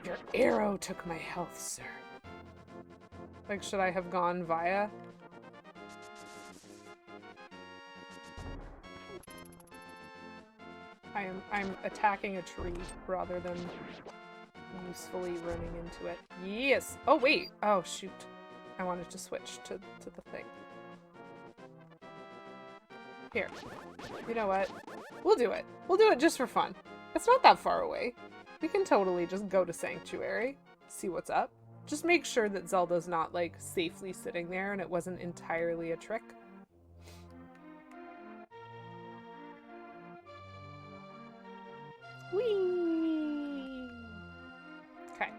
Your arrow took my health, sir. Like, should I have gone via? I'm attacking a tree rather than usefully running into it. Yes! Oh, wait! Oh, shoot. I wanted to switch to the thing. Here. You know what? We'll do it. We'll do it just for fun. It's not that far away. We can totally just go to Sanctuary, see what's up. Just make sure that Zelda's not, like, safely sitting there and it wasn't entirely a trick. Whee! Okay,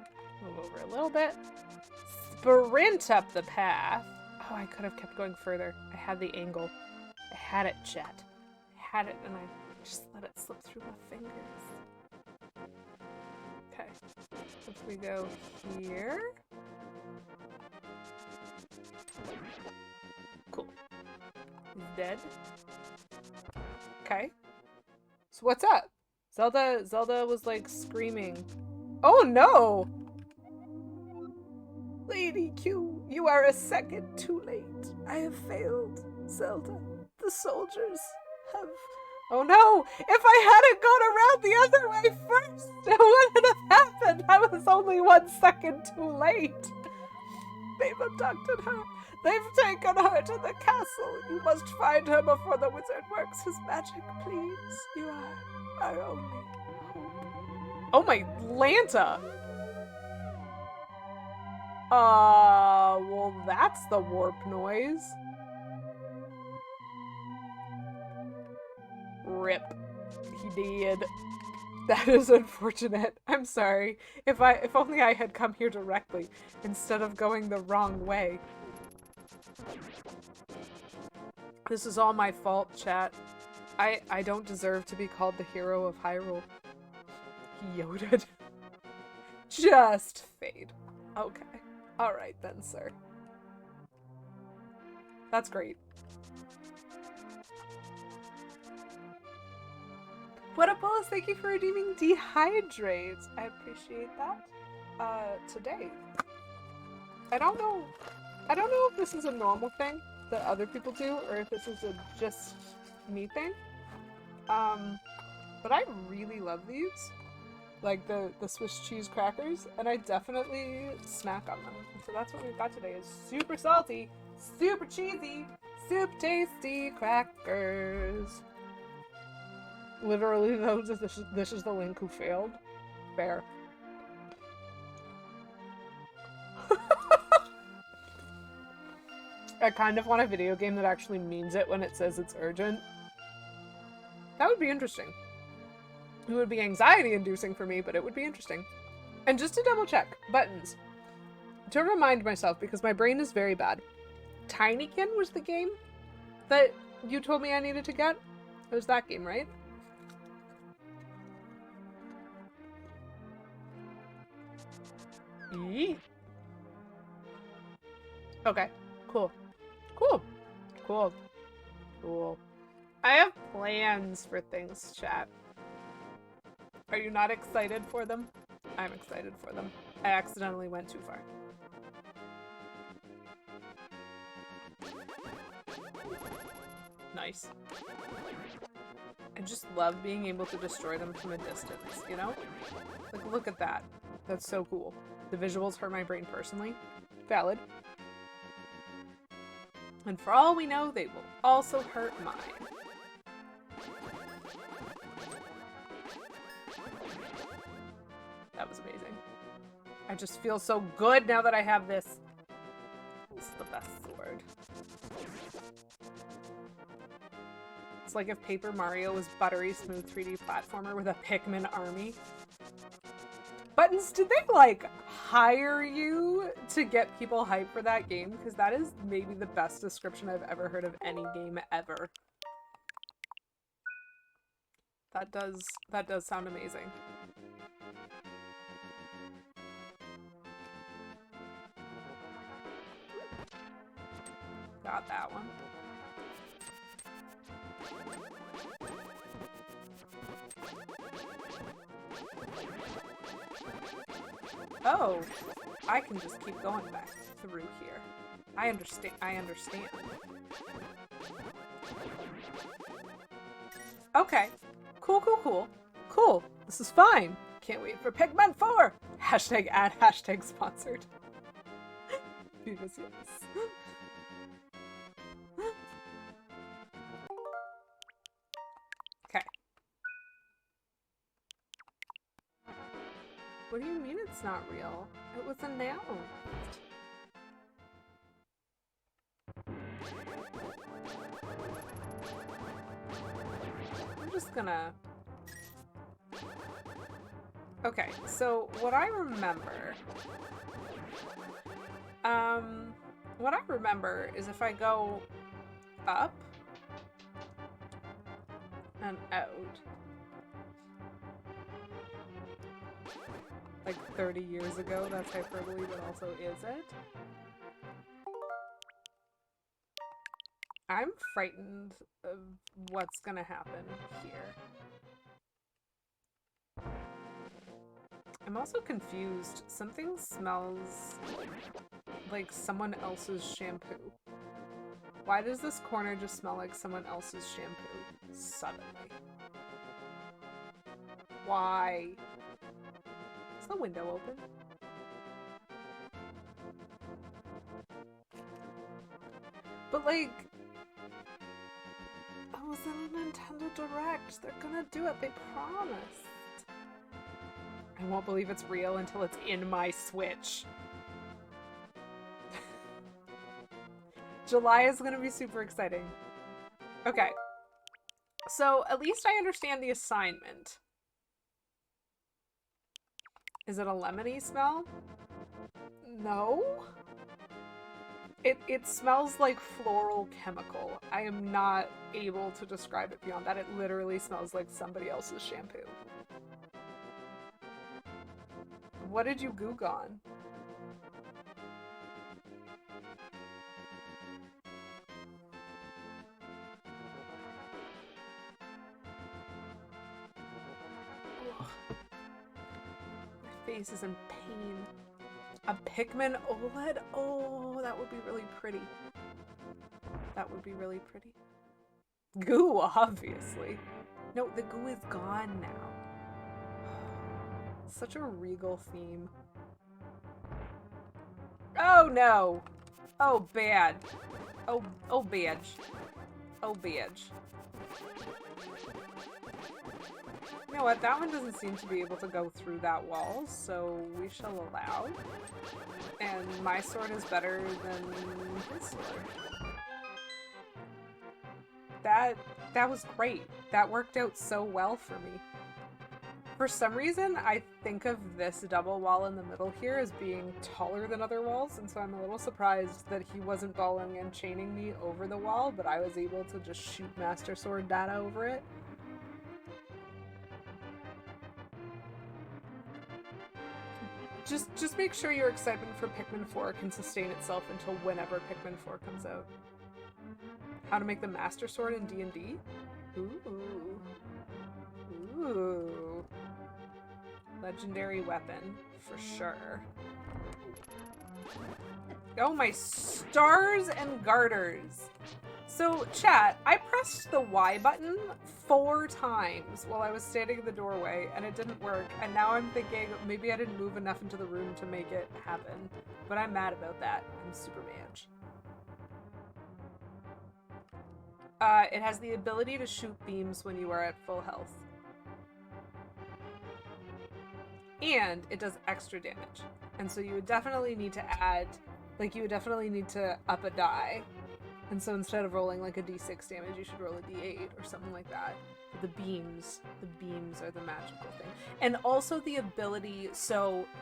move over a little bit. Sprint up the path. Oh, I could have kept going further. I had the angle. I had it, chat. I had it, and I just let it slip through my fingers. Okay, if we go here. Cool. He's dead. Okay. So what's up? Zelda was like screaming. Oh no! Lady Q, you are a second too late. I have failed, Zelda. The soldiers have... Oh no! If I hadn't gone around the other way first, it wouldn't have happened! I was only 1 second too late! They've abducted her. They've taken her to the castle. You must find her before the wizard works his magic, please. You are our only hope. Oh my Lanta! Well, that's the warp noise. Rip. He did. That is unfortunate. I'm sorry. If only I had come here directly instead of going the wrong way. This is all my fault, chat. I don't deserve to be called the hero of Hyrule. He Yoda'd. Just fade. Okay. Alright then, sir. That's great. What up, Wallace? Thank you for redeeming Dehydrate. I appreciate that. Today. I don't know if this is a normal thing that other people do, or if this is a just me thing. But I really love these. Like the Swiss cheese crackers, and I definitely snack on them. So that's what we've got today, is super salty, super cheesy, super tasty crackers. Literally, though, this is the Link who failed. Fair. I kind of want a video game that actually means it when it says it's urgent. That would be interesting. It would be anxiety-inducing for me, but it would be interesting. And just to double check, buttons. To remind myself, because my brain is very bad. Tinykin was the game that you told me I needed to get? It was that game, right? Yeet. Okay, cool. Cool. Cool. Cool. I have plans for things, chat. Are you not excited for them? I'm excited for them. I accidentally went too far. Nice. I just love being able to destroy them from a distance, you know? Like, look at that. That's so cool. The visuals hurt my brain personally. Valid. And for all we know, they will also hurt mine. That was amazing. I just feel so good now that I have this. This is the best sword. It's like if Paper Mario was buttery smooth 3D platformer with a Pikmin army. Buttons, did they, like, hire you to get people hyped for that game? Because that is maybe the best description I've ever heard of any game ever. That does sound amazing. Got that one. Oh, I can just keep going back through here. I understand. Okay. Cool. Cool. This is fine. Can't wait for Pikmin 4! Hashtag ad, hashtag sponsored. Beavis, yes. Okay. What do you mean it's not real? It was announced. I'm just gonna... Okay, so what I remember... what I remember is if I go up and out, like 30 years ago, that's hyperbole, but also is it? I'm frightened of what's gonna happen here. I'm also confused. Something smells like someone else's shampoo. Why does this corner just smell like someone else's shampoo suddenly? Why? Is the window open? But like... I was in a Nintendo Direct. They're gonna do it. They promised. I won't believe it's real until it's in my Switch. July is gonna be super exciting. Okay. So, at least I understand the assignment. Is it a lemony smell? No? It smells like floral chemical. I am not able to describe it beyond that. It literally smells like somebody else's shampoo. What did you goog on? Ugh. My face is in pain. A Pikmin OLED? Oh, that would be really pretty. That would be really pretty. Goo, obviously. No, the goo is gone now. Such a regal theme. Oh no! Oh bad. Oh badge. Oh badge. You know what, that one doesn't seem to be able to go through that wall, so we shall allow. And my sword is better than his sword. that was great. That worked out so well for me. For some reason, I think of this double wall in the middle here as being taller than other walls, and so I'm a little surprised that he wasn't balling and chaining me over the wall, but I was able to just shoot Master Sword data over it. Just make sure your excitement for Pikmin 4 can sustain itself until whenever Pikmin 4 comes out. How to make the Master Sword in D&D? Ooh. Ooh. Legendary weapon, for sure. Oh, my stars and garters. So, chat, I pressed the Y button 4 times while I was standing in the doorway, and it didn't work, and now I'm thinking maybe I didn't move enough into the room to make it happen. But I'm mad about that. I'm super mad. It has the ability to shoot beams when you are at full health. And it does extra damage. And so you would definitely need to add, like, you would definitely need to up a die. And so instead of rolling like a d6 damage, you should roll a d8 or something like that. The beams are the magical thing. And also the ability,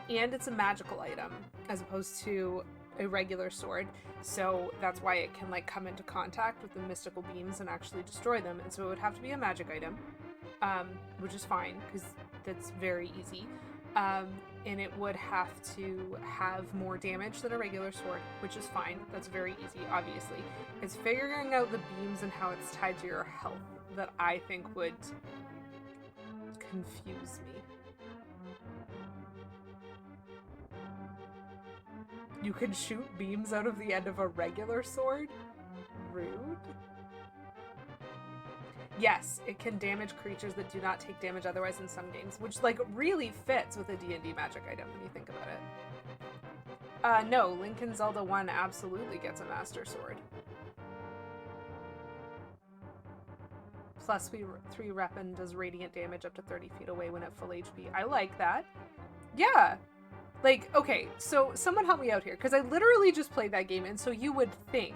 and it's a magical item as opposed to a regular sword. So that's why it can like come into contact with the mystical beams and actually destroy them. And so it would have to be a magic item, which is fine because that's very easy. And it would have to have more damage than a regular sword, which is fine. That's very easy, obviously. It's figuring out the beams and how it's tied to your health that I think would confuse me. You can shoot beams out of the end of a regular sword? Rude. Yes, it can damage creatures that do not take damage otherwise in some games, which like really fits with a D&D magic item when you think about it. No, Link in Zelda 1 absolutely gets a Master Sword. Plus 3 weapon does radiant damage up to 30 feet away when at full HP. I like that. Yeah. Like, okay, so someone help me out here, because I literally just played that game, and so you would think,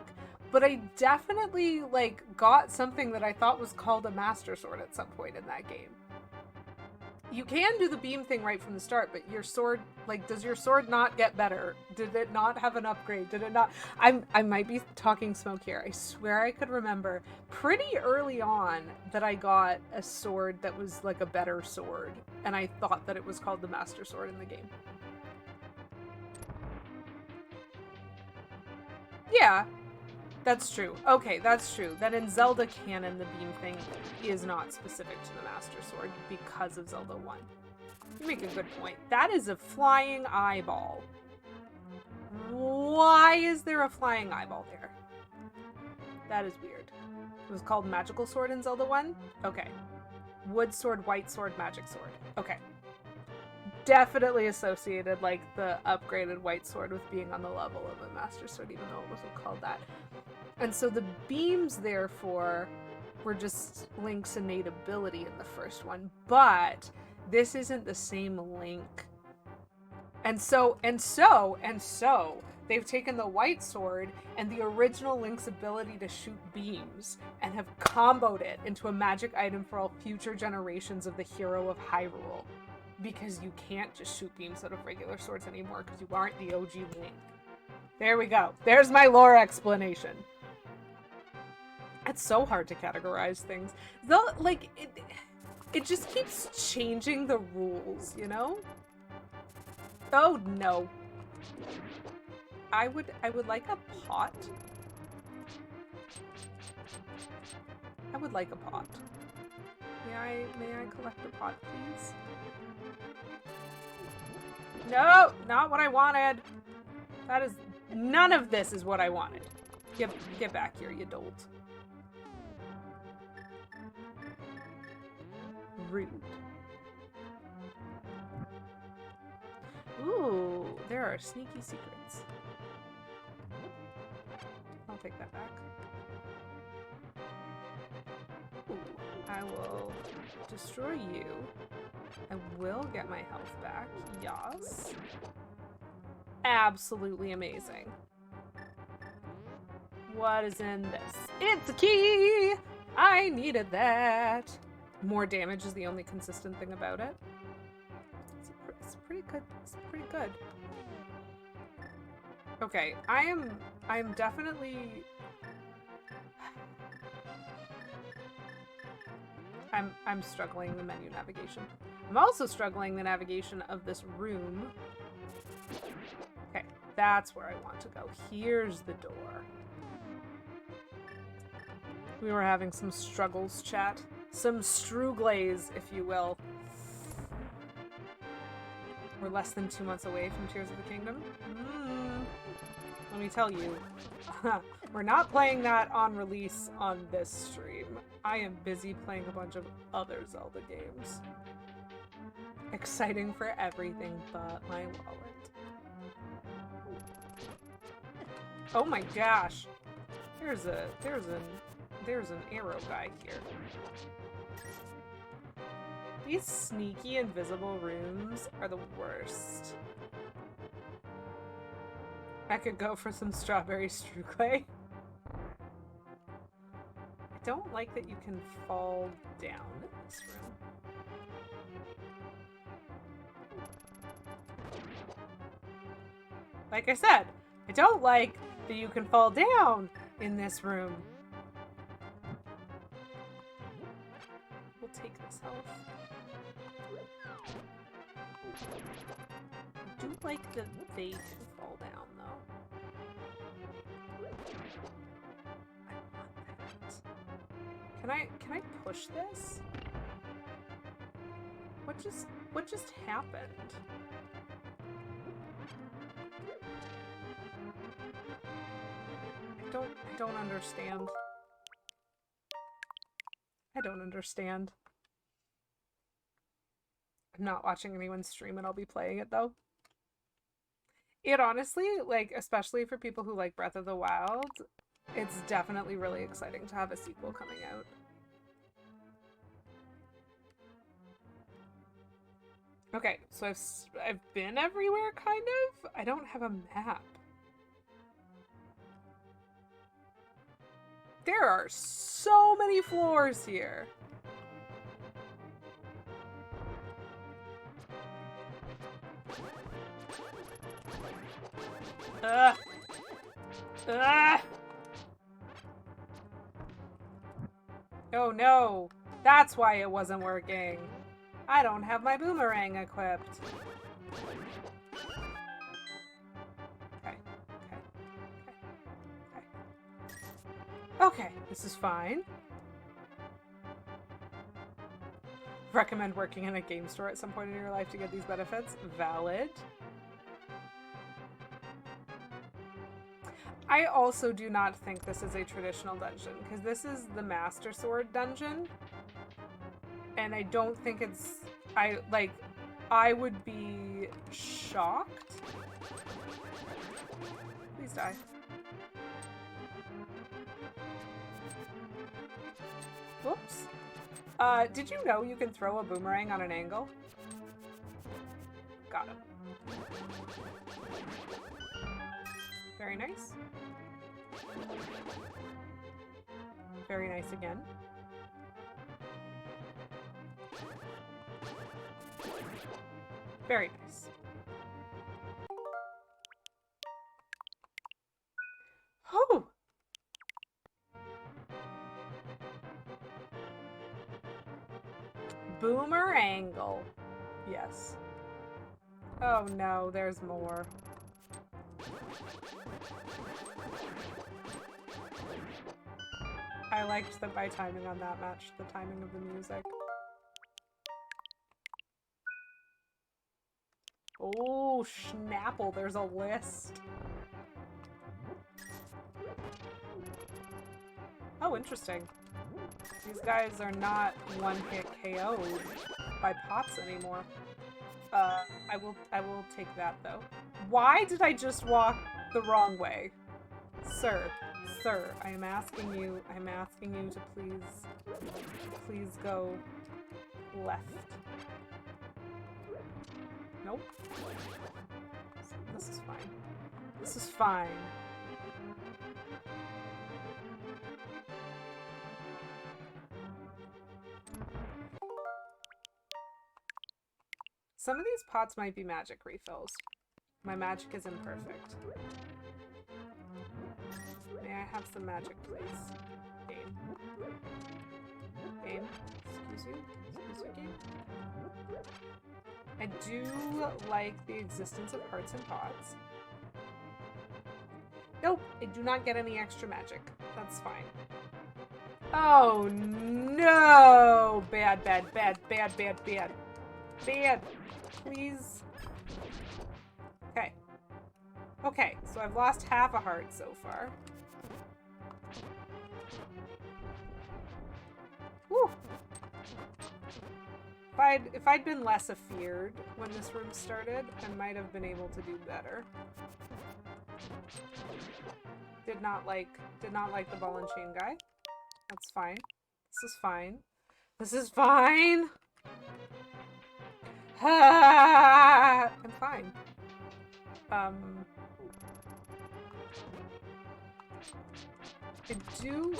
but I definitely, like, got something that I thought was called a Master Sword at some point in that game. You can do the beam thing right from the start, but your sword, like, does your sword not get better? Did it not have an upgrade? Did it not? I might be talking smoke here. I swear I could remember pretty early on that I got a sword that was, like, a better sword, and I thought that it was called the Master Sword in the game. Yeah. That's true. Okay, that's true. Then in Zelda canon, the beam thing is not specific to the Master Sword because of Zelda 1. You make a good point. That is a flying eyeball. Why is there a flying eyeball there? That is weird. It was called Magical Sword in Zelda 1? Okay. Wood Sword, White Sword, Magic Sword. Okay. Definitely associated, like, the upgraded White Sword with being on the level of a Master Sword, even though it wasn't called that. And so the beams, therefore, were just Link's innate ability in the first one. But this isn't the same Link. And so, they've taken the White Sword and the original Link's ability to shoot beams and have comboed it into a magic item for all future generations of the hero of Hyrule. Because you can't just shoot beams out of regular swords anymore because you aren't the OG Link. There we go. There's my lore explanation. It's so hard to categorize things. Though, like, it just keeps changing the rules, you know? Oh, no. I would like a pot. I would like a pot. May I collect a pot, please? No, not what I wanted. That is, none of this is what I wanted. Get back here, you dolt. Rude. Ooh, there are sneaky secrets. I'll take that back. Ooh, I will destroy you. I will get my health back. Yes. Absolutely amazing. What is in this? It's a key! I needed that. More damage is the only consistent thing about it. It's pretty good. It's pretty good. Okay, I am definitely... I'm struggling the menu navigation. I'm also struggling the navigation of this room. Okay, that's where I want to go. Here's the door. We were having some struggles, chat. Some struglays, if you will. We're less than 2 months away from Tears of the Kingdom. Let me tell you, we're not playing that on release on this stream. I am busy playing a bunch of other Zelda games. Exciting for everything but my wallet. Oh my gosh! There's an arrow guy here. These sneaky invisible rooms are the worst. I could go for some strawberry struclay. I don't like that you can fall down in this room. Like I said, I don't like that you can fall down in this room. We'll take this health. I do like that they can fall down, though. I want that. Can I push this? What just happened? I don't understand. I don't understand. I'm not watching anyone stream it, I'll be playing it though. It honestly, like, especially for people who like Breath of the Wild, it's definitely really exciting to have a sequel coming out. Okay, so I've been everywhere, kind of? I don't have a map. There are so many floors here. Ugh. Ugh. Oh no, that's why it wasn't working. I don't have my boomerang equipped. Okay, this is fine. Recommend working in a game store at some point in your life to get these benefits. Valid. I also do not think this is a traditional dungeon, because this is the Master Sword dungeon. And I don't think it's... I would be shocked. Please die. Whoops. Did you know you can throw a boomerang on an angle? Got him. Very nice. Very nice again. Very nice. Oh! Boomerangle. Yes. Oh no, there's more. I liked that my timing on that matched the timing of the music. Oh, Schnapple, there's a list. Oh, interesting. These guys are not one-hit KO'd by pots anymore. I will take that though. Why did I just walk the wrong way? Sir, I am asking you to please go left. Nope. This is fine. This is fine. Some of these pots might be magic refills. My magic is imperfect. May I have some magic, please? Game. Game. Excuse you? Excuse you, game? I do like the existence of hearts and pots. Nope, I do not get any extra magic. That's fine. Oh no! Bad, bad, bad, bad, bad, bad. Bad. Please. Okay. Okay, so I've lost half a heart so far. Whew. If I'd been less afeared when this room started, I might have been able to do better. Did not like the ball and chain guy. That's fine. This is fine. This is fine! I'm fine. I do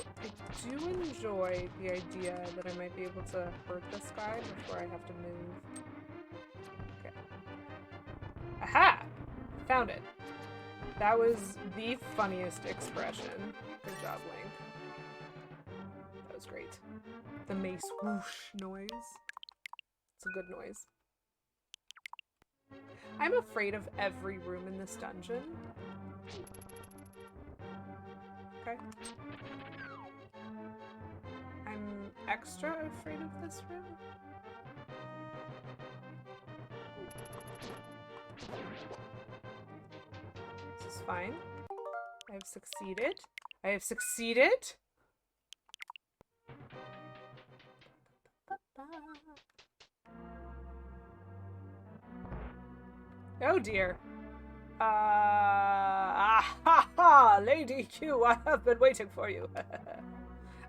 enjoy the idea that I might be able to hurt this guy before I have to move. Okay. Aha! Found it. That was the funniest expression. Good job, Link. That was great. The mace whoosh noise. It's a good noise. I'm afraid of every room in this dungeon. Okay. I'm extra afraid of this room. This is fine. I have succeeded. I have succeeded! Oh dear. Ha ha! Lady Q, I have been waiting for you.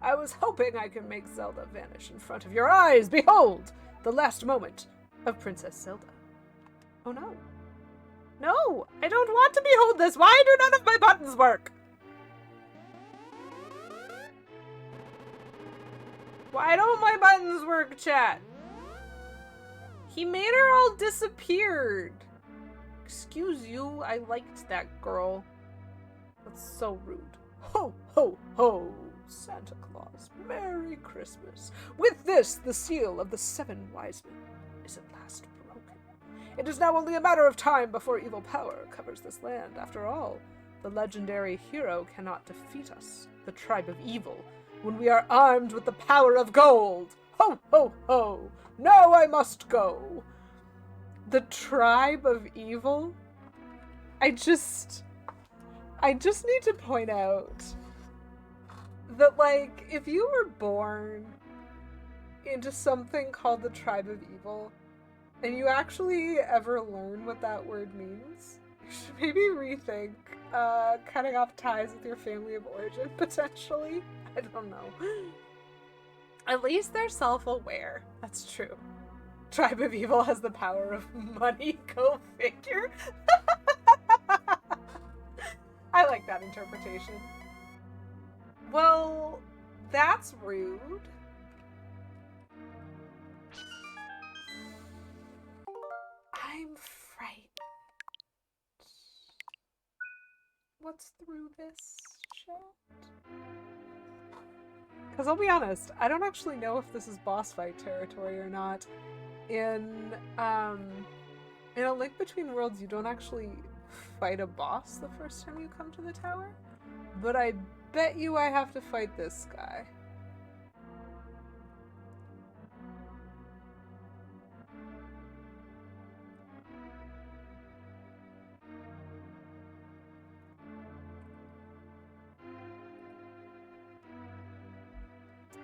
I was hoping I could make Zelda vanish in front of your eyes. Behold! The last moment of Princess Zelda. Oh no. No! I don't want to behold this! Why do none of my buttons work? Why don't my buttons work, chat? He made her all disappeared. Excuse you, I liked that girl. That's so rude. Ho, ho, ho, Santa Claus, Merry Christmas. With this, the seal of the 7 wise men is at last broken. It is now only a matter of time before evil power covers this land. After all, the legendary hero cannot defeat us, the tribe of evil, when we are armed with the power of gold. Ho, ho, ho. Now I must go. The tribe of evil? I just need to point out that, like, if you were born into something called the tribe of evil, and you actually ever learn what that word means, you should maybe rethink cutting off ties with your family of origin, potentially. I don't know. At least they're self-aware. That's true. Tribe of Evil has the power of money. Go figure. I like that interpretation. Well, that's rude. I'm frightened. What's through this chat? Because I'll be honest, I don't actually know if this is boss fight territory or not. In A Link Between Worlds, you don't actually fight a boss the first time you come to the tower. But I bet you I have to fight this guy.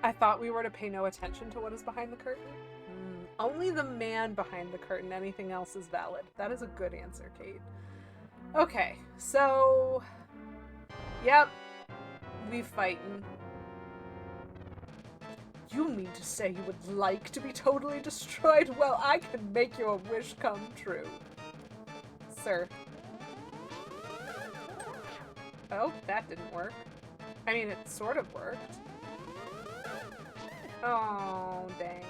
I thought we were to pay no attention to what is behind the curtain. Only the man behind the curtain. Anything else is valid. That is a good answer, Kate. Okay, so... Yep. We fightin'. You mean to say you would like to be totally destroyed? Well, I can make your wish come true. Sir. Oh, that didn't work. I mean, it sort of worked. Oh, dang.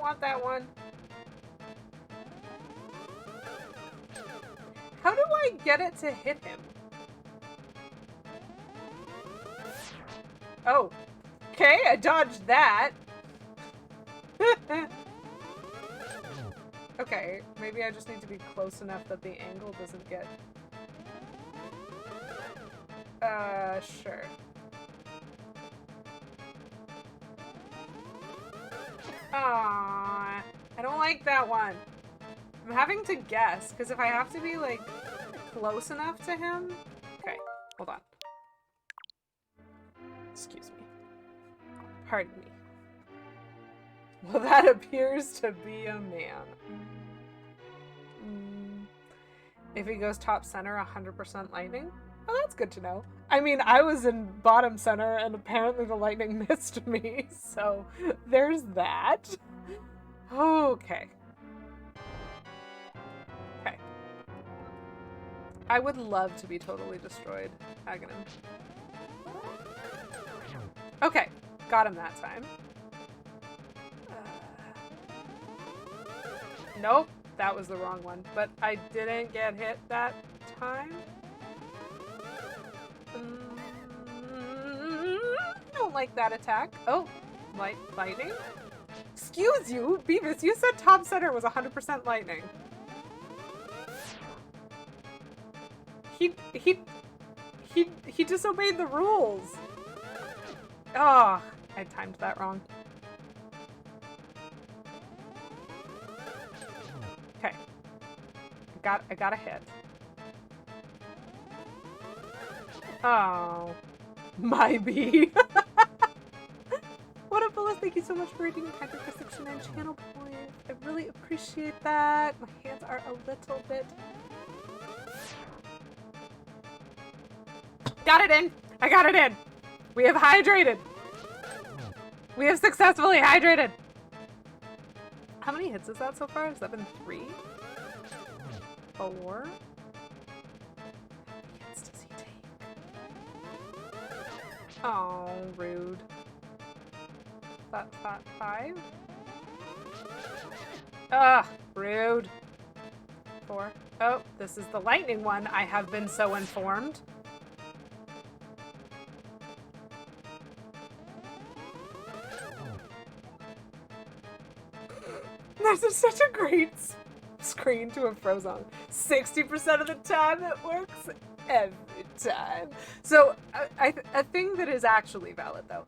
want that one. How do I get it to hit him? Oh. Okay, I dodged that. Okay, maybe I just need to be close enough that the angle doesn't get... Sure. Aww, I don't like that one. I'm having to guess, because if I have to be, like, close enough to him... Okay, hold on. Excuse me. Pardon me. Well, that appears to be a man. If he goes top center, 100% lightning? Oh, that's good to know. I mean, I was in bottom center, and apparently the lightning missed me, so there's that. Okay. Okay. I would love to be totally destroyed, Aghanim. Okay, got him that time. Nope, that was the wrong one, but I didn't get hit that time. Don't like that attack. Oh, lightning? Excuse you, Beavis, you said top center was 100% lightning. He disobeyed the rules. Oh, I timed that wrong. Okay. I got a hit. Oh. My bee. What up, Phyllis? Thank you so much for reading Patrick for 69 channel points. I really appreciate that. My hands are a little bit... Got it in! I got it in! We have hydrated! We have successfully hydrated! How many hits is that so far? Has that been 3? 4? How many hits does he take? Oh, rude. That 5? Ugh, rude. 4. Oh, this is the lightning one. I have been so informed. There's such a great screen to have froze on. 60% of the time it works every time. So a thing that is actually valid though,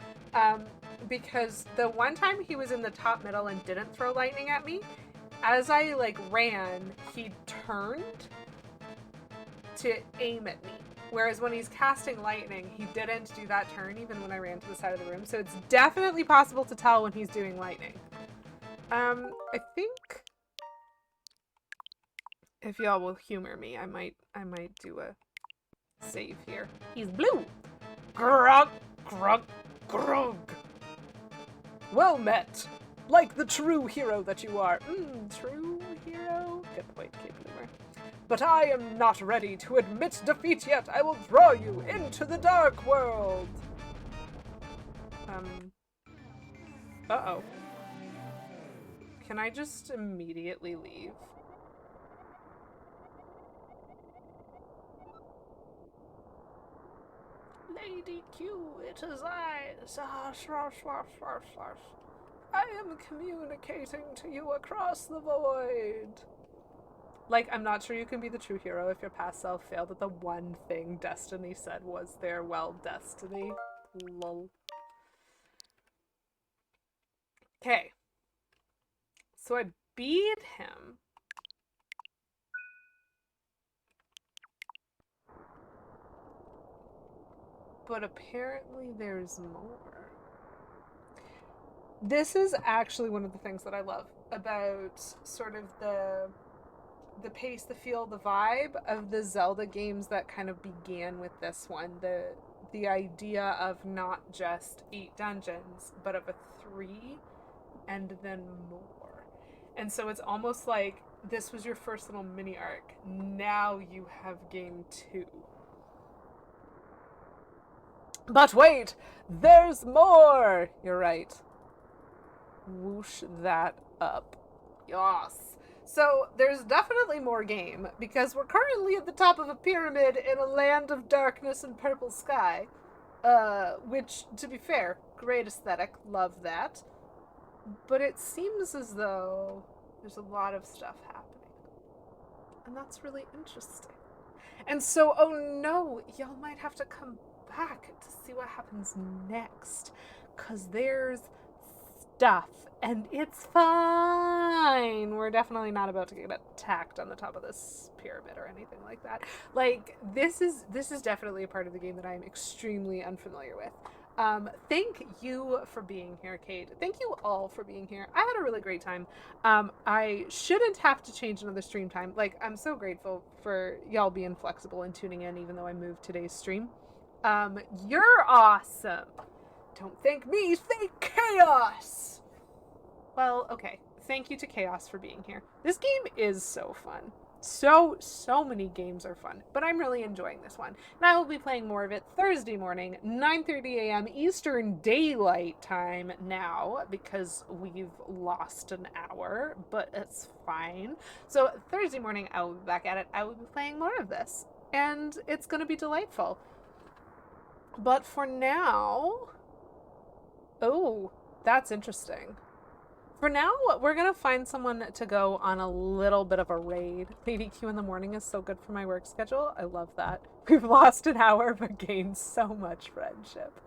because the one time he was in the top middle and didn't throw lightning at me, as I like ran, he turned to aim at me. Whereas when he's casting lightning, he didn't do that turn even when I ran to the side of the room. So it's definitely possible to tell when he's doing lightning. I think if y'all will humor me, I might do a save here. He's blue. Grog, grog, grog. Well met, like the true hero that you are. True hero. Good point, Cape Bloomer. But I am not ready to admit defeat yet. I will draw you into the dark world. Uh-oh. Can I just immediately leave? Lady Q, it is I. I am communicating to you across the void. Like, I'm not sure you can be the true hero if your past self failed at the one thing Destiny said was their, well, destiny. Lol. Okay. So I beat him. But apparently there's more. This is actually one of the things that I love about sort of the pace, the feel, the vibe of the Zelda games that kind of began with this one. The idea of not just 8 dungeons, but of a 3 and then more. And so it's almost like this was your first little mini arc. Now you have game 2. But wait! There's more! You're right. Whoosh that up. Yas. So there's definitely more game, because we're currently at the top of a pyramid in a land of darkness and purple sky. Which, to be fair, great aesthetic, love that. But it seems as though there's a lot of stuff happening. And that's really interesting. And so, oh no, y'all might have to come back to see what happens next. 'Cause there's stuff, and it's fine. We're definitely not about to get attacked on the top of this pyramid or anything like that. Like, this is definitely a part of the game that I'm extremely unfamiliar with. Thank you for being here, Kate. Thank you all for being here. I had a really great time. I shouldn't have to change another stream time. Like, I'm so grateful for y'all being flexible and tuning in, even though I moved today's stream. You're awesome. Don't thank me, thank Chaos! Well, okay. Thank you to Chaos for being here. This game is so fun. So many games are fun, but I'm really enjoying this one. And I will be playing more of it Thursday morning, 9:30 a.m. Eastern Daylight Time now, because we've lost an hour, but it's fine. So Thursday morning, I will be back at it. I will be playing more of this, and it's going to be delightful. But for now... Oh, that's interesting. For now, we're going to find someone to go on a little bit of a raid. Lady Q in the morning is so good for my work schedule. I love that. We've lost an hour but gained so much friendship.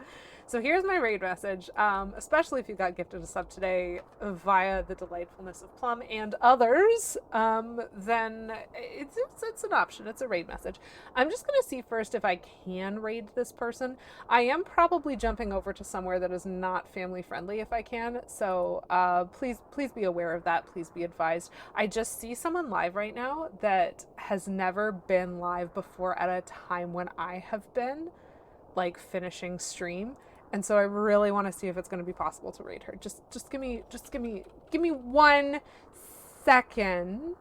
So here's my raid message, especially if you got gifted a sub today via the Delightfulness of Plum and others, then it's an option. It's a raid message. I'm just going to see first if I can raid this person. I am probably jumping over to somewhere that is not family friendly if I can, so please be aware of that. Please be advised. I just see someone live right now that has never been live before at a time when I have been, like, finishing stream. And so I really want to see if it's going to be possible to raid her. Just give me 1 second.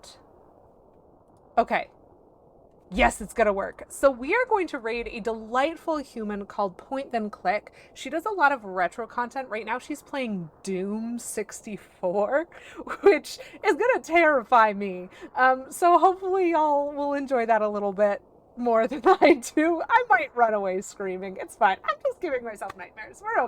Okay. Yes, it's going to work. So we are going to raid a delightful human called Point Then Click. She does a lot of retro content. Right now she's playing Doom 64, which is going to terrify me. So hopefully y'all will enjoy that a little bit more than I do. I might run away screaming. It's fine. I'm just giving myself nightmares. We're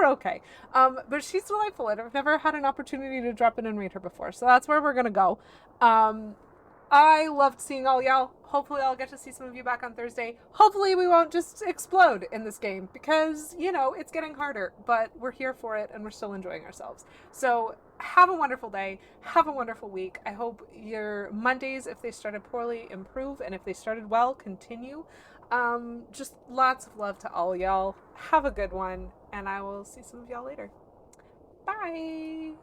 okay. But she's delightful, and I've never had an opportunity to drop in and raid her before, so that's where we're gonna go. I loved seeing all y'all. Hopefully I'll get to see some of you back on Thursday. Hopefully we won't just explode in this game, because, you know, it's getting harder, but we're here for it and we're still enjoying ourselves. So have a wonderful day. Have a wonderful week. I hope your Mondays, if they started poorly, improve, and if they started well, continue. Just lots of love to all y'all. Have a good one, and I will see some of y'all later. Bye!